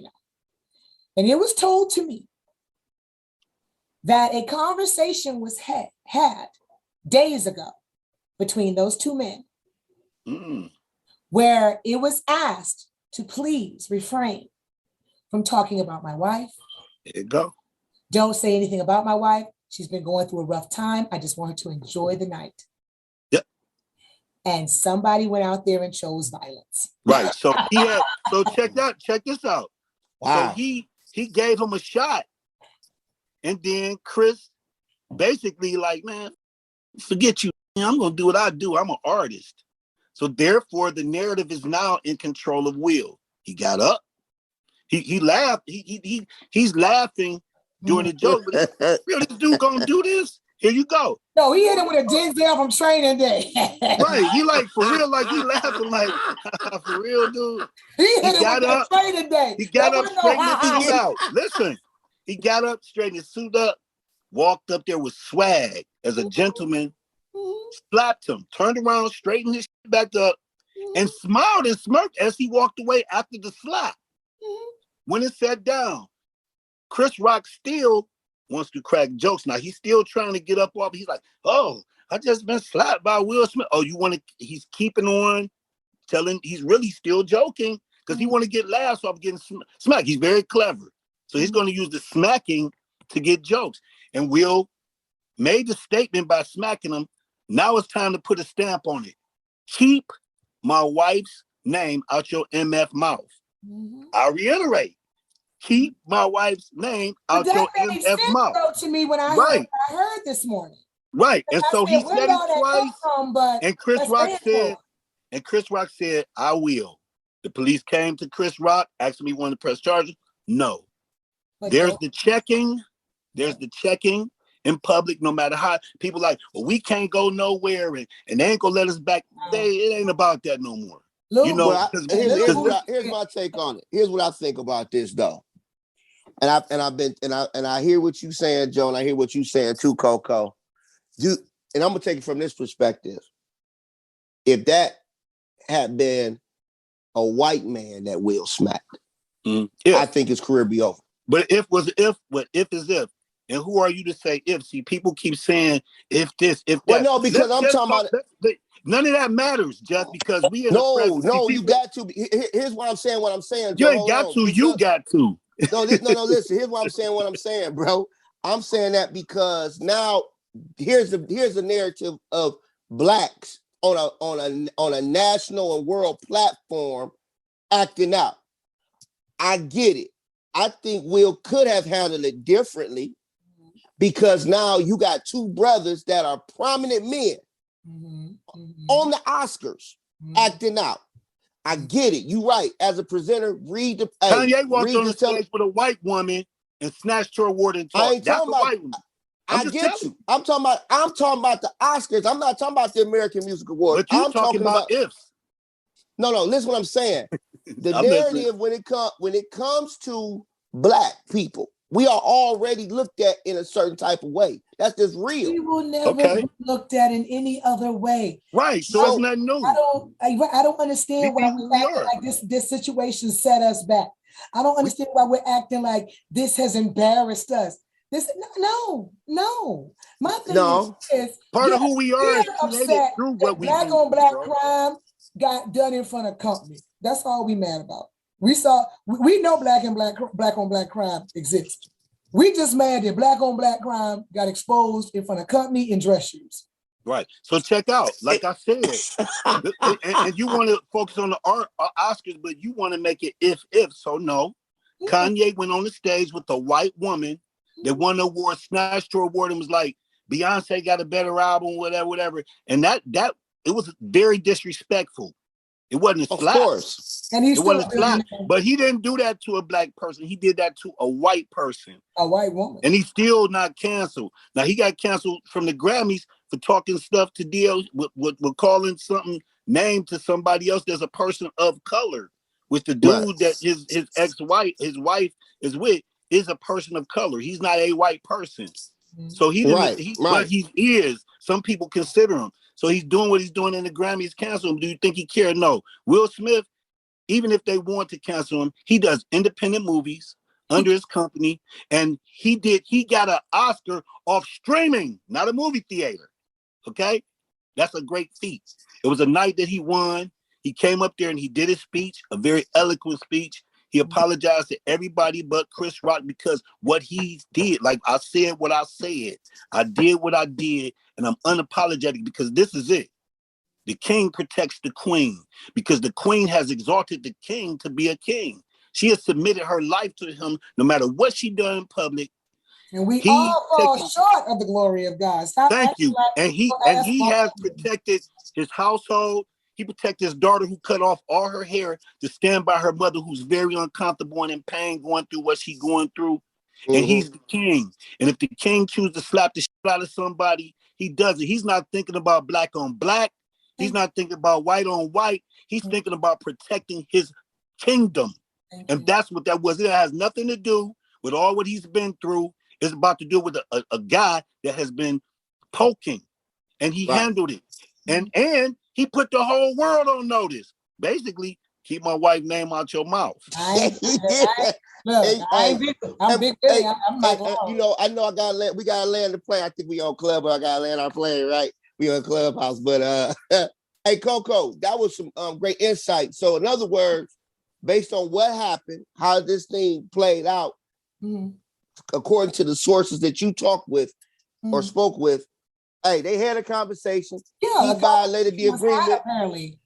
And it was told to me that a conversation was had days ago between those two men, where it was asked to please refrain from talking about my wife. There you go. Don't say anything about my wife. She's been going through a rough time. I just want her to enjoy the night. Yep. And somebody went out there and chose violence. Right. So check this out. Wow. So he gave him a shot. And then Chris basically like, man, forget you. I'm going to do what I do. I'm an artist. So therefore, the narrative is now in control of Will. He got up. He laughed. He's laughing during the joke. But this dude going to do this? Here you go. No, he hit him with a Denzel from Training Day. Right. He like, for real, like he laughing like, for real, dude. He got up. Training Day. He got up, straightened his suit out. Listen. He got up, straightened his suit up, walked up there with swag as a gentleman, slapped him, turned around, straightened his shit back up, and smiled and smirked as he walked away after the slap. When it sat down, Chris Rock still wants to crack jokes. Now, he's still trying to get up off. He's like, oh, I just been slapped by Will Smith. Oh, he's keeping on, he's really still joking because he want to get laughs off getting smacked. He's very clever. So he's going to use the smacking to get jokes. And Will made the statement by smacking him. Now it's time to put a stamp on it. Keep my wife's name out your MF mouth. I'll reiterate. Keep my wife's name out your MF mouth. That to me when I heard this morning. Right. And so he said it twice. And Chris Rock said, I will. The police came to Chris Rock, asked me to press charges. No. There's the checking in public, no matter how people like, well, we can't go nowhere and they ain't gonna let us back. It ain't about that no more. Here's my take on it. Here's what I think about this though. And I hear what you saying, Joe, and I hear what you saying too, Coco. And I'm gonna take it from this perspective. If that had been a white man that Will smacked, I think his career be over. But if is if. And who are you to say if? See, people keep saying if this, if that. Well, no, because I'm talking about none of that matters, just because we in No, you got to. Here's what I'm saying. You ain't got to. You got to. No, listen. Here's what I'm saying, bro. I'm saying that because now here's the narrative of blacks on a national and world platform acting out. I get it. I think Will could have handled it differently because now you got two brothers that are prominent men on the Oscars acting out. I get it. You right. As a presenter, read the Kanye walked on the stage with a white woman and snatched her award and talked. I ain't talking about white woman. I get you. I'm talking about the Oscars. I'm not talking about the American Music Awards. But you talking about ifs. No, listen what I'm saying. The narrative when it comes to black people, we are already looked at in a certain type of way. That's just real. We will never be looked at in any other way. Right. So it's nothing new. I don't understand why we acting like this situation set us back. I don't understand why we're acting like this has embarrassed us. No. My thing is part of who we are is upset through what we black do, on black crime got done in front of company. That's all we mad about. We know black on black crime exists. We just mad that black on black crime got exposed in front of company in dress shoes. Right. So check out, like I said, and you want to focus on the Oscars, but you want to make it if. So no, Kanye went on the stage with a white woman that won the award, snatched her award, and was like, Beyonce got a better album, whatever. And that it was very disrespectful. It wasn't a slap. Of course. And it wasn't a slap. But he didn't do that to a black person. He did that to a white person. A white woman. And he's still not canceled. Now, he got canceled from the Grammys for talking stuff to deal with calling something named to somebody else that's a person of color. With the dude that his ex-wife, his wife is with, is a person of color. He's not a white person. So he didn't, but he is. Some people consider him. So he's doing what he's doing in the Grammys, cancel him. Do you think he cared? No. Will Smith, even if they want to cancel him, he does independent movies under his company. And he got an Oscar off streaming, not a movie theater. Okay? That's a great feat. It was a night that he won. He came up there and he did his speech, a very eloquent speech. He apologized to everybody but Chris Rock because what he did, like I said what I said. I did what I did, and I'm unapologetic because this is it. The king protects the queen because the queen has exalted the king to be a king. She has submitted her life to him no matter what she done in public. And we all fall short of the glory of God. Thank you. And he has protected his household. He protected his daughter who cut off all her hair to stand by her mother who's very uncomfortable and in pain going through what she's going through. Mm-hmm. And he's the king. And if the king chooses to slap the shit out of somebody, he does it. He's not thinking about black on black. He's not thinking about white on white. He's thinking about protecting his kingdom. And that's what that was. It has nothing to do with all what he's been through. It's about to do with a guy that has been poking. And he handled it. And he put the whole world on notice. Basically, keep my wife's name out your mouth. I'm big. You know, I know we gotta land the plane. I think we on club, but I gotta land our plane, right? We on Clubhouse. But hey, Coco, that was some great insight. So in other words, based on what happened, how this thing played out, according to the sources that you talked with or spoke with, hey, they had a conversation. Yeah, he violated the agreement. Apparently,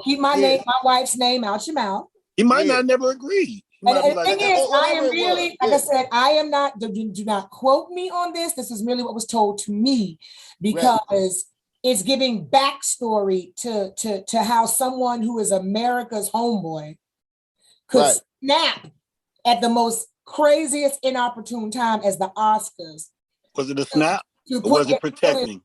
keep my wife's name out your mouth. He might not never agree. And the thing is, I am really, like I said, I am not. Do not quote me on this. This is merely what was told to me, because it's giving backstory to how someone who is America's homeboy could snap at the most craziest inopportune time as the Oscars. Was it a snap? Or was it protecting?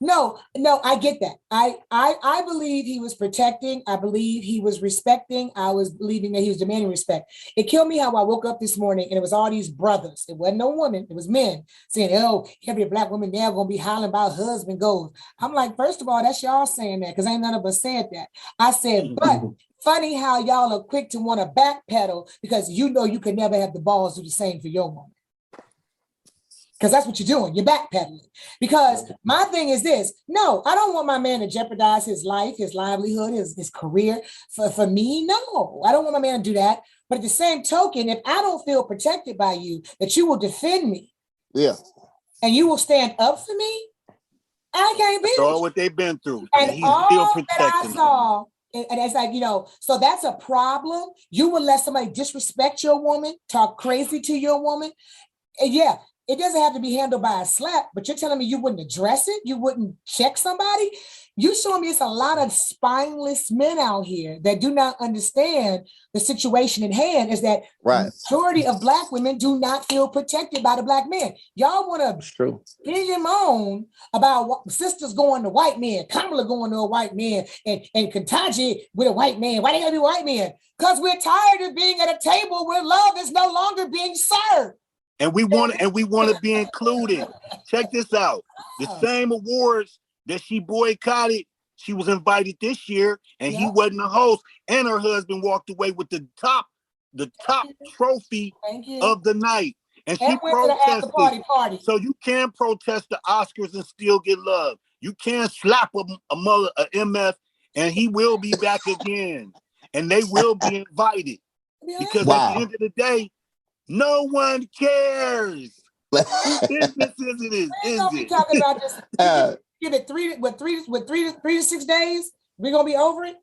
No, I get that. I believe he was protecting. I believe he was respecting. I was believing that he was demanding respect. It killed me how I woke up this morning and it was all these brothers. It wasn't no woman. It was men saying, oh, every black woman there going to be hollering about husband goals. I'm like, first of all, that's y'all saying that because ain't none of us said that. I said, but funny how y'all are quick to want to backpedal because you know you could never have the balls do the same for your woman. Because that's what you're doing. You're backpedaling. Because my thing is this. No, I don't want my man to jeopardize his life, his livelihood, his career for me. No, I don't want my man to do that. But at the same token, if I don't feel protected by you, that you will defend me. Yeah. And you will stand up for me, I can't be. That's all what they've been through. And he's all still that I protecting them. saw, and it's like, so that's a problem. You would let somebody disrespect your woman, talk crazy to your woman. And yeah, it doesn't have to be handled by a slap, but you're telling me you wouldn't address it? You wouldn't check somebody? You showing me it's a lot of spineless men out here that do not understand the situation at hand, is that the majority of Black women do not feel protected by the Black men. Y'all want to bitch and moan about sisters going to white men, Kamala going to a white man, and Kentanji with a white man. Why they gotta be white men? Because we're tired of being at a table where love is no longer being served. And we want to be included. Check this out. The same awards that she boycotted, she was invited this year, and he wasn't a host. And her husband walked away with the top trophy of the night. And she protested. Party. So you can protest the Oscars and still get love. You can't slap a MF, and he will be back again. And they will be invited. Because at the end of the day, no one cares. Business is it? Talking about this. Give it 3 to 6 days. We're gonna be over it.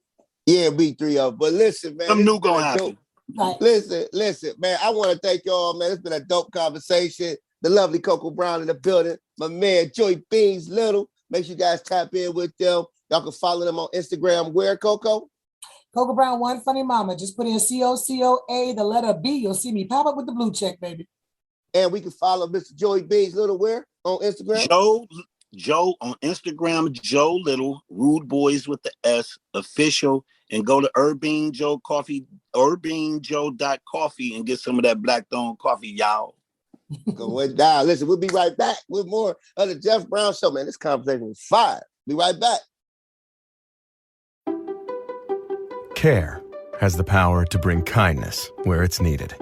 Yeah, be 3 of. But listen, man, something new gonna happen. Right. Listen, man. I want to thank y'all, man. It's been a dope conversation. The lovely Coco Brown in the building. My man Joy Beans Little. Make sure you guys tap in with them. Y'all can follow them on Instagram. Where, Coco? Coco Brown, one funny mama. Just put in COCOA, the letter B. You'll see me pop up with the blue check, baby. And we can follow Mr. Joey Beans Little where on Instagram? Joe on Instagram, Joe Little, Rude Boys with the S, official, and go to Urbane Joe Coffee, urbanejoe.coffee and get some of that black thorn coffee, y'all. Going down. Listen, we'll be right back with more of the Jeff Brown Show, man. This conversation is fire. Be right back. Care has the power to bring kindness where it's needed.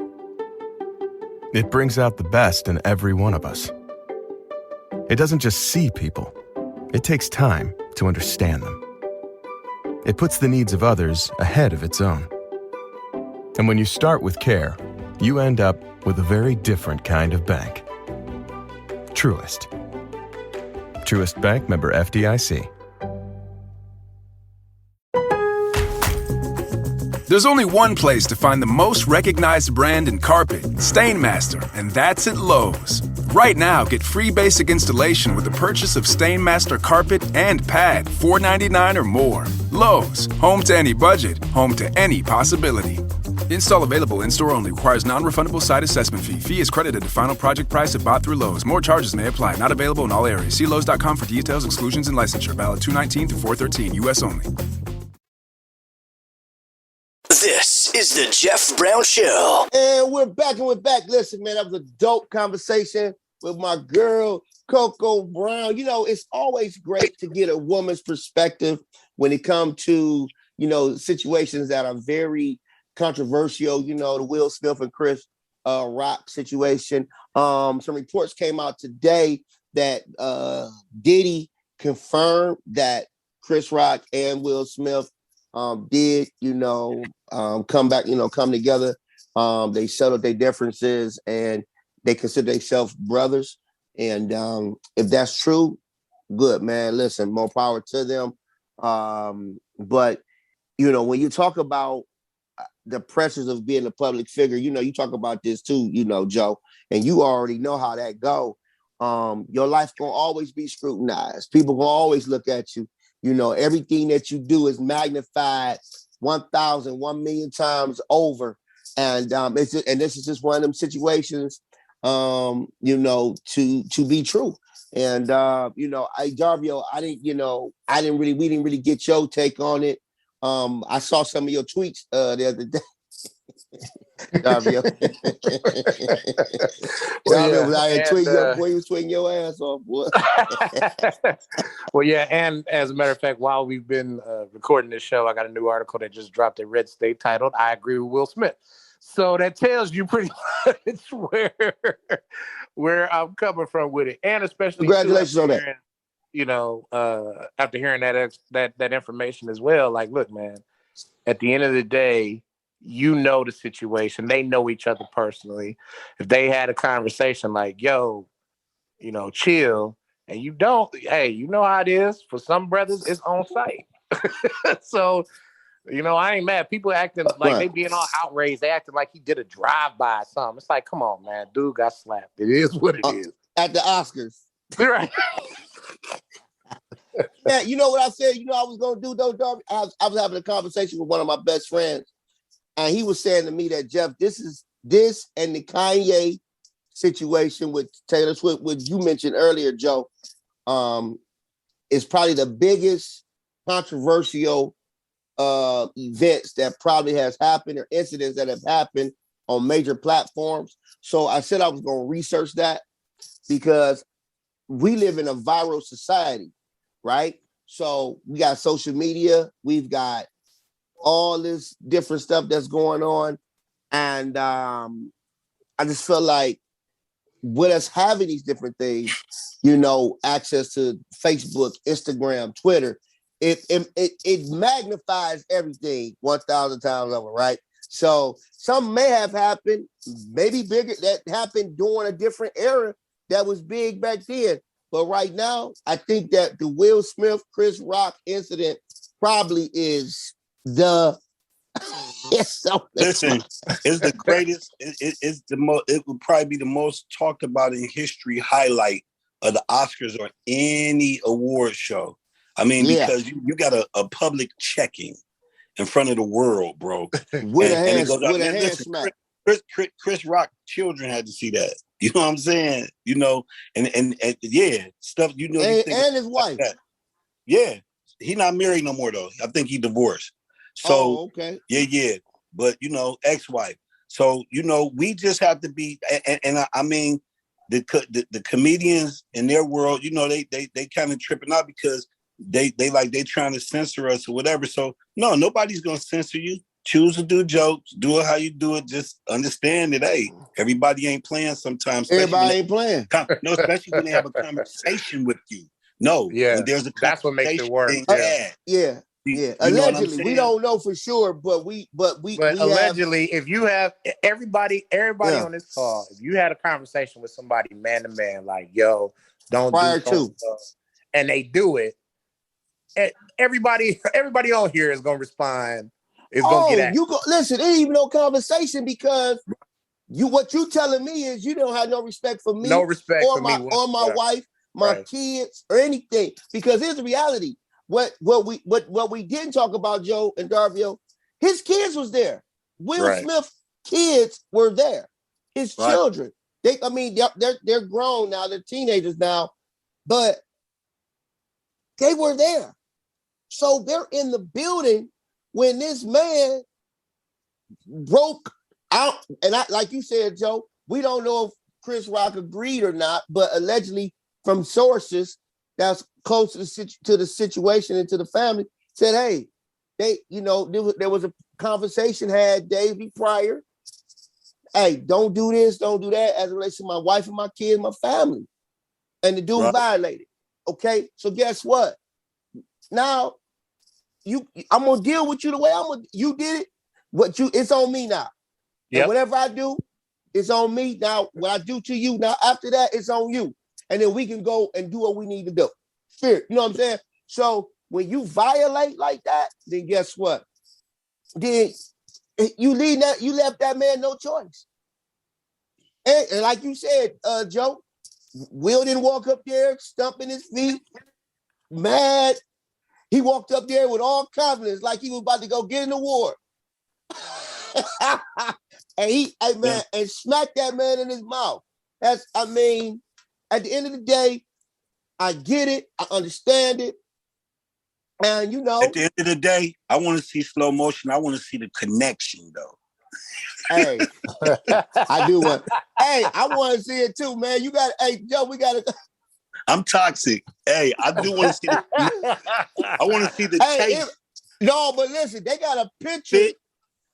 It brings out the best in every one of us. It doesn't just see people. It takes time to understand them. It puts the needs of others ahead of its own. And when you start with care, you end up with a very different kind of bank. Truist. Truist Bank, member FDIC. There's only one place to find the most recognized brand in carpet, Stainmaster, and that's at Lowe's. Right now, get free basic installation with the purchase of Stainmaster carpet and pad, $4.99 or more. Lowe's, home to any budget, home to any possibility. Install available in-store only. Requires non-refundable site assessment fee. Fee is credited to final project price if bought through Lowe's. More charges may apply. Not available in all areas. See Lowe's.com for details, exclusions, and licensure. Valid 2/19 through 4/13. U.S. only. This is the Jeff Brown Show. And we're back. Listen, man, that was a dope conversation with my girl, Coco Brown. You know, it's always great to get a woman's perspective when it comes to, situations that are very controversial. The Will Smith and Chris Rock situation. Some reports came out today that Diddy confirmed that Chris Rock and Will Smith did, come together. They settled their differences and they consider themselves brothers. And if that's true, good, man. Listen, more power to them. But, when you talk about the pressures of being a public figure, you talk about this too, Joe, and you already know how that go. Your life gonna always be scrutinized. People gonna always look at you. Everything that you do is magnified 1,000, 1 million times over. And this is just one of them situations, to be true. And Jarvio, we didn't really get your take on it. I saw some of your tweets the other day. Davio. Davio was out here tweeting your boy. He was tweeting your ass off, boy. Well, yeah, and as a matter of fact, while we've been recording this show, I got a new article that just dropped at Red State titled "I Agree with Will Smith." So that tells you pretty much where I'm coming from with it, and especially congratulations on that. You know, after hearing that information as well, like, look, man, at the end of the day, you know the situation. They know each other personally. If they had a conversation like, yo, you know, chill, and you don't, hey, you know how it is. For some brothers, it's on site. So, you know, I ain't mad. People acting like they being all outraged. They acting like he did a drive-by or something. It's like, come on, man. Dude got slapped. It is what it is. At the Oscars. Right. Man, you know what I said? You know I was going to do, though, Darby? I was having a conversation with one of my best friends, and he was saying to me that, Jeff, this and the Kanye situation with Taylor Swift, which you mentioned earlier, Joe, is probably the biggest controversial events that probably has happened or incidents that have happened on major platforms. So I said I was going to research that because we live in a viral society, right? So we got social media, we've got all this different stuff that's going on. And I just feel like with us having these different things, you know, access to Facebook, Instagram, Twitter, it magnifies everything 1,000 times over, right? So something may have happened, maybe bigger, that happened during a different era that was big back then. But right now, I think that the Will Smith, Chris Rock incident probably is the Listen, it's the greatest. It's the most. It would probably be the most talked about in history highlight of the Oscars or any award show. I mean, because you got a public checking in front of the world, bro. With a hand smack. Chris Rock children had to see that. You know what I'm saying? You know, and yeah, stuff. You know, and his wife. Like yeah, he not married no more though. I think he divorced. So okay. Yeah. But you know, ex-wife. So you know, we just have to be. And I mean, the comedians in their world, you know, they kind of tripping out because they trying to censor us or whatever. So no, nobody's gonna censor you. Choose to do jokes, do it how you do it. Just understand that, hey, everybody ain't playing sometimes. Everybody ain't playing. No, especially when they have a conversation with you. No, when there's a that's what makes it work. Yeah. Allegedly, we don't know for sure, but we allegedly, if you have everybody on this call, if you had a conversation with somebody man to man, like, yo, don't prior do to, and they do it, everybody on here is gonna respond. It's gonna get listen, it ain't even no conversation because what you telling me is you don't have no respect for me, no respect or for my me or my wife, my kids, or anything. Because here's the reality. What we didn't talk about, Joe and Darvio, his kids was there. Will Smith kids were there. His children. They're grown now, they're teenagers now, but they were there. So they're in the building when this man broke out. And like you said, Joe, we don't know if Chris Rock agreed or not, but allegedly from sources that's close to the situation and to the family said, hey, there was a conversation had Davey prior. Hey, don't do this, don't do that as it relates to my wife and my kids, my family. And the dude violated. Okay, so guess what? Now, I'm gonna deal with you the way you did it. It's on me now. And whatever I do, it's on me. Now, what I do to you, now after that, it's on you. And then we can go and do what we need to do. Spirit, you know what I'm saying? So when you violate like that, then guess what? Then you left that man no choice. And like you said, Joe, Will didn't walk up there stumping his feet, mad. He walked up there with all confidence, like he was about to go get an award. And smacked that man in his mouth. At the end of the day, I get it. I understand it. And at the end of the day, I want to see slow motion. I want to see the connection, though. Hey, I do want. Hey, I want to see it too, man. You got. Hey, Joe, we got to. I'm toxic. Hey, I do want to see the. I want to see the taste. No, but listen, they got a picture.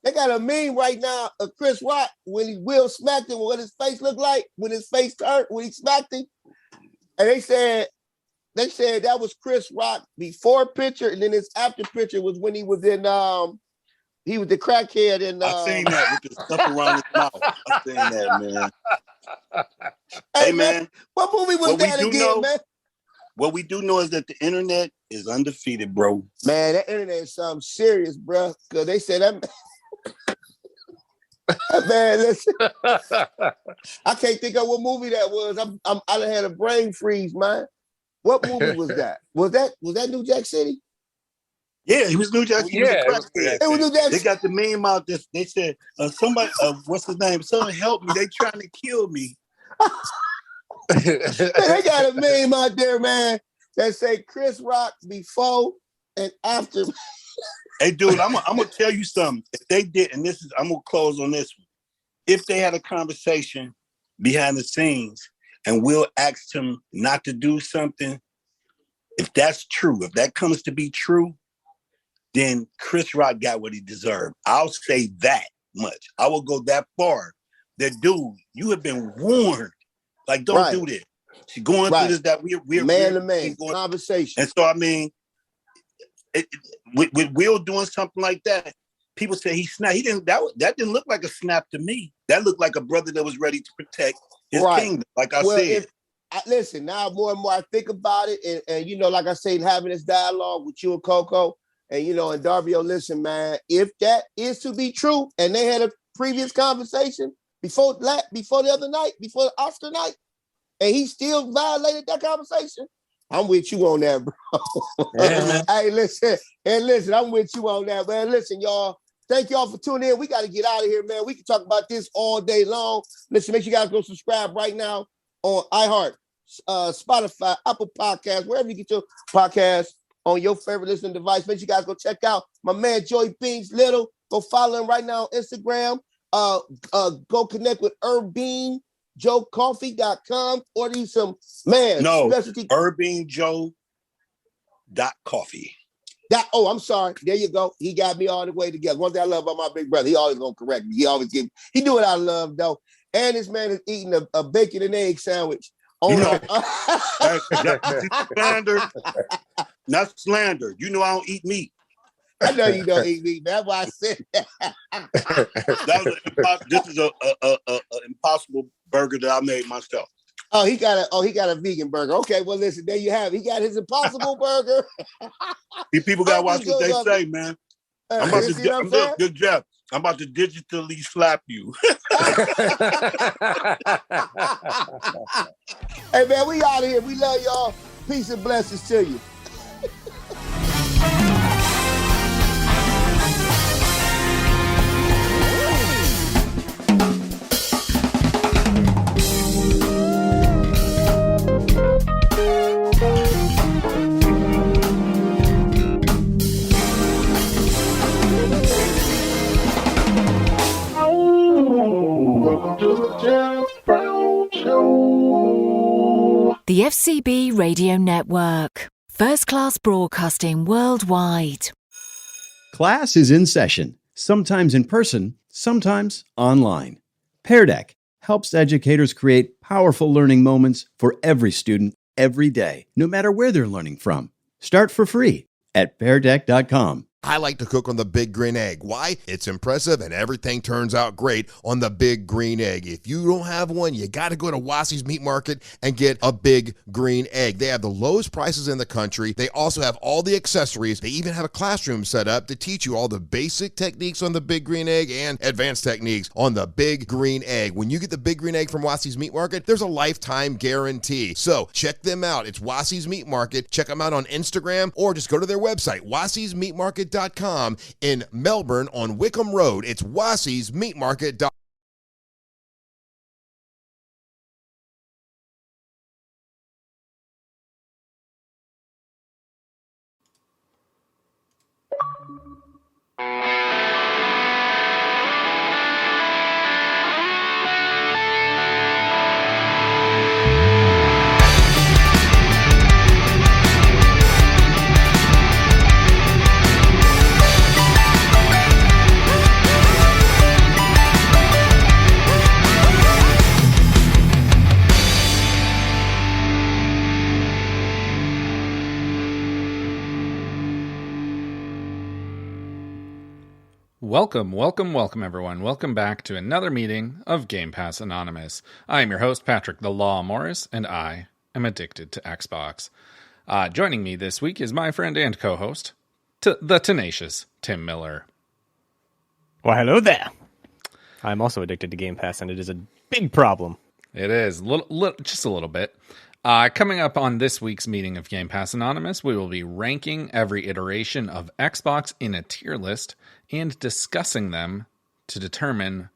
They got a meme right now of Chris Rock when he Will smacked him. What his face looked like when his face turned when he smacked him, and they said that was Chris Rock before picture, and then his after picture was when he was in he was the crackhead in. I seen that with the stuff around his mouth. I seen that, man. Hey, man, what movie was that again, man? What we do know is that the internet is undefeated, bro. Man, that internet is something serious, bro. Because they said that. Man, listen. I can't think of what movie that was. I done had a brain freeze, man. What movie was that? Was that New Jack City? Yeah, he was New Jack City. It was New Jack City. They got the meme out this. They said, somebody, what's his name? Someone help me. They trying to kill me. Man, they got a meme out there, man, that say Chris Rock before and after. Hey, dude, I'm gonna tell you something. If they did, and I'm gonna close on this one. If they had a conversation behind the scenes and Will asked him not to do something, if that's true, if that comes to be true, then Chris Rock got what he deserved. I'll say that much. I will go that far. That dude, you have been warned. Like, don't do this. She's going through this, that we're man-to-man conversation. And so, I mean, with Will doing something like that, people say he snapped. He didn't. That didn't look like a snap to me. That looked like a brother that was ready to protect his kingdom. Like I said. Listen, now more and more I think about it, and you know, like I said, having this dialogue with you and Coco, and you know, and Darby, listen, man, if that is to be true, and they had a previous conversation before the other night, before the Oscar night, and he still violated that conversation, I'm with you on that, bro. Yeah. Hey, listen, I'm with you on that, man. Listen, y'all, thank y'all for tuning in. We got to get out of here, man. We can talk about this all day long. Listen, make sure you guys go subscribe right now on iHeart, Spotify, Apple Podcasts, wherever you get your podcasts on your favorite listening device. Make sure you guys go check out my man, Joey Beans Little. Go follow him right now on Instagram. Go connect with Herbean. JoeCoffee.com. Order you some specialty. HerbeanJoe.coffee. I'm sorry. There you go. He got me all the way together. One thing I love about my big brother, he always gonna correct me. He do what I love though. And this man is eating a bacon and egg sandwich. Slander. Not slander. You know I don't eat meat. I know you don't eat meat. That's why I said that. This is a impossible burger that I made myself. He got a vegan burger. Okay, well listen, there you have it. He got his impossible burger. These people gotta watch what they say, man. I'm about to Jeff. I'm about to digitally slap you. Hey man, we out of here. We love y'all. Peace and blessings to you. The FCB Radio Network. First class broadcasting worldwide. Class is in session, sometimes in person, sometimes online. Pear Deck helps educators create powerful learning moments for every student every day, no matter where they're learning from. Start for free at peardeck.com. I like to cook on the Big Green Egg. Why? It's impressive and everything turns out great on the Big Green Egg. If you don't have one, you got to go to Wassey's Meat Market and get a Big Green Egg. They have the lowest prices in the country. They also have all the accessories. They even have a classroom set up to teach you all the basic techniques on the Big Green Egg and advanced techniques on the Big Green Egg. When you get the Big Green Egg from Wassey's Meat Market, there's a lifetime guarantee. So check them out. It's Wassey's Meat Market. Check them out on Instagram or just go to their website, Wassey'sMeatMarket.com in Melbourne on Wickham Road. It's Wassey'sMeatMarket.com. Welcome, everyone. Welcome back to another meeting of Game Pass Anonymous. I am your host, Patrick the Law Morris, and I am addicted to Xbox. Joining me this week is my friend and co-host, the tenacious Tim Miller. Well, hello there. I'm also addicted to Game Pass, and it is a big problem. It is, just a little bit. Coming up on this week's meeting of Game Pass Anonymous, we will be ranking every iteration of Xbox in a tier list and discussing them to determine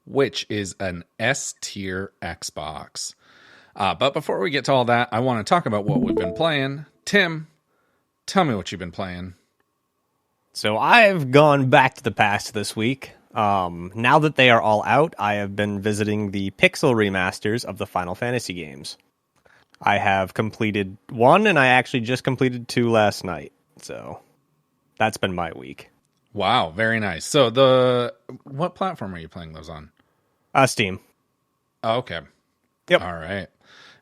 which is an S-tier Xbox. But before we get to all that, I want to talk about what we've been playing. Tim, tell me what you've been playing. So I've gone back to the past this week. Now that they are all out, I have been visiting the Pixel remasters of the Final Fantasy games. I have completed 1, and I actually just completed 2 last night. So that's been my week. Wow, very nice. So what platform are you playing those on? Steam. Oh, okay. Yep. All right.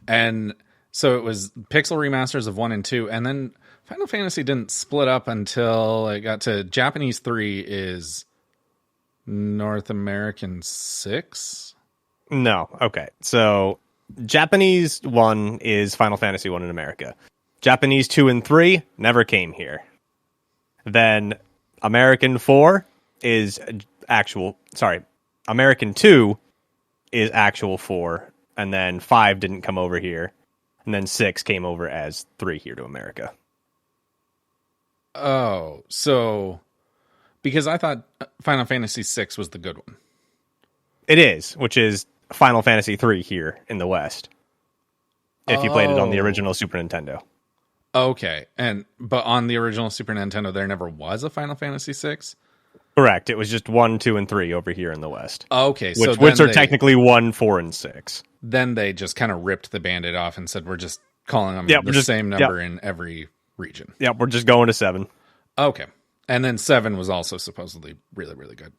And so it was Pixel remasters of 1 and 2, and then Final Fantasy didn't split up until it got to Japanese 3 is North American 6? No. Okay. So Japanese 1 is Final Fantasy 1 in America. Japanese 2 and 3 never came here. Then American 4 is American 2 is actual 4, and then 5 didn't come over here, and then 6 came over as 3 here to America. Oh, so because I thought Final Fantasy 6 was the good one. It is, which is Final Fantasy 3 here in the West. If you played it on the original Super Nintendo. Okay. But on the original Super Nintendo there never was a Final Fantasy 6? Correct. It was just 1, 2, and 3 over here in the West. Okay, which are technically 1, 4, and 6. Then they just kind of ripped the Band-Aid off and said we're just calling them the same number in every region. Yep, we're just going to 7. Okay. And then 7 was also supposedly really, really good.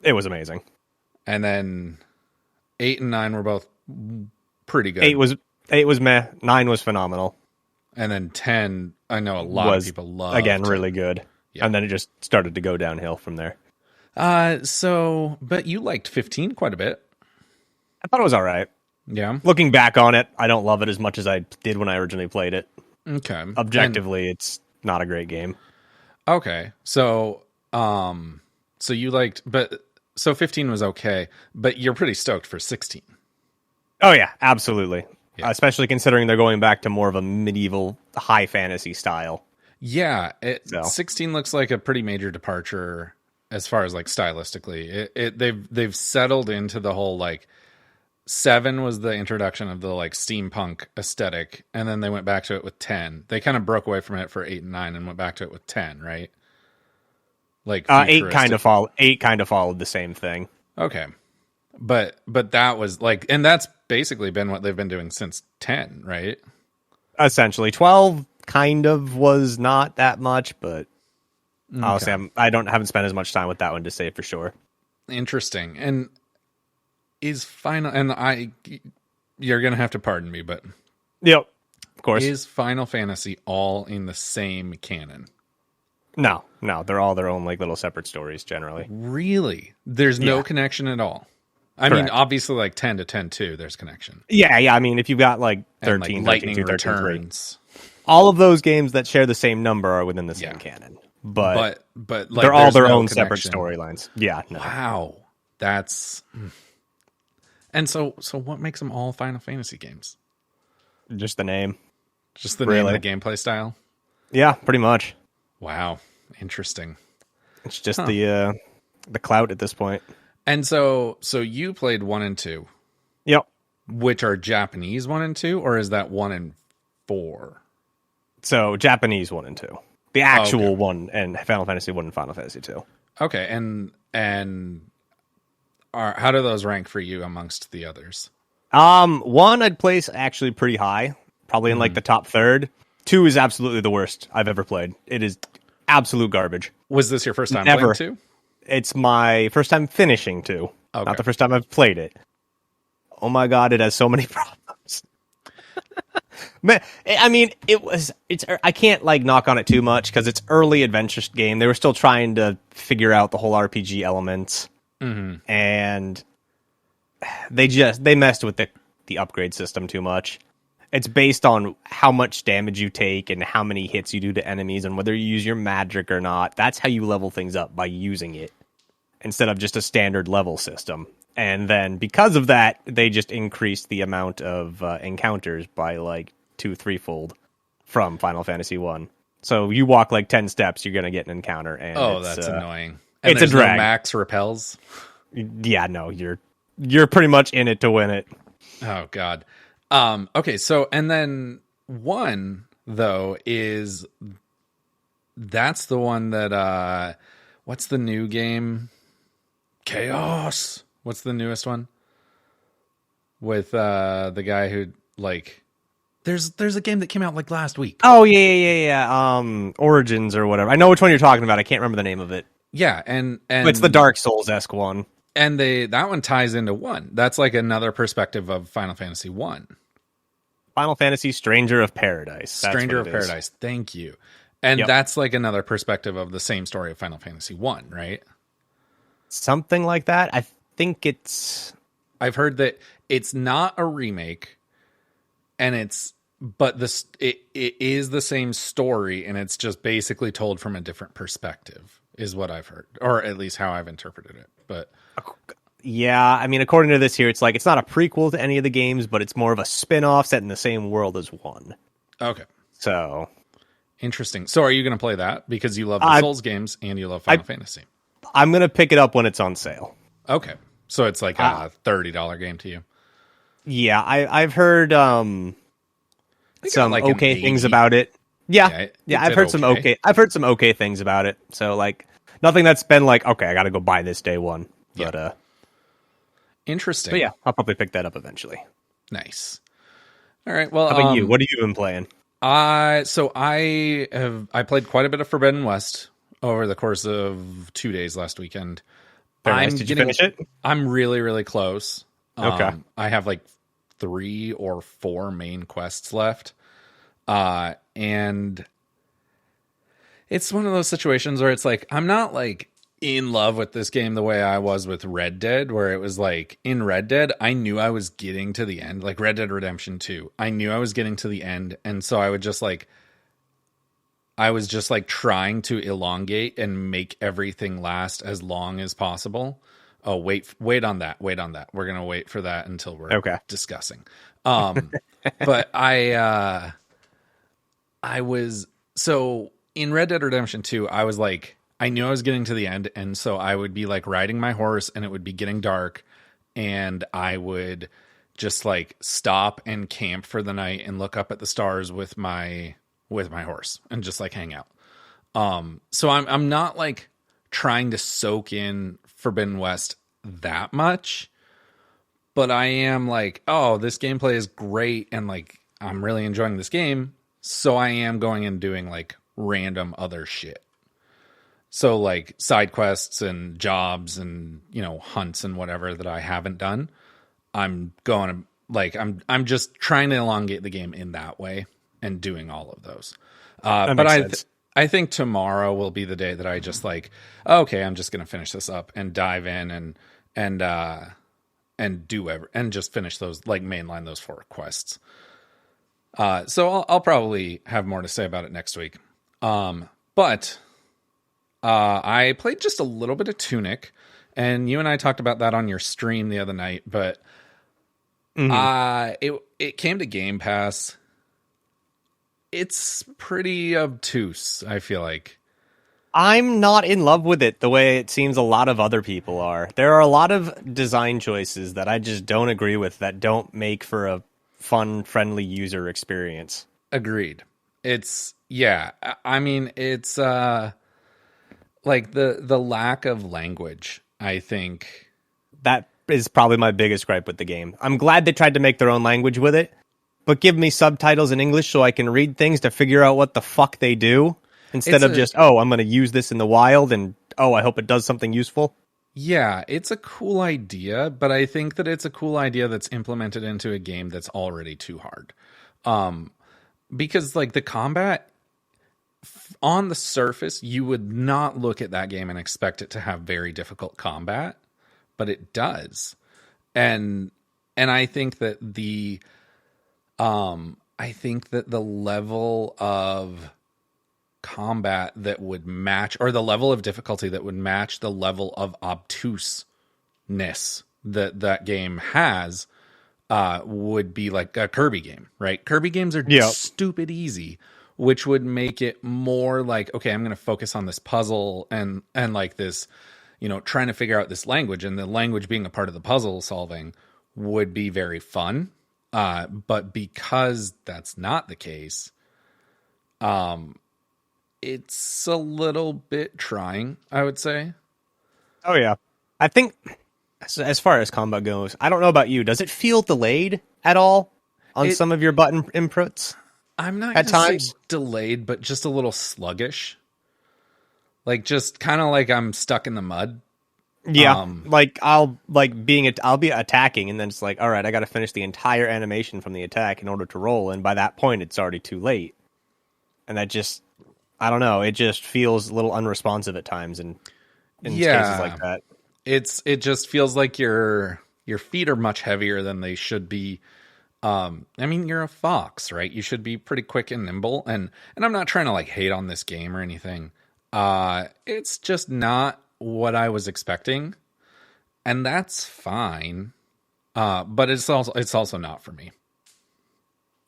It was amazing. And then 8 and 9 were both pretty good. 8 was meh. 9 was phenomenal. And then 10, I know a lot of people love. Again, really good. Yeah. And then it just started to go downhill from there. But you liked 15 quite a bit. I thought it was all right. Yeah. Looking back on it, I don't love it as much as I did when I originally played it. Okay. Objectively, it's not a great game. Okay. So you liked, so 15 was okay, but you're pretty stoked for 16. Oh yeah, absolutely. Yeah. Especially considering they're going back to more of a medieval high fantasy style. Yeah. 16 looks like a pretty major departure as far as like stylistically. They've settled into the whole like 7 was the introduction of the like steampunk aesthetic, and then they went back to it with 10. They kind of broke away from it for 8 and 9 and went back to it with 10, right? Like 8 kind of followed the same thing. Okay. But that was like, and that's basically been what they've been doing since 10, right? Essentially. 12 kind of was not that much, but honestly, I haven't spent as much time with that one to say for sure. Interesting. And is Final, and you're going to have to pardon me, but yep, of course. Is Final Fantasy all in the same canon? No, they're all their own like little separate stories generally. Really? There's no connection at all? I mean, obviously like 10 to 10-2, there's connection. Yeah, I mean, if you've got like 13, like 13 Lightning 13, Returns. All of those games that share the same number are within the same canon. But like, they're all their own connection. separate storylines. Yeah. No. Wow. That's... And so what makes them all Final Fantasy games? Just the name. Just the name and the gameplay style? Yeah, pretty much. Wow. Interesting. It's just the clout at this point. And so you played 1 and 2. Yep. Which are Japanese 1 and 2, or is that 1 and 4? So Japanese 1 and 2. The actual one, and Final Fantasy 1 and Final Fantasy 2. Okay, and how do those rank for you amongst the others? 1 I'd place actually pretty high, probably in like the top third. 2 is absolutely the worst I've ever played. It is absolute garbage. Was this your first time playing 2? It's my first time finishing 2. Okay. Not the first time I've played it. Oh my god, it has so many problems. I mean, I can't like knock on it too much because it's early adventure game. They were still trying to figure out the whole RPG elements, and they messed with the upgrade system too much. It's based on how much damage you take and how many hits you do to enemies and whether you use your magic or not. That's how you level things up, by using it instead of just a standard level system. And then because of that, they just increased the amount of encounters by like 2-3-fold from Final Fantasy 1. So you walk like 10 steps, you're going to get an encounter. And that's annoying. And it's a drag. No max repels. Yeah, no, you're pretty much in it to win it. Oh God. Okay, so and then 1 though that's the one that what's the new game? Chaos. What's the newest one? With the guy who like there's a game that came out like last week. Oh yeah. Origins or whatever. I know which one you're talking about. I can't remember the name of it. Yeah, and it's the Dark Souls-esque one. And that one ties into 1. That's like another perspective of Final Fantasy 1. Final Fantasy Stranger of Paradise. Stranger of Paradise. Thank you. And that's like another perspective of the same story of Final Fantasy 1, right? Something like that. I think I've heard that it's not a remake, and it is the same story, and it's just basically told from a different perspective, is what I've heard, or at least how I've interpreted it. But yeah, I mean, according to this here, it's like it's not a prequel to any of the games, but it's more of a spin-off set in the same world as 1. Okay. So interesting. So are you going to play that because you love the Souls games and you love Final Fantasy? I'm going to pick it up when it's on sale. Okay. So it's like a $30 game to you. Yeah, I've heard some like okay things about it. Yeah, I've heard some okay things about it. So like nothing that's been like, okay, I got to go buy this day one. But interesting. But yeah, I'll probably pick that up eventually. Nice. All right. Well, how about you? What have you been playing? I played quite a bit of Forbidden West over the course of 2 days last weekend. Did you finish it? I'm really, really close. Okay. I have like 3 or 4 main quests left. And it's one of those situations where it's like, I'm not like in love with this game the way I was with Red Dead, where it was like in Red Dead, I knew I was getting to the end, like Red Dead Redemption 2. I knew I was getting to the end. And so I was just like trying to elongate and make everything last as long as possible. Oh, wait on that. We're going to wait for that until we're discussing. But I was, so in Red Dead Redemption 2, I was like, I knew I was getting to the end. And so I would be like riding my horse and it would be getting dark. And I would just like stop and camp for the night and look up at the stars with my horse and just like hang out. So I'm not like trying to soak in Forbidden West that much, but I am like, oh, this gameplay is great. And like, I'm really enjoying this game. So I am going and doing like random other shit. So like side quests and jobs and, you know, hunts and whatever that I haven't done. I'm going to like, I'm just trying to elongate the game in that way and doing all of those. But I think tomorrow will be the day that I just like, okay, I'm just going to finish this up and dive in and just finish those, like mainline those 4 quests. So I'll probably have more to say about it next week. But I played just a little bit of Tunic, and you and I talked about that on your stream the other night, but it came to Game Pass. It's pretty obtuse, I feel like. I'm not in love with it the way it seems a lot of other people are. There are a lot of design choices that I just don't agree with that don't make for a fun, friendly user experience. Agreed. It's, yeah, I mean, it's like the lack of language, I think. That is probably my biggest gripe with the game. I'm glad they tried to make their own language with it, but give me subtitles in English so I can read things to figure out what the fuck they do, instead of just, oh, I'm going to use this in the wild, and, oh, I hope it does something useful. Yeah, it's a cool idea, but I think that it's a cool idea that's implemented into a game that's already too hard. Because like the combat on the surface, you would not look at that game and expect it to have very difficult combat, but it does. And I think that the level of combat that would match, or the level of difficulty that would match the level of obtuseness that game has, would be like a Kirby game, right? Kirby games are stupid easy, which would make it more like, okay, I'm going to focus on this puzzle and like this, trying to figure out this language, and the language being a part of the puzzle solving would be very fun. But because that's not the case, it's a little bit trying, I would say. Oh yeah. I think as far as combat goes, I don't know about you. Does it feel delayed at all on some of your button inputs? I'm not at times say delayed, but just a little sluggish. Like just kind of like I'm stuck in the mud. Yeah, I'll be attacking, and then it's like, all right, I got to finish the entire animation from the attack in order to roll, and by that point, it's already too late. And that just, I don't know, it just feels a little unresponsive at times, in cases like that. It just feels like your feet are much heavier than they should be. I mean, you're a fox, right? You should be pretty quick and nimble, and I'm not trying to like hate on this game or anything. It's just not what I was expecting, and that's fine. But it's also not for me.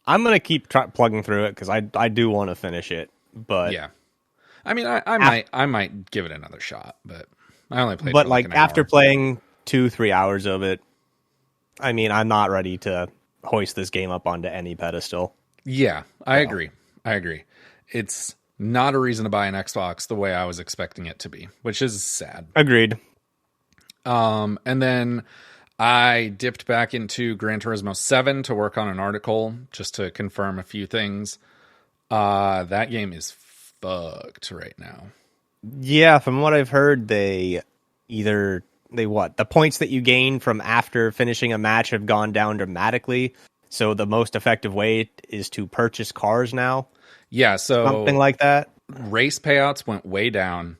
I'm gonna keep plugging through it because I do want to finish it. But yeah, I mean, I might give it another shot, but I only played. But for like an after hour. playing 2-3 hours of it, I mean, I'm not ready to hoist this game up onto any pedestal. Yeah, I agree. It's not a reason to buy an Xbox the way I was expecting it to be, which is sad. Agreed. And then I dipped back into Gran Turismo 7 to work on an article just to confirm a few things. That game is fucked right now. Yeah, from what I've heard, the points that you gain from after finishing a match have gone down dramatically. So the most effective way is to purchase cars now. Yeah, so something like that. Race payouts went way down,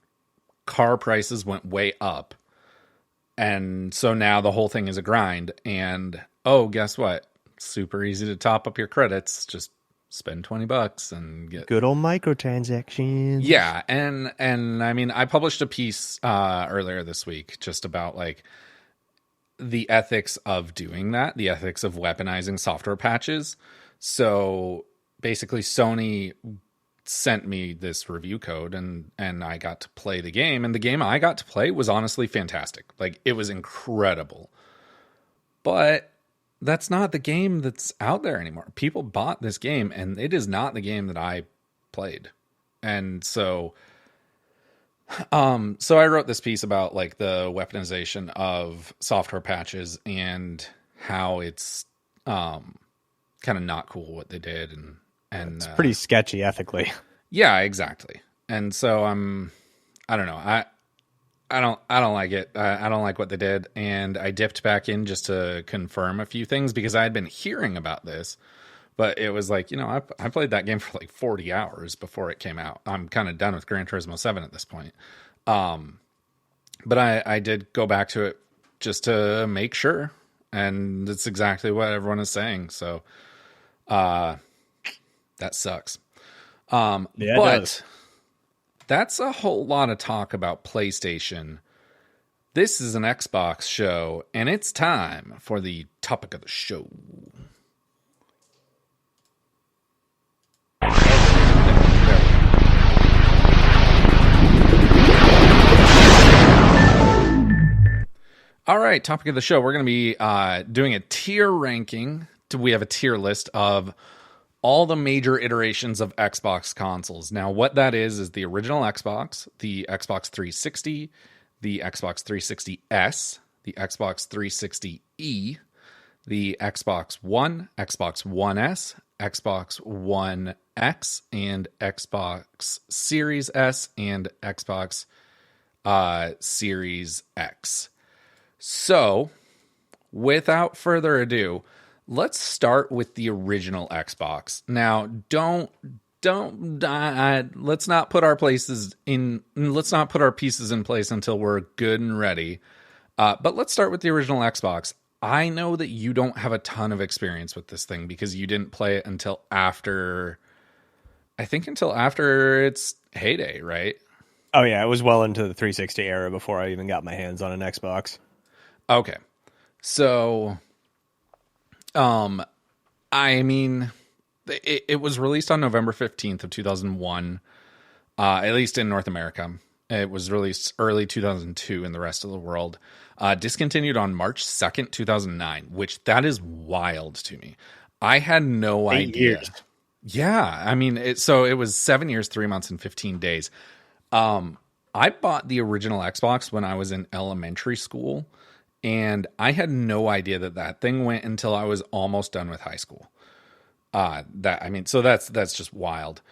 car prices went way up, and so now the whole thing is a grind. And guess what? Super easy to top up your credits. Just spend $20 and get good old microtransactions. Yeah, and I mean, I published a piece earlier this week just about like the ethics of doing that, the ethics of weaponizing software patches. So basically, Sony sent me this review code, and I got to play the game, and the game I got to play was honestly fantastic. Like, it was incredible. But that's not the game that's out there anymore. People bought this game, and it is not the game that I played. And so I wrote this piece about like the weaponization of software patches and how it's kind of not cool what they did, and it's pretty sketchy ethically. Yeah, exactly. And so I don't know. I don't like it. I don't like what they did, and I dipped back in just to confirm a few things because I had been hearing about this, but it was like, I played that game for like 40 hours before it came out. I'm kind of done with Gran Turismo 7 at this point. But I did go back to it just to make sure, and it's exactly what everyone is saying. So, that sucks. Yeah, but that's a whole lot of talk about PlayStation. This is an Xbox show, and it's time for the topic of the show. All right, topic of the show. We're going to be doing a tier ranking. We have a tier list of all the major iterations of Xbox consoles. Now, what that is the original Xbox, the Xbox 360, the Xbox 360S, the Xbox 360E, the Xbox One, Xbox One S, Xbox One X, and Xbox Series S, and Xbox Series X. So, without further ado, let's start with the original Xbox. Now, let's not put our pieces in place until we're good and ready. But let's start with the original Xbox. I know that you don't have a ton of experience with this thing because you didn't play it until after its heyday, right? Oh yeah, it was well into the 360 era before I even got my hands on an Xbox. Okay. So, I mean, it was released on November 15th of 2001, at least in North America. It was released early 2002 in the rest of the world. Discontinued on March 2nd, 2009, which that is wild to me. I had no 8 idea. years. Yeah, I mean, it was 7 years, 3 months, and 15 days. I bought the original Xbox when I was in elementary school, and I had no idea that thing went until I was almost done with high school. So that's just wild.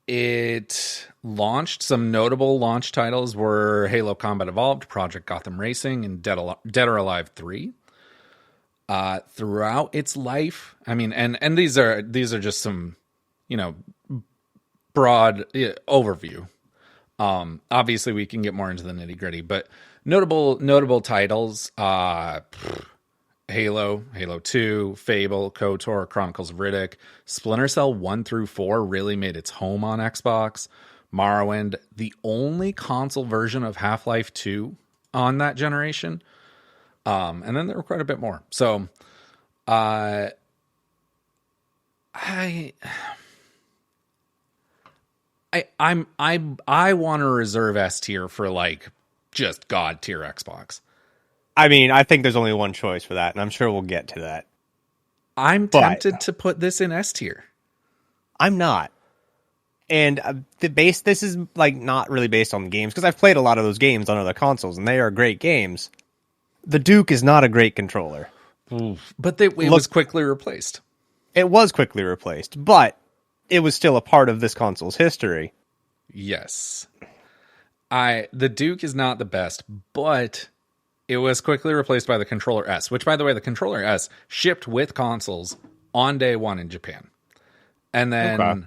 It launched. Some notable launch titles were Halo Combat Evolved, Project Gotham Racing, and Dead or Alive 3. Throughout its life, I mean, and these are just some, broad overview. Obviously we can get more into the nitty gritty, but notable titles, Halo 2, Fable, KOTOR, Chronicles of Riddick, Splinter Cell 1 through 4 really made its home on Xbox, Morrowind, the only console version of Half-Life 2 on that generation. And then there were quite a bit more. So, I want to reserve S tier for like just God tier Xbox. I mean, I think there's only one choice for that, and I'm sure we'll get to that. I'm tempted to put this in S tier. I'm not. And this is like not really based on the games, because I've played a lot of those games on other consoles, and they are great games. The Duke is not a great controller. But it was quickly replaced. It was quickly replaced, but it was still a part of this console's history. Yes. The Duke is not the best, but it was quickly replaced by the Controller S, which, by the way, the Controller S shipped with consoles on day one in Japan. And then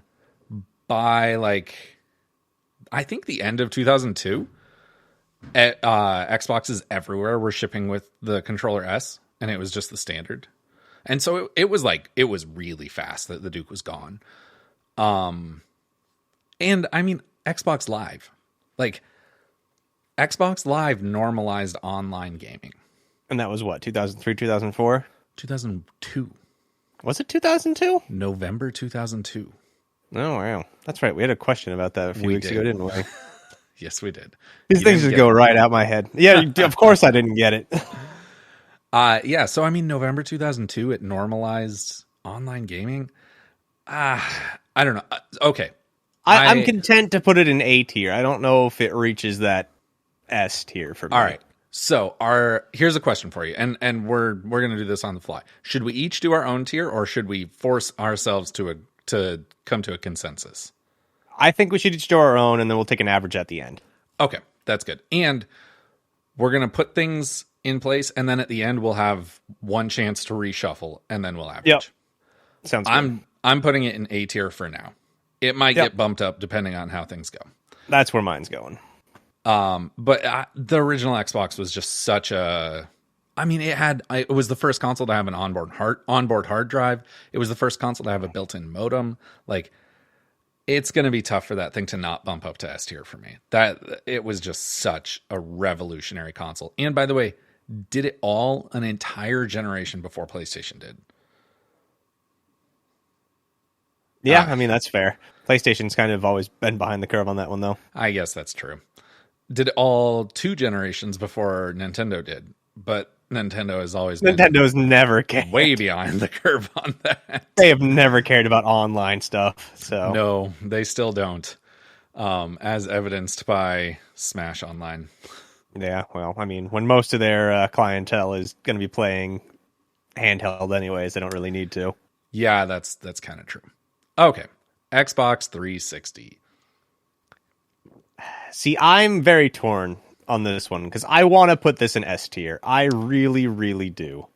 by I think the end of 2002, Xboxes everywhere were shipping with the Controller S, and it was just the standard. And so it was really fast that the Duke was gone. And I mean, Xbox Live. Xbox Live normalized online gaming. And that was what, 2003, 2004? 2002. Was it 2002? November 2002. Oh, wow. That's right. We had a question about that a few weeks ago, didn't we? Yes, we did. These things just go right out my head. Yeah, of course I didn't get it. Yeah, so I mean, November 2002, it normalized online gaming. I don't know. Okay. I'm content to put it in A tier. I don't know if it reaches that S tier for me. All right. So here's a question for you, and we're gonna do this on the fly. Should we each do our own tier, or should we force ourselves to come to a consensus? I think we should each do our own, and then we'll take an average at the end. Okay, that's good. And we're gonna put things in place, and then at the end we'll have one chance to reshuffle, and then we'll average. Yep. Sounds good. I'm putting it in A tier for now. It might get bumped up depending on how things go. That's where mine's going. But the original Xbox was just such a... I mean, it was the first console to have an onboard hard drive. It was the first console to have a built-in modem. It's going to be tough for that thing to not bump up to S tier for me. It was just such a revolutionary console. And by the way, did it all an entire generation before PlayStation did. Yeah, I mean, that's fair. PlayStation's kind of always been behind the curve on that one, though. I guess that's true. Did it all 2 generations before Nintendo did. But Nintendo has always been... Nintendo's never cared. Way behind the curve on that. They have never cared about online stuff, so... No, they still don't. As evidenced by Smash Online. Yeah, well, I mean, when most of their clientele is going to be playing handheld anyways, they don't really need to. Yeah, that's kind of true. Okay, Xbox 360. See, I'm very torn on this one because I want to put this in S tier. I really, really do.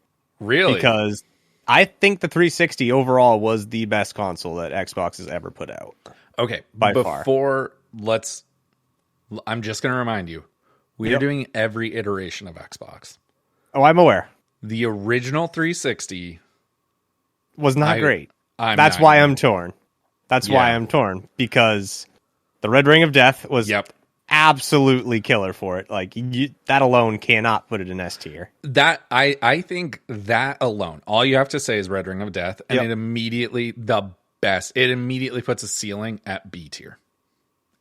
Really? Because I think the 360 overall was the best console that Xbox has ever put out. Okay, by far. I'm just going to remind you, we are doing every iteration of Xbox. Oh, I'm aware. The original 360 was not great. That's why I'm torn. That's why I'm torn, because the Red Ring of Death was absolutely killer for it. Like that alone cannot put it in S tier. That I think that alone, all you have to say is Red Ring of Death, and it immediately puts a ceiling at B tier.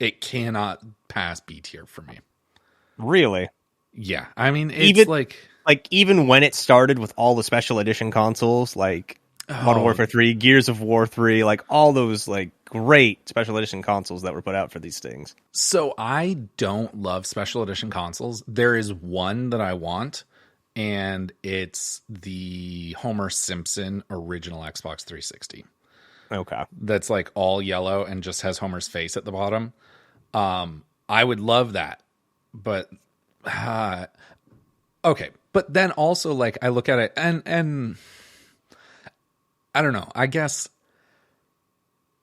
It cannot pass B tier for me. Really? Yeah. I mean, it's even when it started with all the special edition consoles, like Modern Warfare 3, Gears of War 3, like all those like great special edition consoles that were put out for these things. So I don't love special edition consoles. There is one that I want, and it's the Homer Simpson original Xbox 360. Okay. That's like all yellow and just has Homer's face at the bottom. I would love that, but okay. But then also, like, I look at it and I don't know. I guess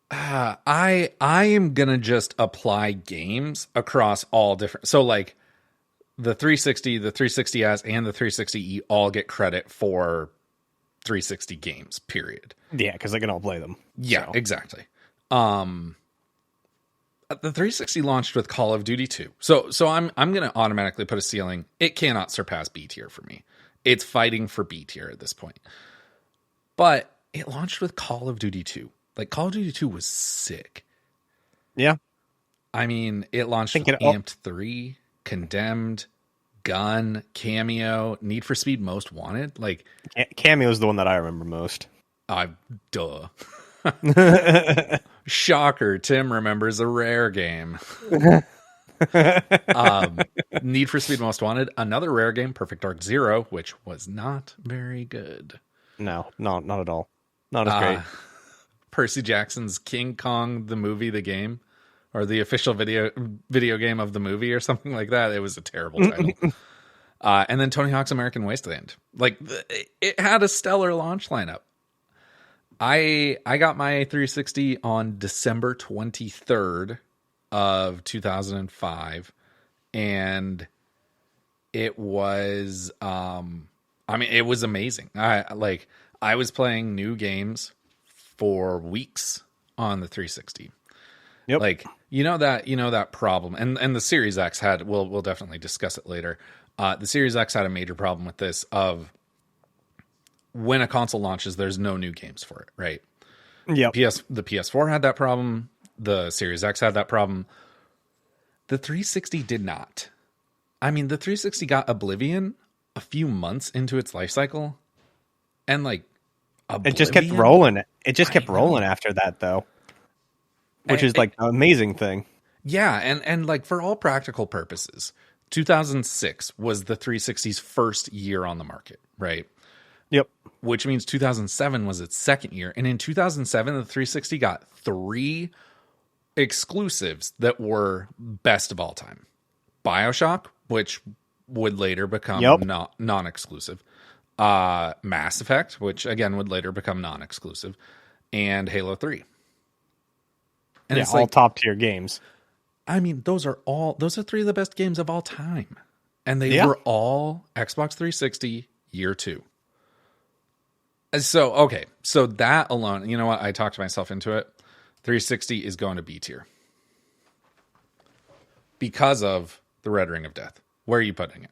I am gonna just apply games across all different. So like the 360, the 360S, and the 360E all get credit for 360 games. Period. Yeah, because they can all play them. Yeah, so. Exactly. The 360 launched with Call of Duty 2. So I'm going to automatically put a ceiling. It cannot surpass B tier for me. It's fighting for B tier at this point. But it launched with Call of Duty 2. Like, Call of Duty 2 was sick. Yeah. I mean, it launched with Amped 3, Condemned, Gun, Cameo, Need for Speed Most Wanted. Like, Cameo is the one that I remember most. Duh. Shocker, Tim remembers a Rare game. Need for Speed Most Wanted, another Rare game, Perfect Dark Zero, which was not very good. No, not at all. Not as great. Percy Jackson's King Kong, the movie, the game, or the official video game of the movie or something like that. It was a terrible title. And then Tony Hawk's American Wasteland. Like, it had a stellar launch lineup. I got my 360 on December 23rd of 2005, and it was it was amazing. I was playing new games for weeks on the 360. Yep. Like, you know that problem, and the Series X had, we'll definitely discuss it later. The Series X had a major problem with this of when a console launches, there's no new games for it, right? Yeah. The PS4 had that problem. The Series X had that problem. The 360 did not. I mean, the 360 got Oblivion a few months into its life cycle, and like Oblivion, it just kept rolling. It just kept rolling after that, though, which is like an amazing thing. Yeah, and like for all practical purposes, 2006 was the 360's first year on the market, right? Yep. Which means 2007 was its second year. And in 2007, the 360 got 3 exclusives that were best of all time. BioShock, which would later become non-exclusive. Mass Effect, which again would later become non-exclusive. And Halo 3. And it's all top tier games. I mean, those are 3 of the best games of all time. And they were all Xbox 360 year 2. So that alone, you know what? I talked myself into it. 360 is going to B tier because of the Red Ring of Death. Where are you putting it?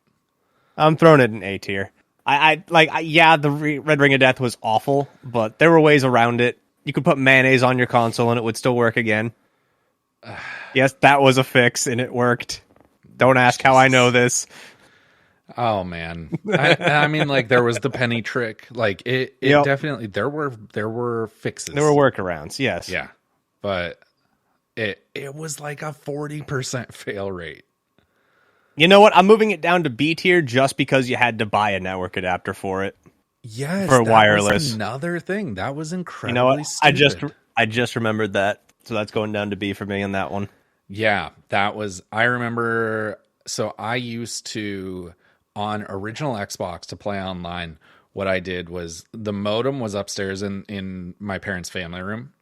I'm throwing it in A tier. The Red Ring of Death was awful, but there were ways around it. You could put mayonnaise on your console and it would still work again. Yes, that was a fix and it worked. Don't ask how I know this. Oh man, I mean, like there was the penny trick. Like it definitely there were fixes. There were workarounds. Yes. Yeah, but it was like a 40% fail rate. You know what? I'm moving it down to B tier just because you had to buy a network adapter for it. Yes, for that wireless. Was another thing that was incredibly. You know what? Stupid. I just remembered that, so that's going down to B for me on that one. Yeah, that was. I remember. So I used to, on original Xbox, to play online what I did was the modem was upstairs in my parents' family room,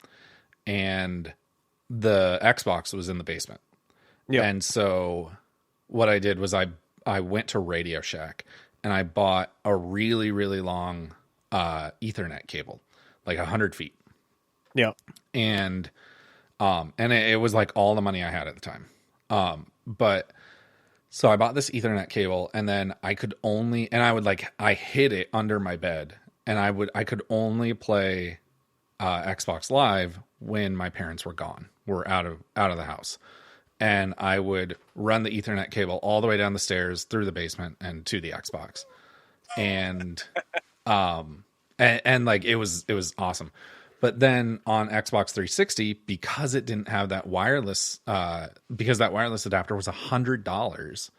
and the Xbox was in the basement. Yep. And so what I did was I went to Radio Shack and I bought a really, really long Ethernet cable, like 100 feet. Yeah. And it was like all the money I had at the time. But so I bought this Ethernet cable, and then I hid it under my bed, and I could only play Xbox Live when my parents were gone, were out of the house. And I would run the Ethernet cable all the way down the stairs through the basement and to the Xbox. And and like it was awesome. But then on Xbox 360, because it didn't have that wireless, because that wireless adapter was $100,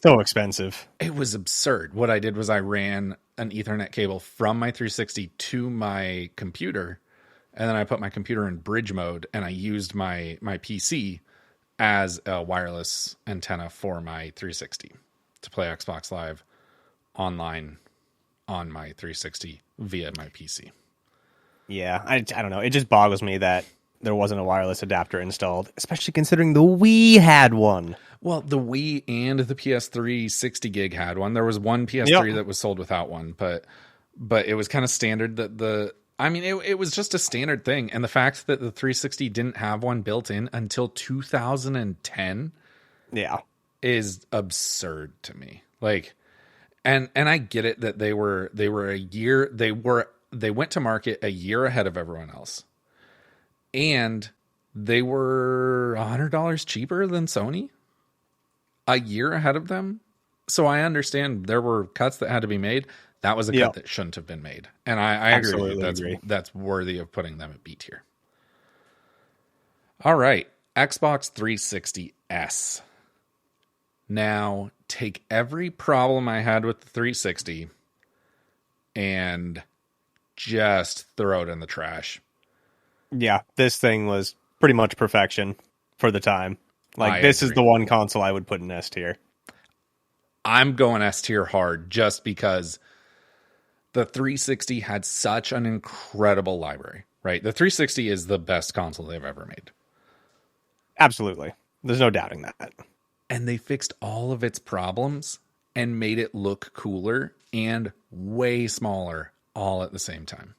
so expensive. It was absurd. What I did was I ran an Ethernet cable from my 360 to my computer, and then I put my computer in bridge mode, and I used my PC as a wireless antenna for my 360 to play Xbox Live online on my 360 via my PC. Yeah, I don't know. It just boggles me that there wasn't a wireless adapter installed, especially considering the Wii had one. Well, the Wii and the PS3 60 gig had one. There was one PS3 that was sold without one, but it was kind of standard that it was just a standard thing. And the fact that the 360 didn't have one built in until 2010 is absurd to me. Like, and I get it that they went to market a year ahead of everyone else, and they were $100 cheaper than Sony a year ahead of them. So I understand there were cuts that had to be made. That was a cut that shouldn't have been made. And I agree with you. That's worthy of putting them at B tier. All right. Xbox 360S. Now, take every problem I had with the 360 and just throw it in the trash. Yeah, this thing was pretty much perfection for the time. Like, this is the one console I would put in S tier. I'm going S tier hard just because the 360 had such an incredible library, right? The 360 is the best console they've ever made. Absolutely. There's no doubting that. And they fixed all of its problems and made it look cooler and way smaller all at the same time.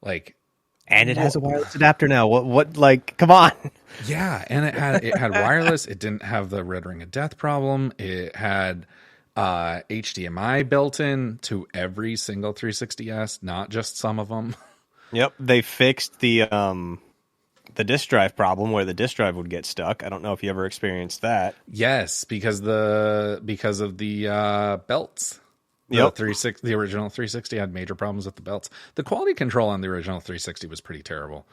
Like, and it has a wireless adapter now. What like, come on. Yeah, and it had wireless. It didn't have the red ring of death problem. It had HDMI built in to every single 360S, not just some of them. Yep, they fixed the disk drive problem where the disk drive would get stuck. I don't know if you ever experienced that. Yes, because of the belts. Yep. The original 360 had major problems with the belts. The quality control on the original 360 was pretty terrible.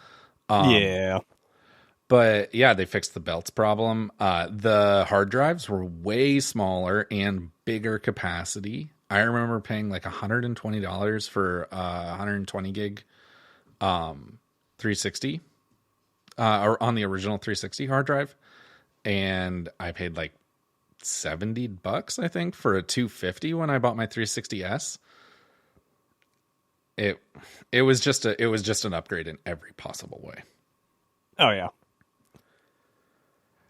Yeah. But yeah, they fixed the belts problem. The hard drives were way smaller and bigger capacity. I remember paying like $120 for 120 gig 360 or on the original 360 hard drive. And I paid like $70, I think, for a 250 when I bought my 360S. It was just an upgrade in every possible way. Oh yeah.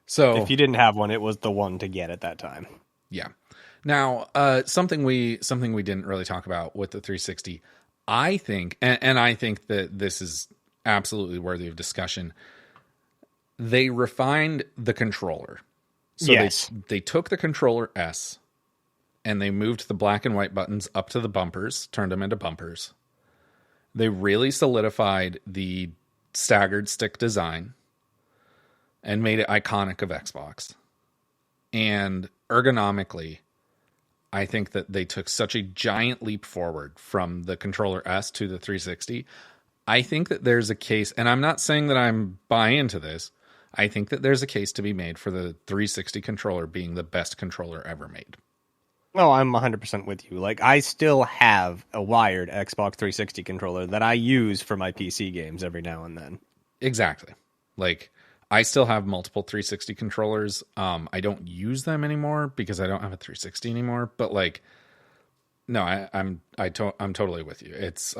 So if you didn't have one, it was the one to get at that time. Yeah. Now, something we didn't really talk about with the 360, I think, and I think that this is absolutely worthy of discussion. They refined the controller. So they took the controller S and they moved the black and white buttons up to the bumpers, turned them into bumpers. They really solidified the staggered stick design and made it iconic of Xbox. And ergonomically, I think that they took such a giant leap forward from the controller S to the 360. I think that there's a case, and I'm not saying that I'm buying into this, I think that there's a case to be made for the 360 controller being the best controller ever made. Oh, I'm 100% with you. Like, I still have a wired Xbox 360 controller that I use for my PC games every now and then. Exactly. Like, I still have multiple 360 controllers. I don't use them anymore because I don't have a 360 anymore. But like, no, I'm totally with you. It's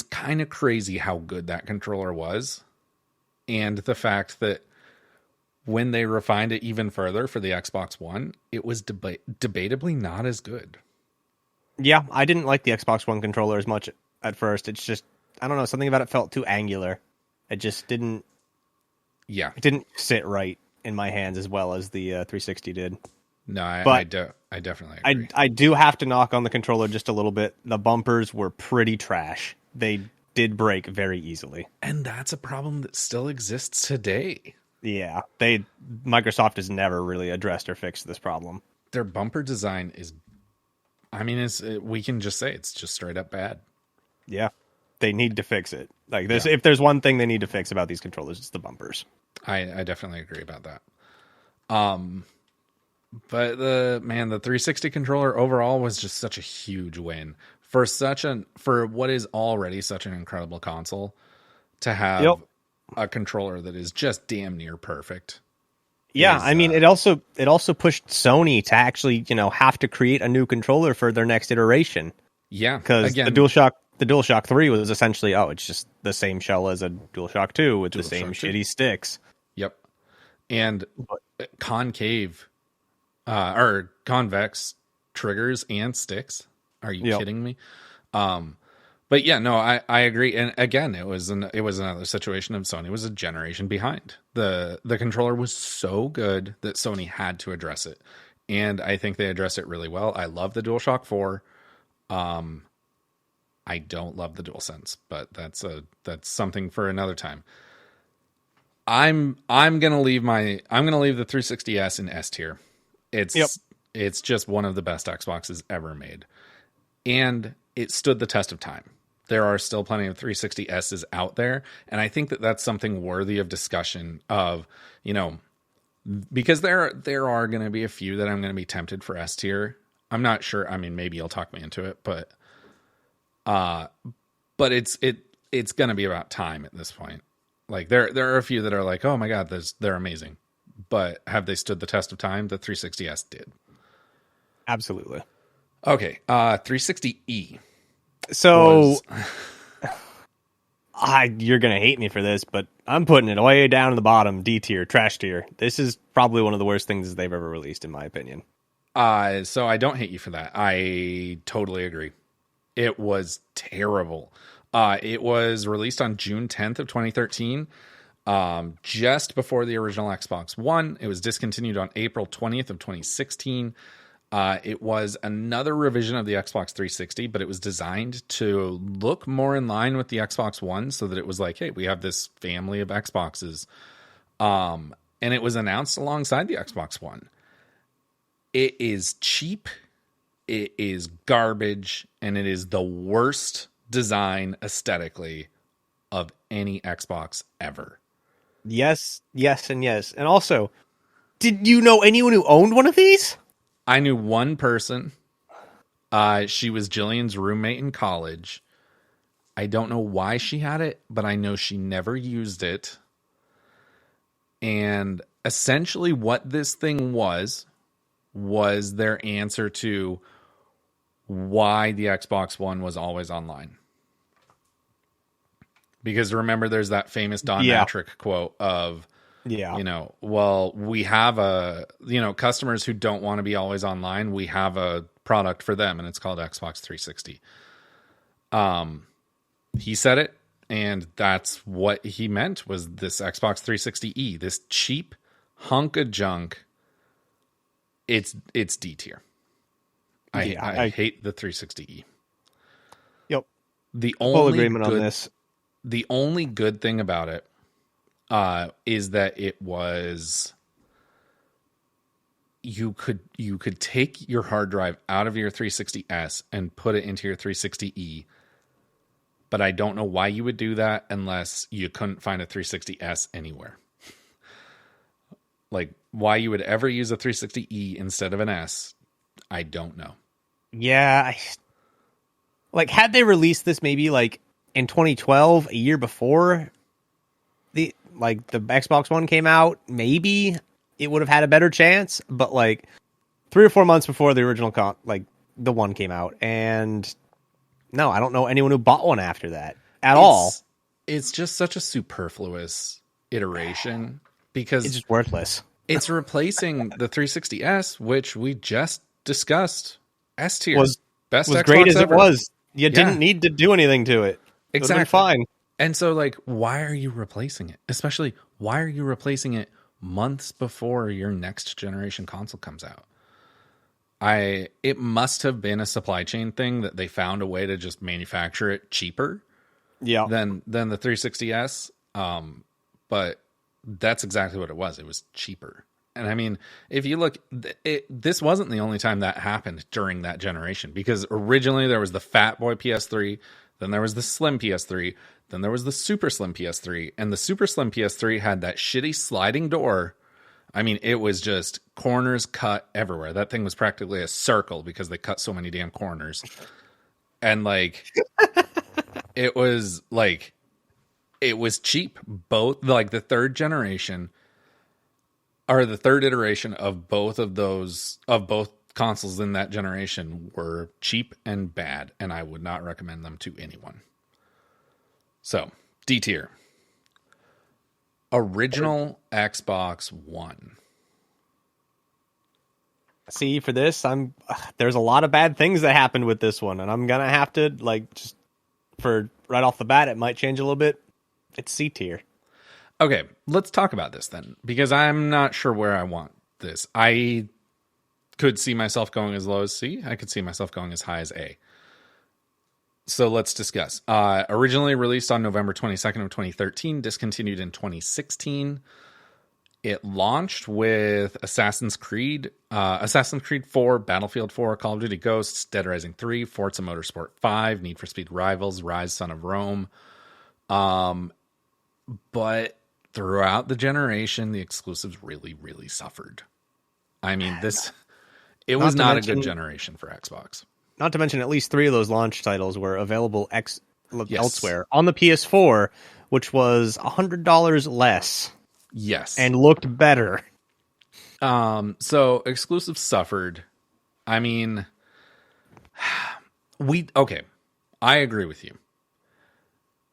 kind of crazy how good that controller was, and the fact that when they refined it even further for the Xbox One, it was debatably not as good. Yeah, I didn't like the Xbox One controller as much at first. It's just, I don't know, something about it felt too angular. It just didn't. Yeah, it didn't sit right in my hands as well as the 360 did. No, I definitely agree. I do have to knock on the controller just a little bit. The bumpers were pretty trash. They did break very easily. And that's a problem that still exists today. Yeah, Microsoft has never really addressed or fixed this problem. Their bumper design is, I mean, we can just say it's just straight up bad. Yeah, they need to fix it. Like this, if there's one thing they need to fix about these controllers, it's the bumpers. I definitely agree about that. But the 360 controller overall was just such a huge win for what is already such an incredible console to have a controller that is just damn near perfect. Yeah, I mean, it also pushed Sony to actually, have to create a new controller for their next iteration. Yeah, because the DualShock 3 was essentially, it's just the same shell as a DualShock 2 with the same shitty sticks. Yep, and concave or convex triggers and sticks. Are you kidding me? But yeah, no, I agree. And again, it was another situation of Sony was a generation behind. The controller was so good that Sony had to address it. And I think they addressed it really well. I love the DualShock 4. I don't love the DualSense, but that's something for another time. I'm gonna leave the 360S in S tier. It's just one of the best Xboxes ever made. And it stood the test of time. There are still plenty of 360Ss out there. And I think that that's something worthy of discussion of, because there are going to be a few that I'm going to be tempted for S tier. I'm not sure. I mean, maybe you'll talk me into it, but it's going to be about time at this point. Like there are a few that are like, oh my God, they're amazing. But have they stood the test of time? The 360S did. Absolutely. Okay, 360E. So, you're going to hate me for this, but I'm putting it way down in the bottom, D tier, trash tier. This is probably one of the worst things they've ever released, in my opinion. So I don't hate you for that. I totally agree. It was terrible. It was released on June 10th of 2013, just before the original Xbox One. It was discontinued on April 20th of 2016. It was another revision of the Xbox 360, but it was designed to look more in line with the Xbox One so that it was like, hey, we have this family of Xboxes. And it was announced alongside the Xbox One. It is cheap, it is garbage, and it is the worst design aesthetically of any Xbox ever. Yes, and yes. And also, did you know anyone who owned one of these? I knew one person. She was Jillian's roommate in college. I don't know why she had it, but I know she never used it. And essentially what this thing was their answer to why the Xbox One was always online. Because remember, there's that famous Don Matrick quote of, well, we have customers who don't want to be always online. We have a product for them, and it's called Xbox 360. He said it, and that's what he meant was this Xbox 360E, this cheap hunk of junk. It's D tier. I hate the 360E. Yep. Full agreement on this. The only good thing about it is that it was you could take your hard drive out of your 360S and put it into your 360E, but I don't know why you would do that unless you couldn't find a 360S anywhere. Like why you would ever use a 360E instead of an S, I don't know. Yeah, had they released this maybe like in 2012, a year before, like the Xbox One came out, maybe it would have had a better chance, but like 3 or 4 months before the original the one came out, and no, I don't know anyone who bought one after that at all. It's just such a superfluous iteration because it's just worthless. It's replacing the 360S, which we just discussed. S tier was best was Xbox great as ever. it was. You didn't need to do anything to it. Exactly. Fine. And so, like, why are you replacing it? Especially, why are you replacing it months before your next generation console comes out? It must have been a supply chain thing that they found a way to just manufacture it cheaper than the 360S. But that's exactly what it was. It was cheaper. And I mean, if you look, this wasn't the only time that happened during that generation, because originally there was the Fat Boy PS3, then there was the Slim PS3, then there was the Super Slim PS3, and the Super Slim PS3 had that shitty sliding door. I mean, it was just corners cut everywhere. That thing was practically a circle because they cut so many damn corners. And like, it was cheap. Both, like, the third generation or the third iteration of both consoles in that generation were cheap and bad, and I would not recommend them to anyone. So, D tier. Original Xbox One. See, for this, there's a lot of bad things that happened with this one, and I'm gonna have to, like, just for right off the bat, it might change a little bit. It's C tier. Okay, let's talk about this then, because I'm not sure where I want this. I could see myself going as low as C. I could see myself going as high as A. So let's discuss. Originally released on November 22nd of 2013, discontinued in 2016. It launched with Assassin's Creed 4, Battlefield 4, Call of Duty Ghosts, Dead Rising 3, Forza Motorsport 5, Need for Speed Rivals, Rise Son of Rome. But throughout the generation, the exclusives really, really suffered. I mean, it was not a good generation for Xbox. Not to mention, at least 3 of those launch titles were available elsewhere on the PS4, which was $100 less. Yes. And looked better. So exclusives suffered. I mean, I agree with you.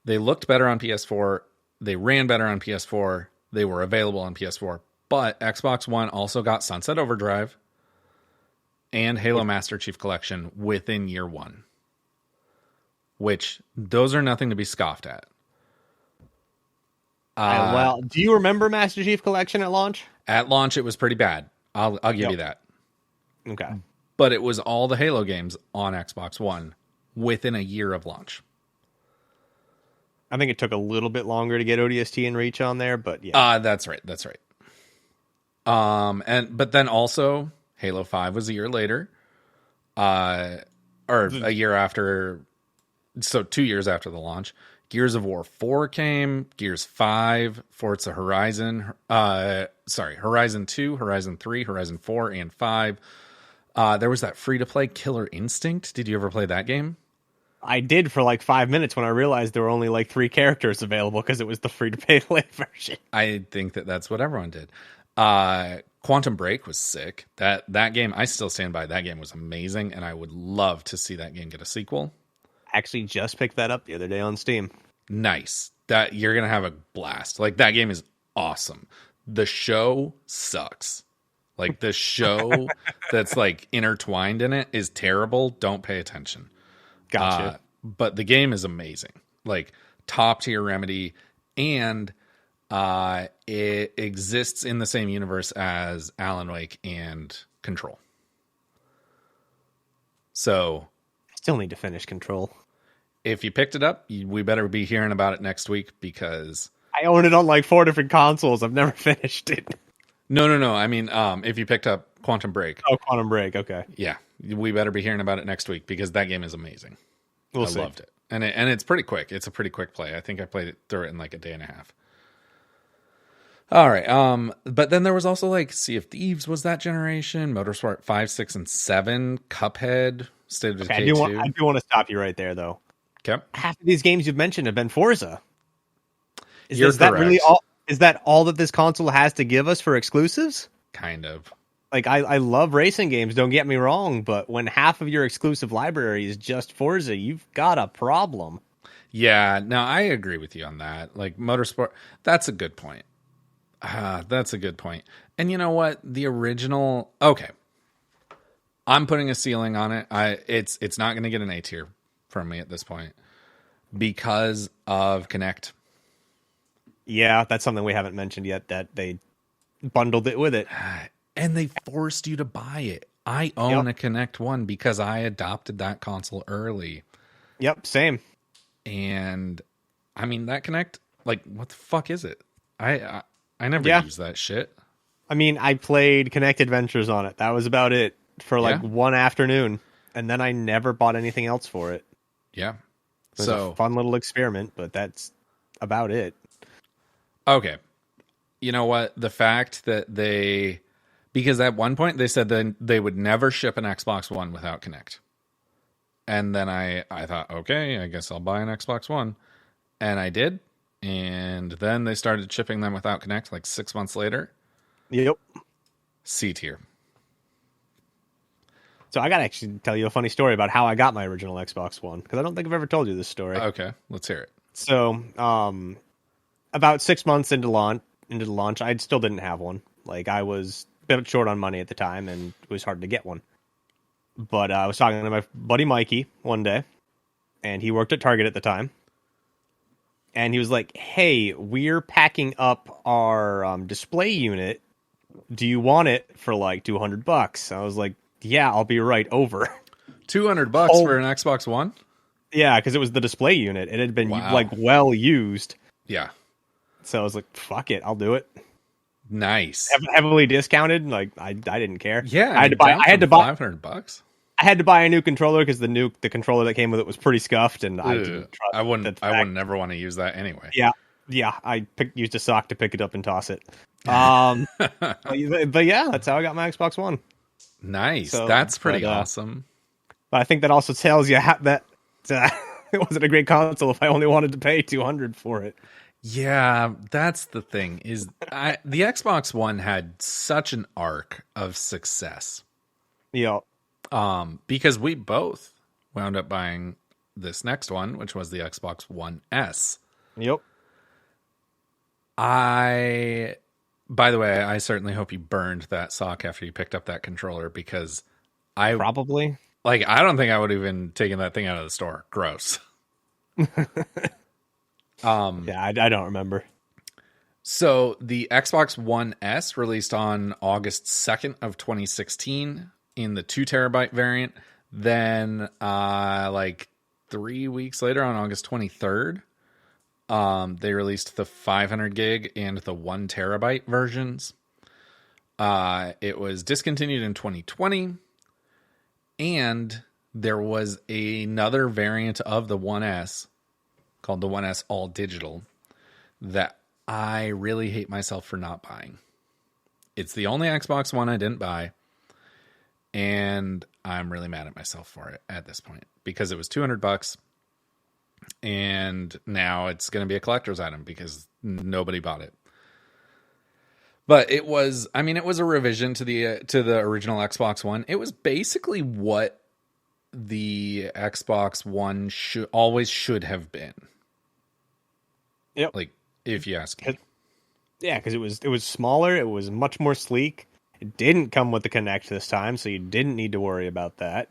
They looked better on PS4. They ran better on PS4. They were available on PS4. But Xbox One also got Sunset Overdrive and Halo Master Chief Collection within year one, which those are nothing to be scoffed at. Well, do you remember Master Chief Collection at launch? At launch, it was pretty bad. I'll give you that. Okay. But it was all the Halo games on Xbox One within a year of launch. I think it took a little bit longer to get ODST and Reach on there, but yeah. That's right. But then also Halo 5 was a year later. Or a year after, so 2 years after the launch. Gears of War 4 came, Gears 5, Forza Horizon, Horizon 2, Horizon 3, Horizon 4, and 5. There was that free-to-play Killer Instinct. Did you ever play that game? I did for like 5 minutes when I realized there were only like 3 characters available because it was the free-to-pay version. I think that's what everyone did. Quantum Break was sick. That game, I still stand by. That game was amazing, and I would love to see that game get a sequel. Actually just picked that up the other day on Steam. Nice. That you're going to have a blast. Like, that game is awesome. The show sucks. Like, the show that's like intertwined in it is terrible. Don't pay attention. Gotcha. But the game is amazing. Like, top tier Remedy, and it exists in the same universe as Alan Wake and Control. So I still need to finish Control. If you picked it up, we better be hearing about it next week, because I own it on like 4 different consoles. I've never finished it. No. I mean, if you picked up Quantum Break. Oh, Quantum Break. Okay. Yeah. We better be hearing about it next week, because that game is amazing. We'll see. Loved it. And it's pretty quick. It's a pretty quick play. I think I played it through it in like a day and a half. All right. But then there was also like Sea of Thieves was that generation, Motorsport 5, 6, and 7, Cuphead, State of Decay 2. I do want to stop you right there, though. Okay. Half of these games you've mentioned have been Forza. Is Is that all that this console has to give us for exclusives? Kind of. Like, I love racing games, don't get me wrong, but when half of your exclusive library is just Forza, you've got a problem. Yeah, no, I agree with you on that. Like, motorsport, that's a good point. That's a good point. And you know what? The original, okay. I'm putting a ceiling on it. It's not going to get an A tier from me at this point because of Kinect. Yeah, that's something we haven't mentioned yet, that they bundled it with it. And they forced you to buy it. I own a Kinect One because I adopted that console early. Yep, same. And I mean, that Kinect, like, what the fuck is it? I never used that shit. I mean, I played Kinect Adventures on it. That was about it for like one afternoon. And then I never bought anything else for it. Yeah. It was a fun little experiment, but that's about it. Okay. You know what? The fact that because at one point they said that they would never ship an Xbox One without Kinect. And then I thought, okay, I guess I'll buy an Xbox One. And I did. And then they started shipping them without Kinect like 6 months later. Yep. C tier. So I got to actually tell you a funny story about how I got my original Xbox One, because I don't think I've ever told you this story. Okay, let's hear it. So, about 6 months into the launch, I still didn't have one. Like, I was a bit short on money at the time, and it was hard to get one. But I was talking to my buddy Mikey one day, and he worked at Target at the time. And he was like, hey, we're packing up our display unit. Do you want it for like $200? I was like, yeah, I'll be right over. $200 for an Xbox One? Yeah, because it was the display unit. It had been like well used. Yeah. So I was like, fuck it, I'll do it. Nice. Heavily discounted. Like I didn't care. Yeah, I had to buy $500. I had to buy a new controller because the controller that came with it was pretty scuffed, and I didn't trust. I would never want to use that anyway. Yeah. I used a sock to pick it up and toss it. But yeah, that's how I got my Xbox One. Nice. So, that's pretty awesome. But I think that also tells you that it wasn't a great console if I only wanted to pay $200 for it. Yeah, that's the thing. The Xbox One had such an arc of success. Yeah. Because we both wound up buying this next one, which was the Xbox One S. Yep. By the way, I certainly hope you burned that sock after you picked up that controller, because I probably I don't think I would have even taken that thing out of the store. Gross. Yeah, I don't remember. So the Xbox One S released on August 2nd of 2016 in the 2 terabyte variant. Then like 3 weeks later, on August 23rd, they released the 500 gig and the 1 terabyte versions. It was discontinued in 2020, and there was another variant of the 1S called the 1S All Digital that I really hate myself for not buying. It's the only Xbox One I didn't buy, and I'm really mad at myself for it at this point, because it was $200, and now it's going to be a collector's item because nobody bought it. But it was a revision to the original Xbox One. It was basically what the Xbox One should have been. Yep. Like, if you ask me. Yeah, because it was smaller. It was much more sleek. It didn't come with the Kinect this time, so you didn't need to worry about that.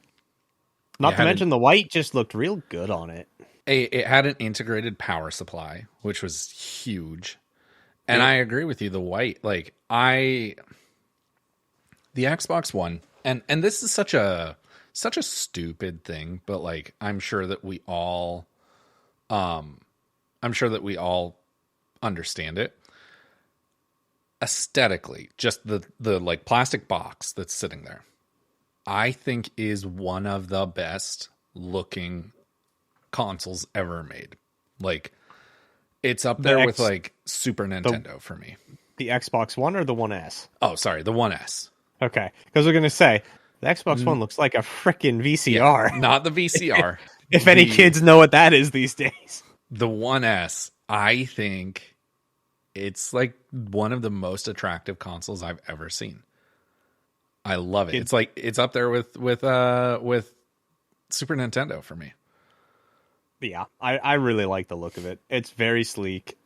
Not to mention the white just looked real good on it. It had an integrated power supply, which was huge. And I agree with you. The white, the Xbox One, and this is such a stupid thing, but I'm sure that we all understand it. Aesthetically, just the plastic box that's sitting there, I think is one of the best looking consoles ever made. It's up there with Super Nintendo for me. The Xbox One or the 1S? Oh, sorry, the 1S. Okay, because we're going to say, the Xbox One looks like a freaking VCR. Yeah, not the VCR. If any kids know what that is these days. The 1S, I think, it's like one of the most attractive consoles I've ever seen. I love it. It's like it's up there with Super Nintendo for me. Yeah, I really like the look of it. It's very sleek.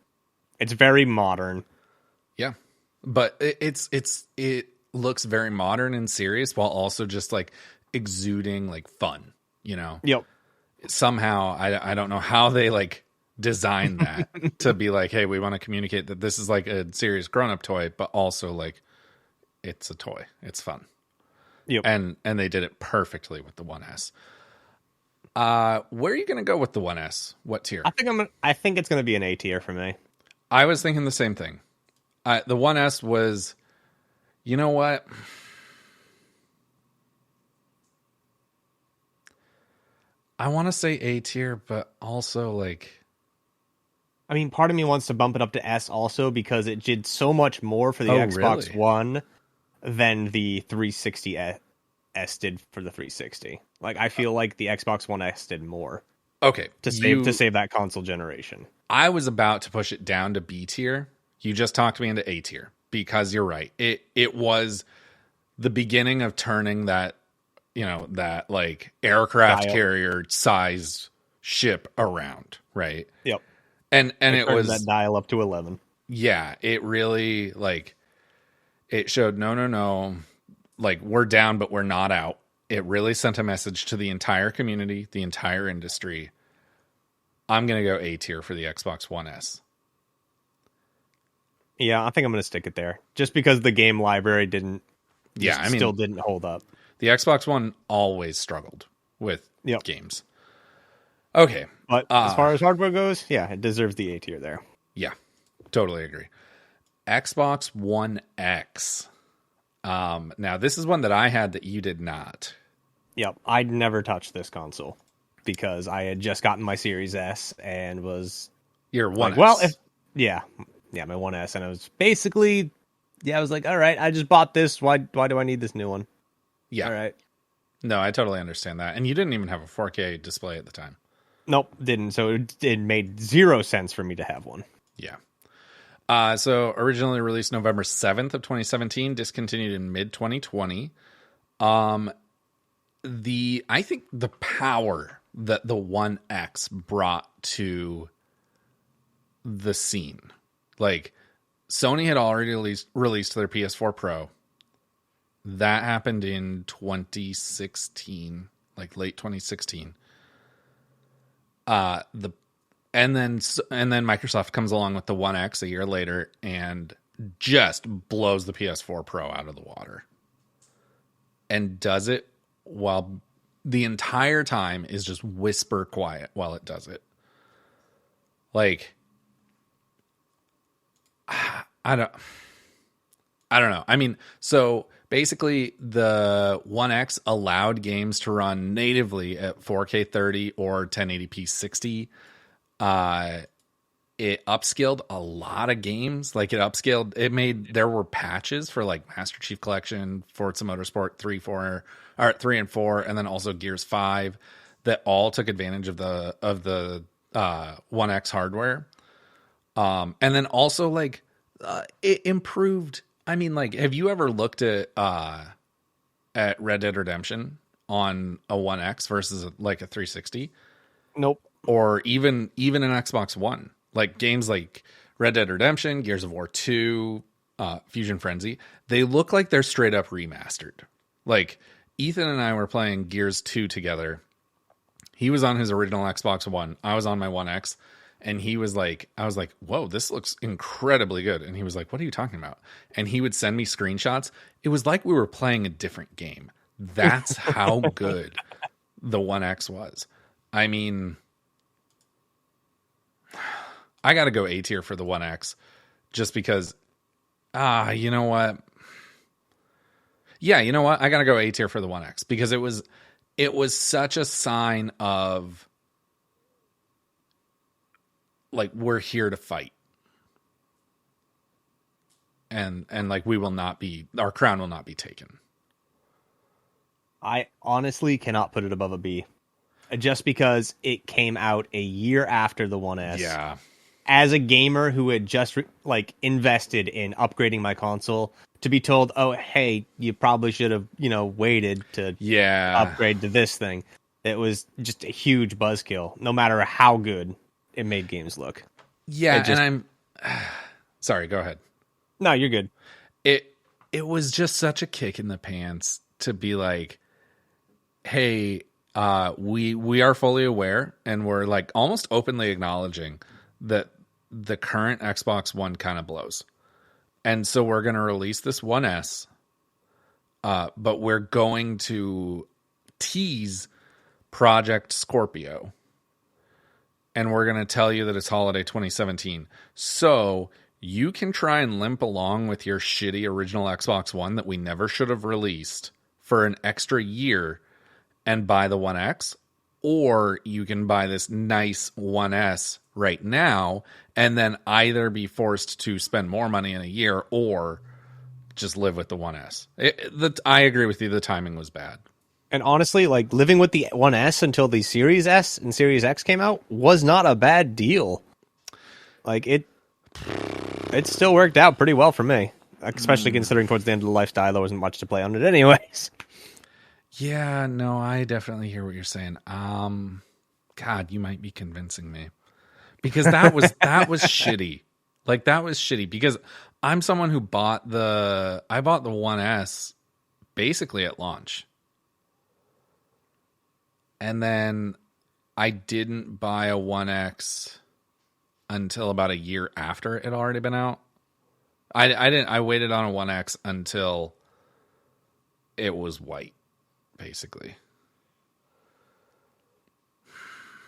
It's very modern. Yeah, but it looks very modern and serious while also just like exuding like fun. You know. Yep. Somehow I don't know how they like designed that to be like, hey, we want to communicate that this is like a serious grown-up toy, but also like it's a toy. It's fun. Yep. And they did it perfectly with the 1S. Where are you going to go with the 1S? What tier? I think it's going to be an A tier for me. I was thinking the same thing. The 1S was, you know what? I want to say A tier, but also like, I mean, part of me wants to bump it up to S also because it did so much more for the Xbox really? One than the 360 S did for the 360. Like, I feel like the Xbox One S did more. Okay, to save that console generation. I was about to push it down to B tier. You just talked me into A tier because you're right. It was the beginning of turning that, you know, that like aircraft carrier size ship around, right? Yep. And it was that dial up to 11. Yeah, it really like it showed no, like we're down but we're not out. It really sent a message to the entire community, the entire industry. I'm going to go A tier for the Xbox One S. Yeah, I think I'm going to stick it there. Just because the game library still didn't hold up. The Xbox One always struggled with games. Okay. But as far as hardware goes, yeah, it deserves the A tier there. Yeah, totally agree. Xbox One X. Now, this is one that I had that you did not. Yep, I'd never touched this console because I had just gotten my Series S and was... Your 1S. Like, my 1S, and I was basically... Yeah, I was like, all right, I just bought this. Why do I need this new one? Yeah. All right. No, I totally understand that. And you didn't even have a 4K display at the time. Nope, didn't. So it made zero sense for me to have one. Yeah. So originally released November 7th of 2017, discontinued in mid-2020. I think the power that the 1X brought to the scene, like Sony had already released their PS4 Pro. That happened in 2016, like late 2016. And then Microsoft comes along with the 1X a year later and just blows the PS4 Pro out of the water. And does it while the entire time is just whisper quiet while it does it. Like, I don't know. I mean, so basically the 1X allowed games to run natively at 4K 30 or 1080p 60. It upscaled a lot of games. Like there were patches for like Master Chief Collection, Forza Motorsport 3 and 4, and then also Gears 5 that all took advantage of the 1X hardware. And then also like it improved. I mean, like, have you ever looked at Red Dead Redemption on a 1X versus like a 360? Nope. Or even an Xbox One, like games like Red Dead Redemption, Gears of War 2, Fusion Frenzy, they look like they're straight up remastered. Like Ethan and I were playing Gears 2 together. He was on his original Xbox One. I was on my 1X. And I was like, whoa, this looks incredibly good. And he was like, what are you talking about? And he would send me screenshots. It was like we were playing a different game. That's how good the 1X was. I mean, I got to go A tier for the 1X just because, you know what? Yeah, you know what? I got to go A tier for the 1X because it was such a sign of, like, we're here to fight. And like, our crown will not be taken. I honestly cannot put it above a B. Just because it came out a year after the 1S. Yeah. as a gamer who had just invested in upgrading my console, to be told, oh, hey, you probably should have, waited to upgrade to this thing. It was just a huge buzzkill, no matter how good it made games look. Yeah, and I'm sorry, go ahead. No, you're good. It was just such a kick in the pants to be like, hey, we are fully aware, and we're like almost openly acknowledging that the current Xbox One kind of blows. And so we're going to release this One S, but we're going to tease Project Scorpio. And we're going to tell you that it's holiday 2017. So you can try and limp along with your shitty original Xbox One that we never should have released for an extra year and buy the One X. Or you can buy this nice One S right now and then either be forced to spend more money in a year or just live with the One S. I agree with you. The timing was bad. And honestly, like living with the One S until the Series S and Series X came out was not a bad deal. Like it still worked out pretty well for me, especially considering towards the end of the lifestyle there wasn't much to play on it anyways. Yeah, no, I definitely hear what you're saying. God, you might be convincing me. Because that was shitty. Like that was shitty because I'm someone who bought the One S basically at launch. And then I didn't buy a One X until about a year after it had already been out. I waited on a One X until it was white, basically.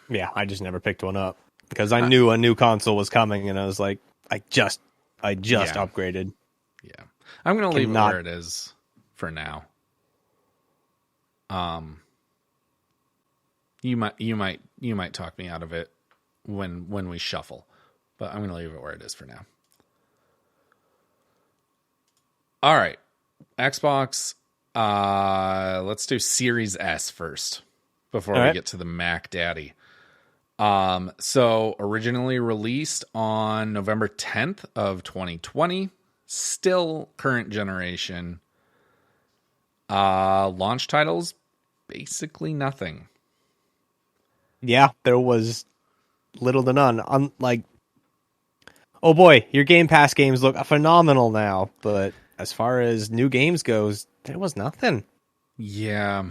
Yeah, I just never picked one up because I knew a new console was coming, and I was like, I just upgraded. Yeah, I'm gonna leave it where it is for now. You might talk me out of it when we shuffle, but I'm gonna leave it where it is for now. All right, Xbox. Let's do Series S first before we get to the Mac Daddy. So originally released on November 10th of 2020, still current generation. Launch titles, basically nothing. Yeah, there was little to none. Like, oh boy, your Game Pass games look phenomenal now, but as far as new games goes, there was nothing. Yeah.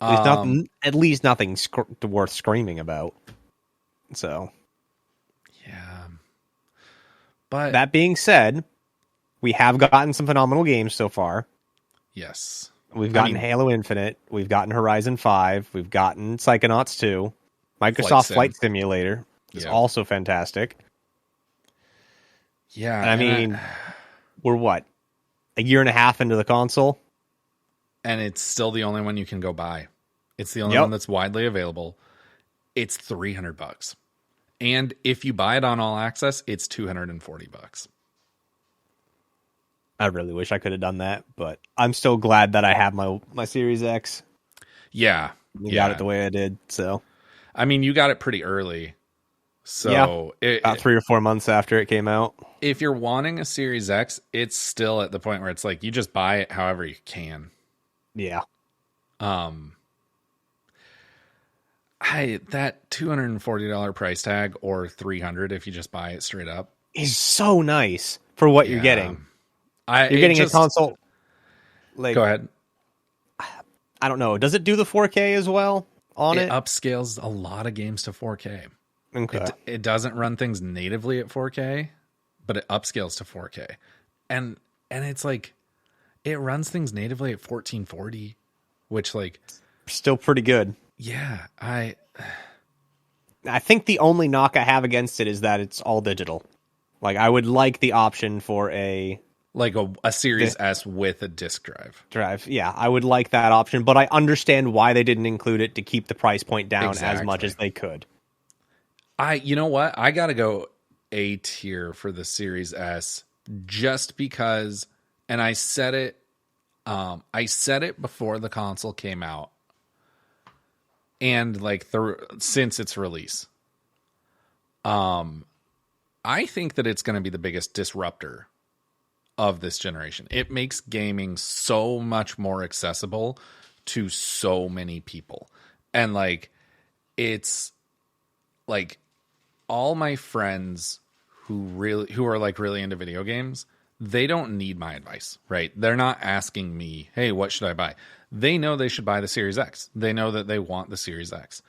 At least nothing worth screaming about. So, yeah. But that being said, we have gotten some phenomenal games so far. Yes. We've gotten Halo Infinite. We've gotten Horizon 5. We've gotten Psychonauts 2. Microsoft Flight Simulator is also fantastic. Yeah. And I mean, we're what? A year and a half into the console? And it's still the only one you can go buy. It's the only one that's widely available. It's $300. And if you buy it on All Access, it's $240. I really wish I could have done that, but I'm still glad that I have my Series X. Yeah. Got it the way I did, so. I mean, you got it pretty early. So about 3 or 4 months after it came out. If you're wanting a Series X, it's still at the point where it's like you just buy it however you can. Yeah. That $240 price tag or $300 if you just buy it straight up is so nice for what you're getting. You're getting a console. Like, go ahead. I don't know. Does it do the 4K as well on it? It upscales a lot of games to 4K. Okay. It doesn't run things natively at 4K, but it upscales to 4K. And it's like it runs things natively at 1440, which like still pretty good. Yeah, I think the only knock I have against it is that it's all digital. Like I would like the option for a Series S with a disc drive. Yeah, I would like that option, but I understand why they didn't include it to keep the price point down as much as they could. You know what? I got to go A tier for the Series S just because, and I said it before the console came out and like since its release. I think that it's going to be the biggest disruptor of this generation. It makes gaming so much more accessible to so many people. And like, it's like all my friends who are like really into video games, they don't need my advice, right? They're not asking me, hey, what should I buy? They know they should buy the Series X. They know that they want the Series X.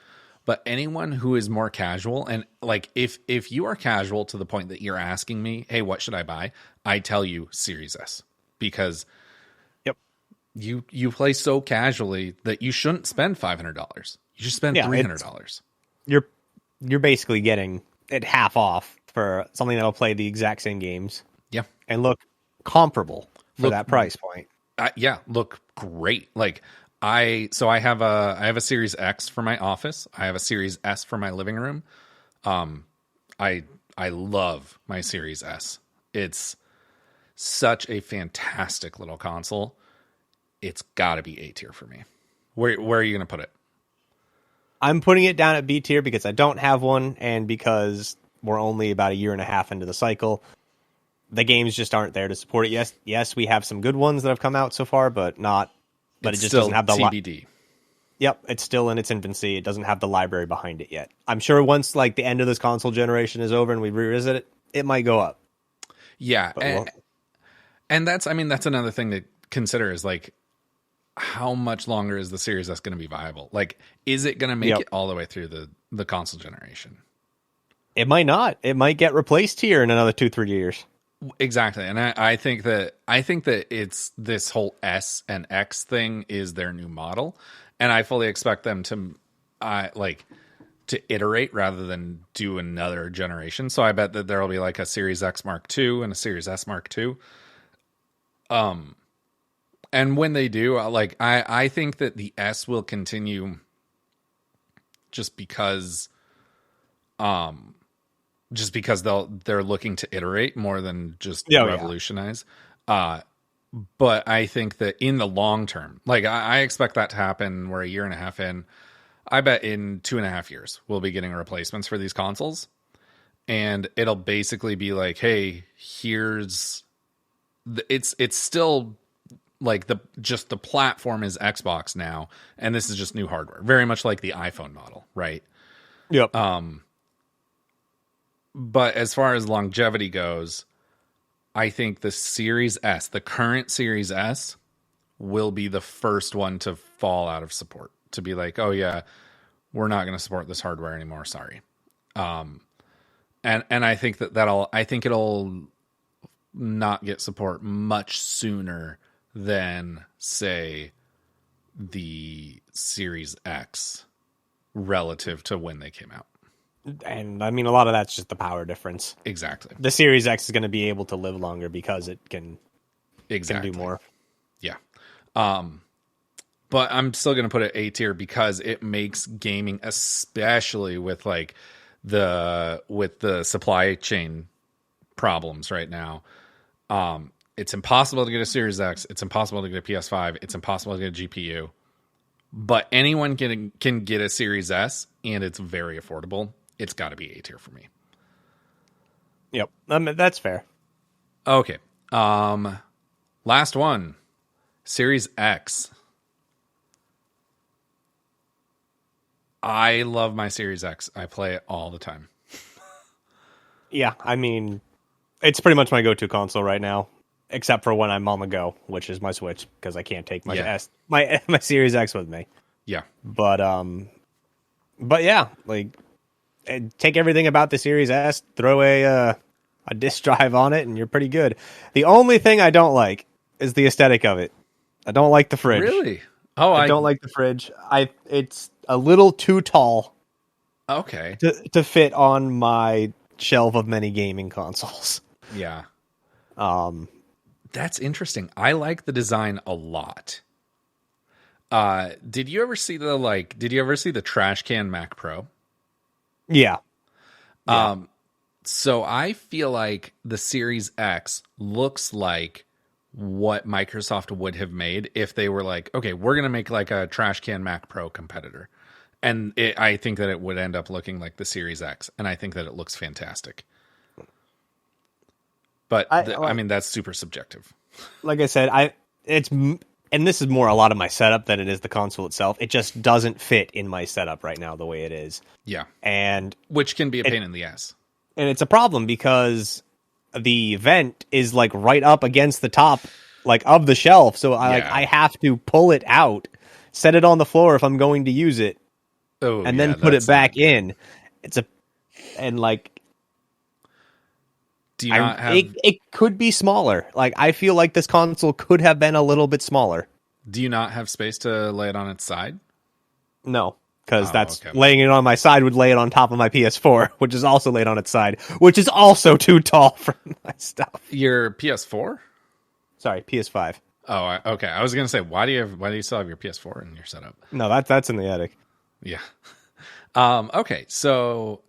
But anyone who is more casual, and like if you are casual to the point that you're asking me, hey, what should I buy? I tell you Series S, because you play so casually that you shouldn't spend $500. You should spend $300. You're basically getting it half off for something that'll play the exact same games. Yeah. And look comparable for that price point. Look great. Like I have a Series X for my office. I have a Series S for my living room. I love my Series S. It's such a fantastic little console. It's got to be A tier for me. Where are you going to put it? I'm putting it down at B tier because I don't have one, and because we're only about a year and a half into the cycle. The games just aren't there to support it. Yes, we have some good ones that have come out so far, but it just doesn't have the TBD. Yep, it's still in its infancy. It doesn't have the library behind it yet. I'm sure once like the end of this console generation is over and we revisit it, it might go up. Yeah, and that's another thing to consider is like, how much longer is the Series S going to be viable? Like, is it going to make it all the way through the console generation? It might not. It might get replaced here in another 2-3 years. Exactly. And I think that it's this whole S and X thing is their new model. And I fully expect them to iterate rather than do another generation. So I bet that there'll be like a Series X Mark II and a Series S Mark II. And when they do, I think that the S will continue just because they're looking to iterate more than just revolutionize. But I think that in the long term, like I expect that to happen. We're a year and a half in. I bet in 2.5 years, we'll be getting replacements for these consoles. And it'll basically be like, hey, it's still like the platform is Xbox now. And this is just new hardware, very much like the iPhone model. Right. Yep. But as far as longevity goes, I think the Series S, the current Series S, will be the first one to fall out of support. To be like, oh yeah, we're not going to support this hardware anymore. Sorry. And I think it'll not get support much sooner than, say, the Series X relative to when they came out. And I mean, a lot of that's just the power difference. Exactly. The Series X is going to be able to live longer because it can do more. Yeah. But I'm still going to put it A tier because it makes gaming, especially with like with the supply chain problems right now. It's impossible to get a Series X. It's impossible to get a PS5. It's impossible to get a GPU. But anyone can get a Series S, and it's very affordable. It's got to be A tier for me. Yep, that's fair. Okay. Last one, Series X. I love my Series X. I play it all the time. Yeah, I mean, it's pretty much my go-to console right now, except for when I'm on the go, which is my Switch, because I can't take my my Series X with me. Yeah. But yeah, like, take everything about the Series S, throw a disk drive on it, and you're pretty good. The only thing I don't like is the aesthetic of it. I don't like the fridge. Really? Oh, I don't like the fridge. It's a little too tall. Okay. To fit on my shelf of many gaming consoles. Yeah. That's interesting. I like the design a lot. Did you ever see the trash can Mac Pro? Yeah. So I feel like the Series X looks like what Microsoft would have made if they were like, okay, we're going to make like a trash can Mac Pro competitor. And I think that it would end up looking like the Series X, and I think that it looks fantastic. But I mean, that's super subjective. Like I said, and this is more a lot of my setup than it is the console itself. It just doesn't fit in my setup right now the way it is. Yeah. And which can be a pain in the ass. And it's a problem because the vent is like right up against the top like of the shelf. So I have to pull it out, set it on the floor if I'm going to use it, and then put it back in. Do you not have... It could be smaller. Like, I feel like this console could have been a little bit smaller. Do you not have space to lay it on its side? No, because laying it on my side would lay it on top of my PS4, which is also laid on its side, which is also too tall for my stuff. Your PS4? Sorry, PS5. Oh, okay. I was gonna say, why do you still have your PS4 in your setup? No, that's in the attic. Yeah. Okay, so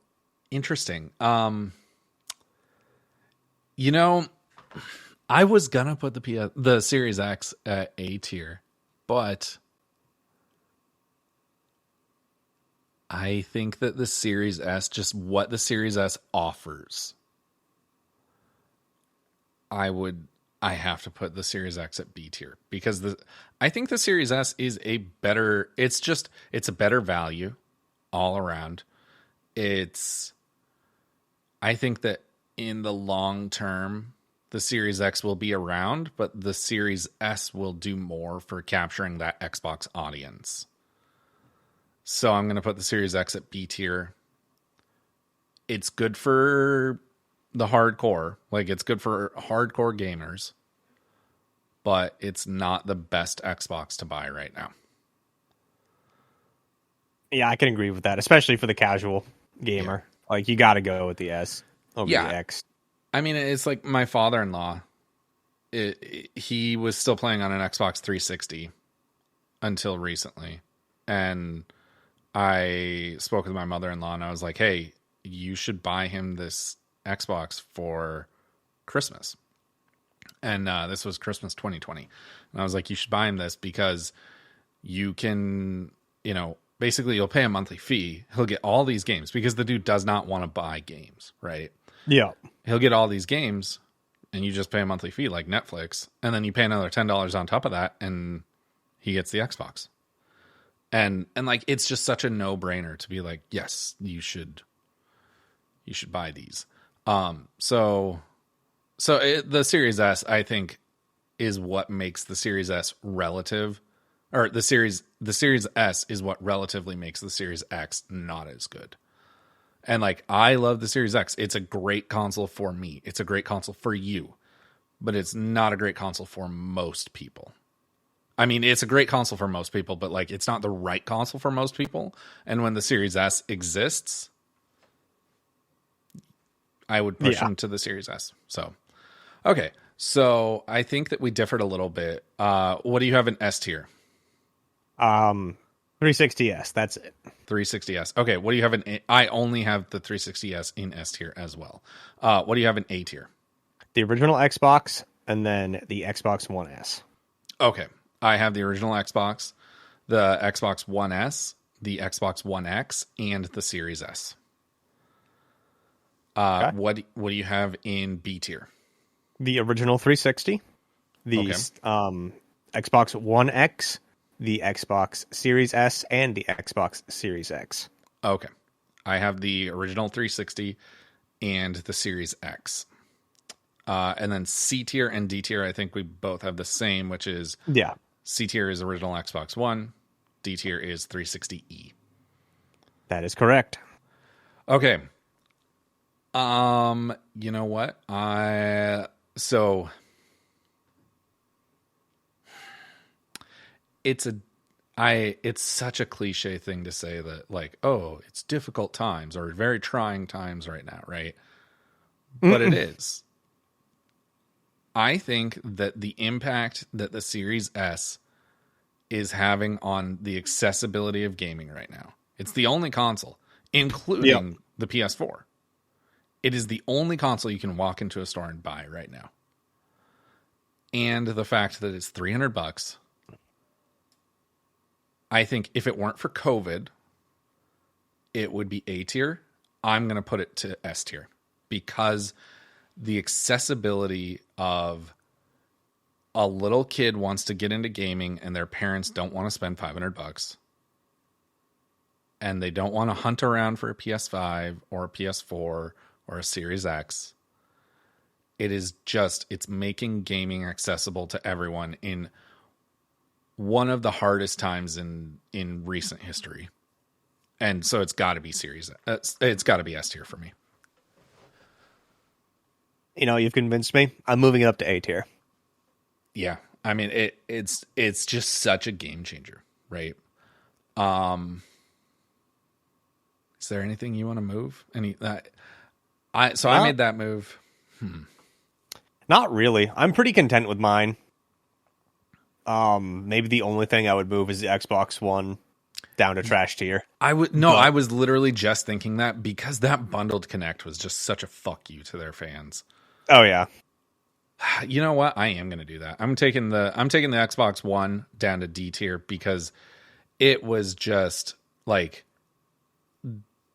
interesting. You know, I was gonna put the Series X at A tier, but I think that the Series S, just what the Series S offers, I have to put the Series X at B tier because I think the Series S is a better value all around. I think that in the long term, the Series X will be around, but the Series S will do more for capturing that Xbox audience. So I'm going to put the Series X at B tier. It's good for the hardcore. Like, it's good for hardcore gamers, but it's not the best Xbox to buy right now. Yeah, I can agree with that, especially for the casual gamer. Yeah. Like, you got to go with the S over the X. I mean, it's like my father-in-law. He was still playing on an Xbox 360 until recently. And I spoke with my mother-in-law and I was like, hey, you should buy him this Xbox for Christmas. And this was Christmas 2020. And I was like, you should buy him this because you can, basically you'll pay a monthly fee. He'll get all these games because the dude does not want to buy games, right? Yeah. He'll get all these games and you just pay a monthly fee like Netflix. And then you pay another $10 on top of that and he gets the Xbox. And like, it's just such a no-brainer to be like, yes, you should buy these. So the Series S, I think, is what makes the Series S relative, or the Series S is what relatively makes the Series X not as good. And like, I love the Series X. It's a great console for me. It's a great console for you, but it's not a great console for most people. I mean, it's a great console for most people, but like, it's not the right console for most people. And when the Series S exists, I would push them to the Series S. So, okay. So I think that we differed a little bit. What do you have in S tier? 360S. That's it. 360S. Okay. What do you have in A? I only have the 360S in S tier as well. What do you have in A tier? The original Xbox and then the Xbox One S. Okay. I have the original Xbox, the Xbox One S, the Xbox One X, and the Series S. Okay. What do you have in B tier? The original 360, the Xbox One X, the Xbox Series S, and the Xbox Series X. Okay. I have the original 360 and the Series X. And then C tier and D tier, I think we both have the same, which is C tier is original Xbox One, D tier is 360E. That is correct. Okay. You know what? It's such a cliche thing to say that, like, oh, it's difficult times or very trying times right now, right? But it is. I think that the impact that the Series S is having on the accessibility of gaming right now, it's the only console, including the PS4. It is the only console you can walk into a store and buy right now. And the fact that it's $300, I think if it weren't for COVID, it would be A tier. I'm going to put it to S tier because the accessibility of a little kid wants to get into gaming and their parents don't want to spend $500 and they don't want to hunt around for a PS5 or a PS4 or a Series X. It's making gaming accessible to everyone in one of the hardest times in recent history. And so it's got to be it's got to be S tier for me. You know, you've convinced me. I'm moving it up to A tier. Yeah. I mean, it's just such a game changer, right? Is there anything you want to move? I made that move. Not really. I'm pretty content with mine. Maybe the only thing I would move is the Xbox One down to trash tier. I was literally just thinking that because that bundled Connect was just such a fuck you to their fans. Oh yeah. You know what? I am going to do that. I'm taking the Xbox One down to D tier because it was just like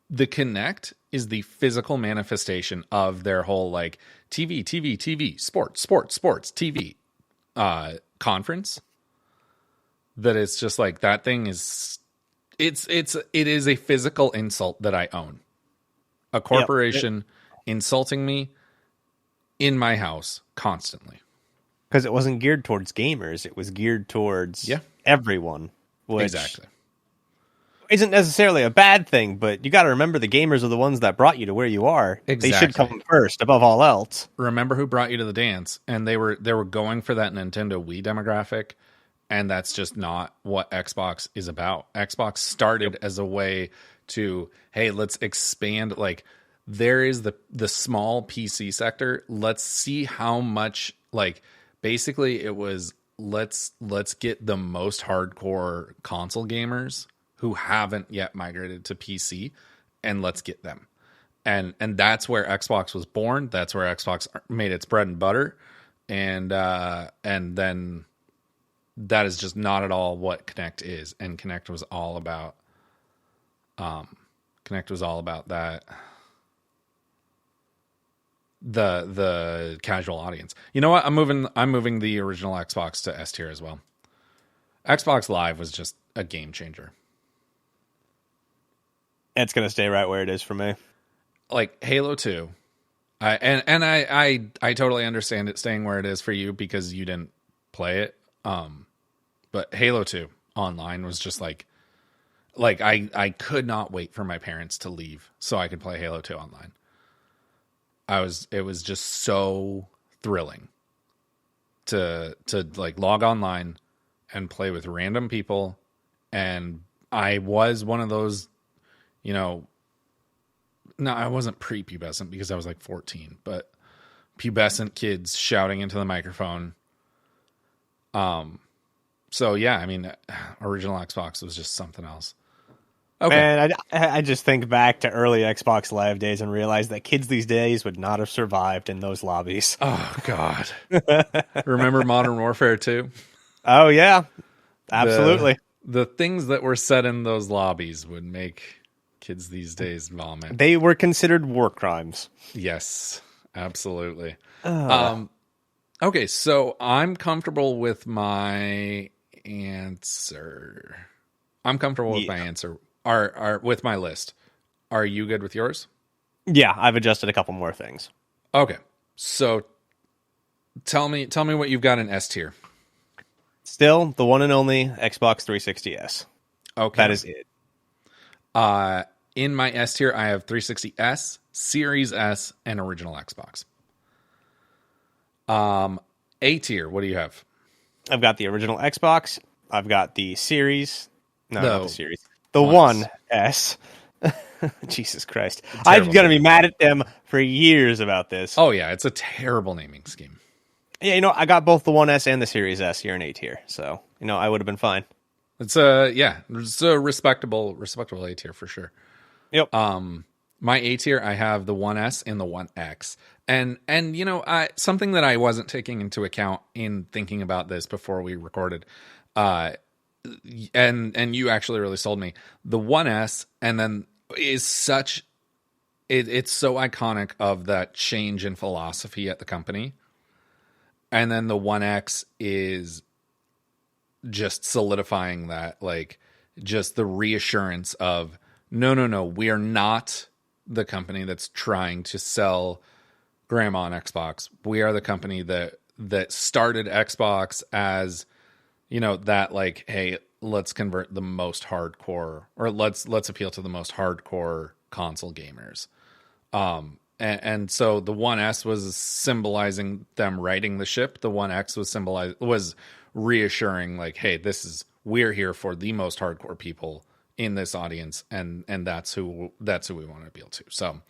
the Connect is the physical manifestation of their whole like TV, sports, TV conference. That it's just like that thing is it is a physical insult that I own. A corporation insulting me in my house constantly. Because it wasn't geared towards gamers. It was geared towards everyone. Which exactly. Isn't necessarily a bad thing, but you got to remember the gamers are the ones that brought you to where you are. Exactly. They should come first above all else. Remember who brought you to the dance, and they were going for that Nintendo Wii demographic, and that's just not what Xbox is about. Xbox started as a way to, hey, let's expand. Like there is the small PC sector. Let's see how much. Like basically, it was let's get the most hardcore console gamers who haven't yet migrated to PC, and let's get them. And that's where Xbox was born. That's where Xbox made its bread and butter. And then that is just not at all what Connect is. And Connect was all about that. The casual audience. You know what? I'm moving the original Xbox to S tier as well. Xbox Live was just a game changer. It's going to stay right where it is for me. Like Halo 2. I totally understand it staying where it is for you because you didn't play it. But Halo 2 online was just like I could not wait for my parents to leave so I could play Halo 2 online. It was just so thrilling to like log online and play with random people. And I was one of those, you know, no, I wasn't pre-pubescent because I was like 14, but pubescent kids shouting into the microphone. So yeah, I mean, original Xbox was just something else. Okay. And I just think back to early Xbox Live days and realize that kids these days would not have survived in those lobbies. Oh God. Remember Modern Warfare 2? Oh yeah, absolutely. The things that were said in those lobbies would make kids these days vomit. They were considered war crimes. Yes, absolutely. Okay, so I'm comfortable with my answer. I'm comfortable with my answer. With my list. Are you good with yours? Yeah, I've adjusted a couple more things. Okay, so tell me what you've got in S tier. Still, the one and only Xbox 360S. Okay, that is it. In my S tier, I have 360S, Series S, and original Xbox. A tier, what do you have? I've got the original Xbox. I've got the Series. No, not the Series. The One S. Jesus Christ. I'm going to be mad at them for years about this. Oh, yeah. It's a terrible naming scheme. Yeah, you know, I got both the 1S and the Series S here in A tier. So, you know, I would have been fine. It's a respectable A tier for sure. Yep. My A tier, I have the 1S and the 1X. And you know, something that I wasn't taking into account in thinking about this before we recorded, and you actually really sold me. The 1S, and then is such it's so iconic of that change in philosophy at the company. And then the 1X is just solidifying that, like, just the reassurance of no, we are not the company that's trying to sell grandma on Xbox. We are the company that started Xbox as, you know, that, like, hey, let's convert the most hardcore, or let's appeal to the most hardcore console gamers. And so the 1S was symbolizing them righting the ship. The 1X was reassuring, like, hey, we're here for the most hardcore people in this audience, and that's who we want to appeal to. So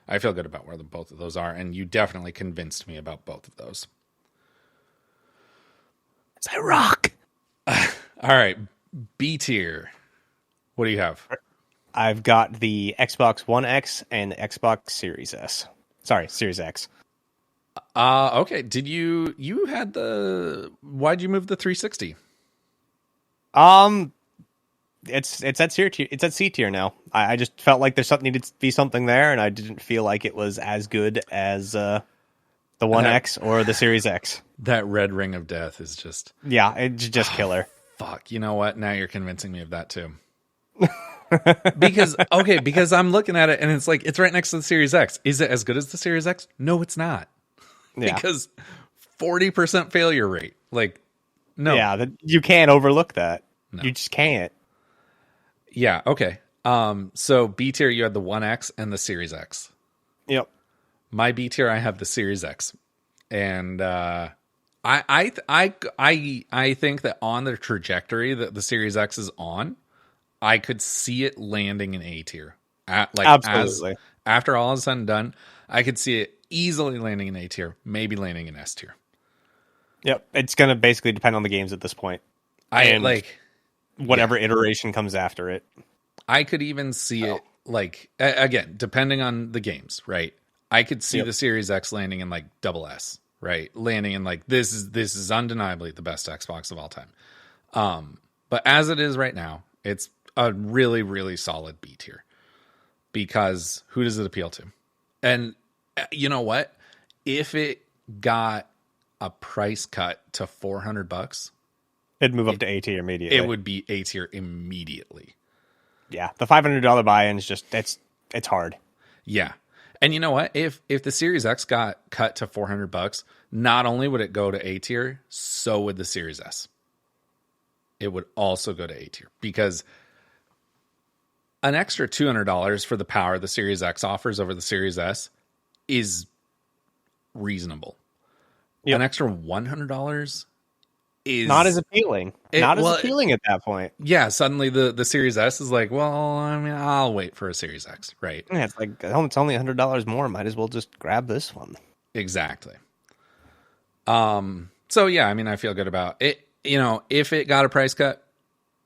I feel good about where both of those are, and you definitely convinced me about both of those. I rock. All right, B tier. What do you have? I've got the Xbox One X and the Xbox Series S. Sorry, Series X. Okay. Did you had why'd you move the 360? It's at C tier. It's at C tier now. I just felt like there needed to be something there, and I didn't feel like it was as good as the One X or the Series X. That red ring of death is just it's just killer. Fuck. You know what? Now you're convincing me of that too. because I'm looking at it and it's like, it's right next to the Series X. Is it as good as the Series X? No, it's not. Yeah. Because 40% failure rate. Like, no. Yeah, you can't overlook that. No. You just can't. Yeah, okay. So B tier, you had the 1X and the Series X. Yep. My B tier, I have the Series X. And I think that on the trajectory that the Series X is on, I could see it landing in A tier. Absolutely. After all is said and done, I could see it easily landing in A tier, maybe landing in S tier. Yep. It's going to basically depend on the games at this point. Whatever iteration comes after it. I could even see it, like, again, depending on the games, right? I could see the Series X landing in, like, double S, right? Landing in, like, this is undeniably the best Xbox of all time. But as it is right now, it's a really, really solid B tier. Because who does it appeal to? And you know what? If it got a price cut to $400, it'd move up to A tier immediately. It would be A tier immediately. Yeah, the $500 buy-in is just it's hard. Yeah, and you know what? If the Series X got cut to $400, not only would it go to A tier, so would the Series S. It would also go to A tier because an extra $200 for the power the Series X offers over the Series S is reasonable. Yep. An extra $100 is not as appealing. Appealing at that point. Yeah, suddenly the Series S is like, well, I mean, I'll wait for a Series X, right? Yeah, it's like, it's only $100 more. Might as well just grab this one. Exactly. So yeah, I mean, I feel good about it. You know, if it got a price cut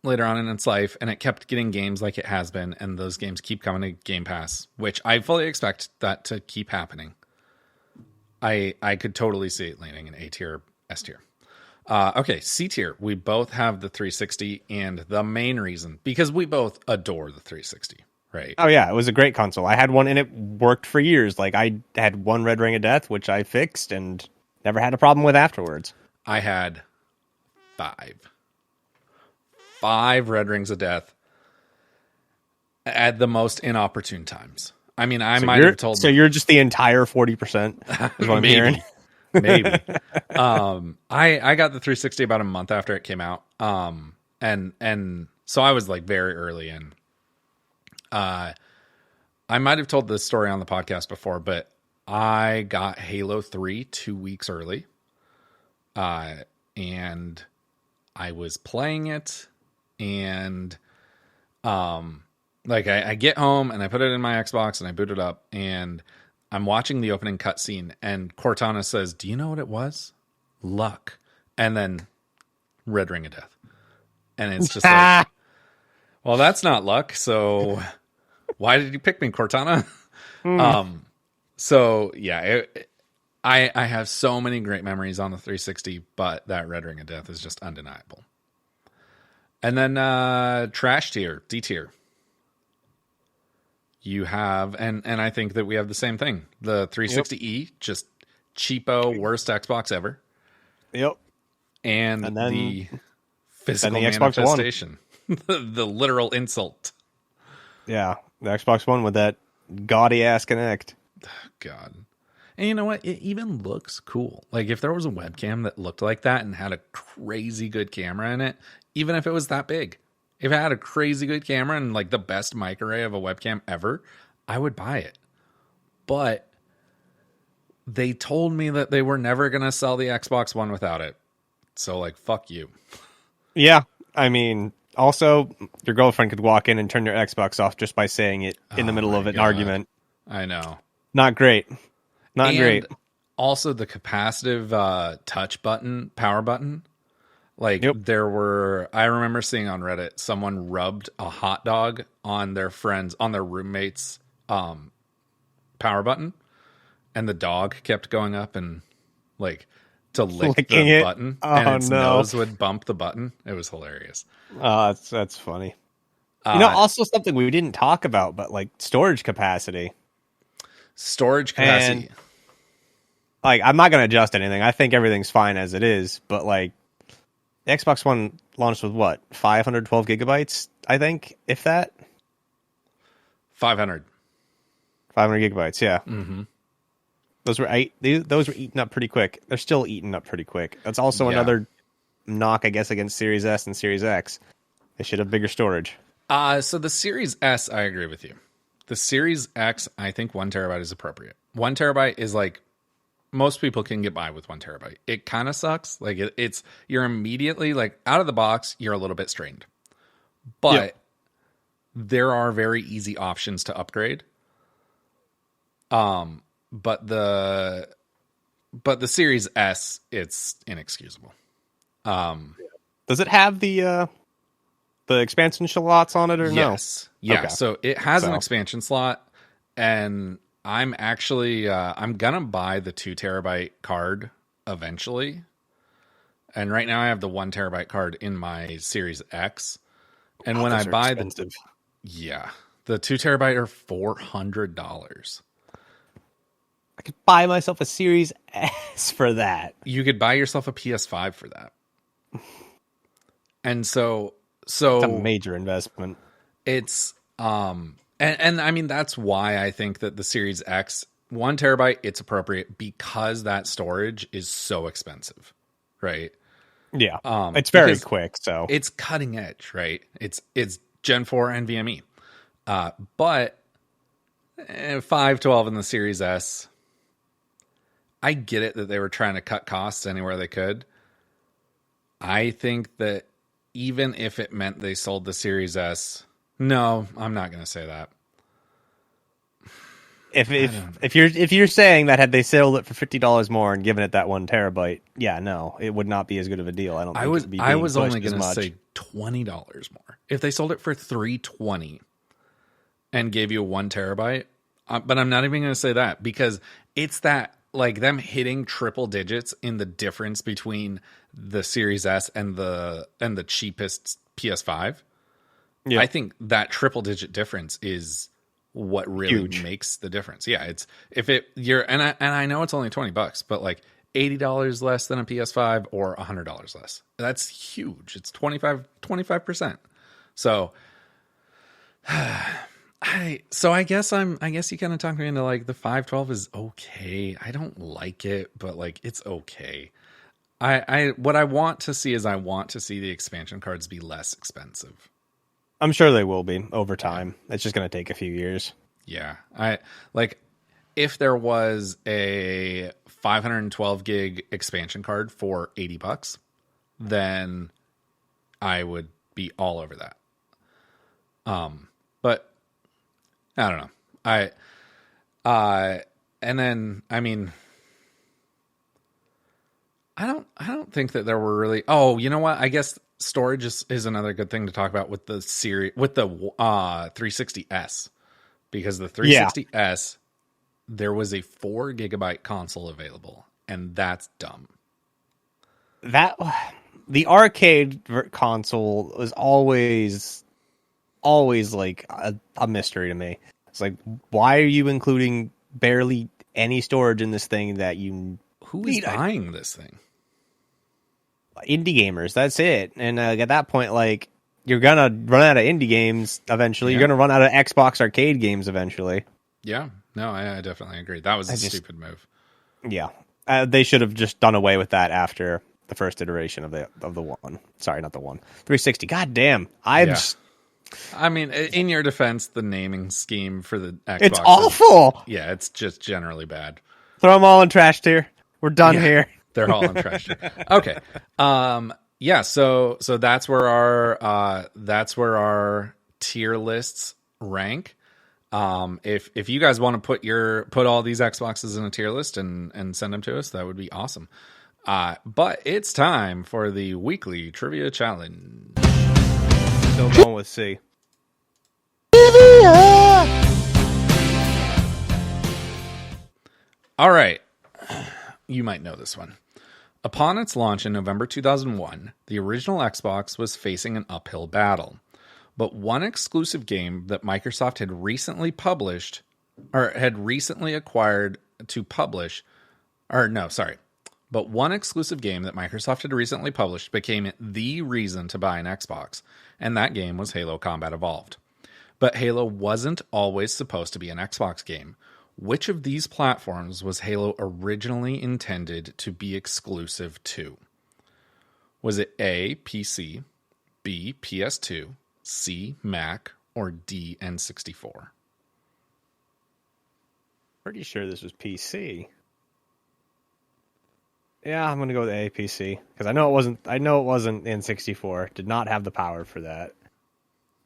later on in its life and it kept getting games like it has been, and those games keep coming to Game Pass, which I fully expect that to keep happening, I could totally see it landing in A tier, S tier. Okay, C tier. We both have the 360, and the main reason, because we both adore the 360, right? Oh yeah, it was a great console. I had one and it worked for years. Like, I had one Red Ring of Death, which I fixed and never had a problem with afterwards. I had 5 Red Rings of Death at the most inopportune times. I mean, I might have told. So you're just the entire 40%. Is what I'm hearing. Maybe. I got the 360 about a month after it came out. And so I was like very early in. I might have told this story on the podcast before, but I got Halo 3 2 weeks early. And I was playing it, and I get home and I put it in my Xbox and I boot it up, and I'm watching the opening cutscene, and Cortana says, "Do you know what it was? Luck." And then Red Ring of Death. And it's just like, well, that's not luck. So why did you pick me, Cortana? So yeah, I have so many great memories on the 360, but that Red Ring of Death is just undeniable. And then trash tier, D tier. you have, and I think that we have the same thing. The 360E, just cheapo, worst Xbox ever. Yep. And then the physical the Xbox One. manifestation, the literal insult. Yeah, the Xbox One with that gaudy ass Kinect. God. And you know what? It even looks cool. Like if there was a webcam that looked like that and had a crazy good camera in it, even if it was that big, if it had a crazy good camera and like the best mic array of a webcam ever, I would buy it. But they told me that they were never going to sell the Xbox One without it. So like, fuck you. Yeah. I mean, also your girlfriend could walk in and turn your Xbox off just by saying it in the middle of an argument. I know. Not great. Not great. Also the capacitive touch button, power button. Like there were, I remember seeing on Reddit, someone rubbed a hot dog on their roommate's power button, and the dog kept going up and like to lick the button, and its nose would bump the button. It was hilarious. Oh, that's funny. Also something we didn't talk about, but like storage capacity. And, like, I'm not going to adjust anything. I think everything's fine as it is, but like the Xbox One launched with what? 512 gigabytes, I think, if that. 500 gigabytes, yeah. Mm-hmm. Those were eaten up pretty quick. They're still eaten up pretty quick. That's also another knock, I guess, against Series S and Series X. They should have bigger storage. So the Series S, I agree with you. The Series X, I think 1 terabyte is appropriate. 1 terabyte is like, most people can get by with 1 terabyte. It kind of sucks. Like it's, you're immediately like out of the box, you're a little bit strained. But there are very easy options to upgrade. But the Series S, it's inexcusable. Does it have the expansion slots on it or no? Yeah. Okay. So it has an expansion slot, and I'm actually I'm gonna buy the 2 terabyte card eventually. And right now I have the 1 terabyte card in my Series X. And when I buy the 2 terabyte are $400. I could buy myself a Series S for that. You could buy yourself a PS5 for that. And so it's a major investment. It's and I mean that's why I think that the Series X 1 terabyte, it's appropriate because that storage is so expensive, right? Yeah, it's very quick, so it's cutting edge, right? It's Gen 4 and NVMe, but 512 in the Series S. I get it that they were trying to cut costs anywhere they could. I think that even if it meant they sold the Series S, no, I'm not going to say that. If you're saying that had they sold it for $50 more and given it that 1 terabyte, yeah, no, it would not be as good of a deal. I don't think I was only going to say $20 more. If they sold it for $320 and gave you a 1 terabyte, but I'm not even going to say that because it's that like them hitting triple digits in the difference between the Series S and the cheapest PS5. Yeah. I think that triple digit difference is what really makes the difference. Yeah, it's and I know it's only $20, but like $80 less than a PS5 or $100 less. That's huge. It's 25%. So I guess you kind of talked me into like the 512 is okay. I don't like it, but like it's okay. What I want to see is I want to see the expansion cards be less expensive. I'm sure they will be over time. It's just going to take a few years. Yeah. I like if there was a 512 gig expansion card for $80, then I would be all over that. But I don't know. And then I mean I don't think that there were really. Oh, you know what? I guess storage is another good thing to talk about with the series with the 360S, because the 360S there was a 4 gigabyte console available, and that's dumb. The arcade console was always like a mystery to me. It's like, why are you including barely any storage in this thing that you... Who is buying this thing? Indie gamers, that's it. And at that point, like, you're going to run out of indie games eventually. Yeah. You're going to run out of Xbox arcade games eventually. Yeah. No, I definitely agree. That was a stupid move. Yeah. They should have just done away with that after the first iteration of the one. Sorry, not the one. 360. God damn. I mean, in your defense, the naming scheme for the Xbox It's awful. It's just generally bad. Throw them all in trash tier. We're done here. They're all in trash tier. Okay. Yeah, so that's where our tier lists rank. If you guys want to put all these Xboxes in a tier list and send them to us, that would be awesome. But it's time for the weekly trivia challenge. Still going with C. All right. You might know this one. Upon its launch in November 2001, the original Xbox was facing an uphill battle. But one exclusive game that Microsoft had recently published, or had recently acquired to publish, but one exclusive game that Microsoft had recently published became the reason to buy an Xbox, and that game was Halo Combat Evolved. But Halo wasn't always supposed to be an Xbox game. Which of these platforms was Halo originally intended to be exclusive to? Was it A, PC, B, PS2, C, Mac, or D, N64? Pretty sure this was PC. Yeah, I'm gonna go with A, PC, because I know it wasn't N64. Did not have the power for that.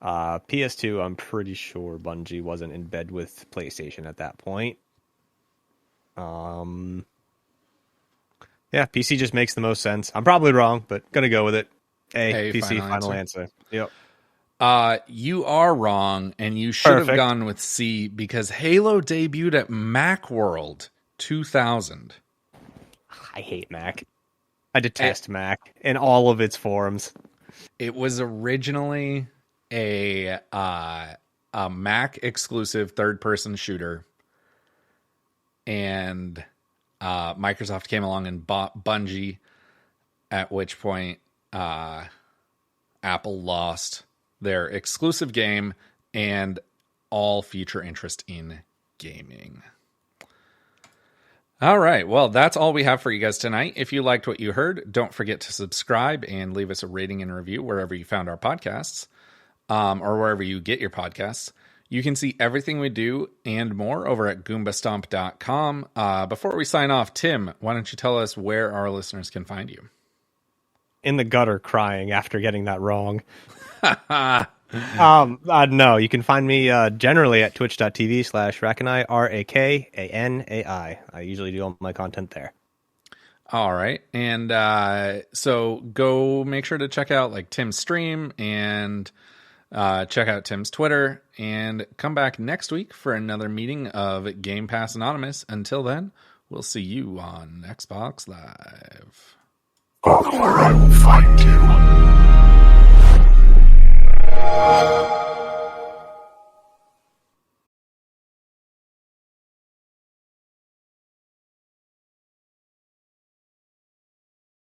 PS2, I'm pretty sure Bungie wasn't in bed with PlayStation at that point. Yeah, PC just makes the most sense. I'm probably wrong, but gonna go with it. A PC, final answer. Yep. You are wrong, and you should have gone with C, because Halo debuted at Macworld 2000. I hate Mac. I detest Mac in all of its forms. It was originally a Mac exclusive third-person shooter, and Microsoft came along and bought Bungie, at which point Apple lost their exclusive game and all future interest in gaming. All right, well, that's all we have for you guys tonight. If you liked what you heard, don't forget to subscribe and leave us a rating and review wherever you found our podcasts, or wherever you get your podcasts. You can see everything we do and more over at goombastomp.com. Before we sign off, Tim, why don't you tell us where our listeners can find you? In the gutter crying after getting that wrong. No, you can find me generally at twitch.tv/Rakanai, RAKANAI. I usually do all my content there. All right. And so go make sure to check out like Tim's stream and check out Tim's Twitter, and come back next week for another meeting of Game Pass Anonymous. Until then, we'll see you on Xbox Live. Follow or I will fight.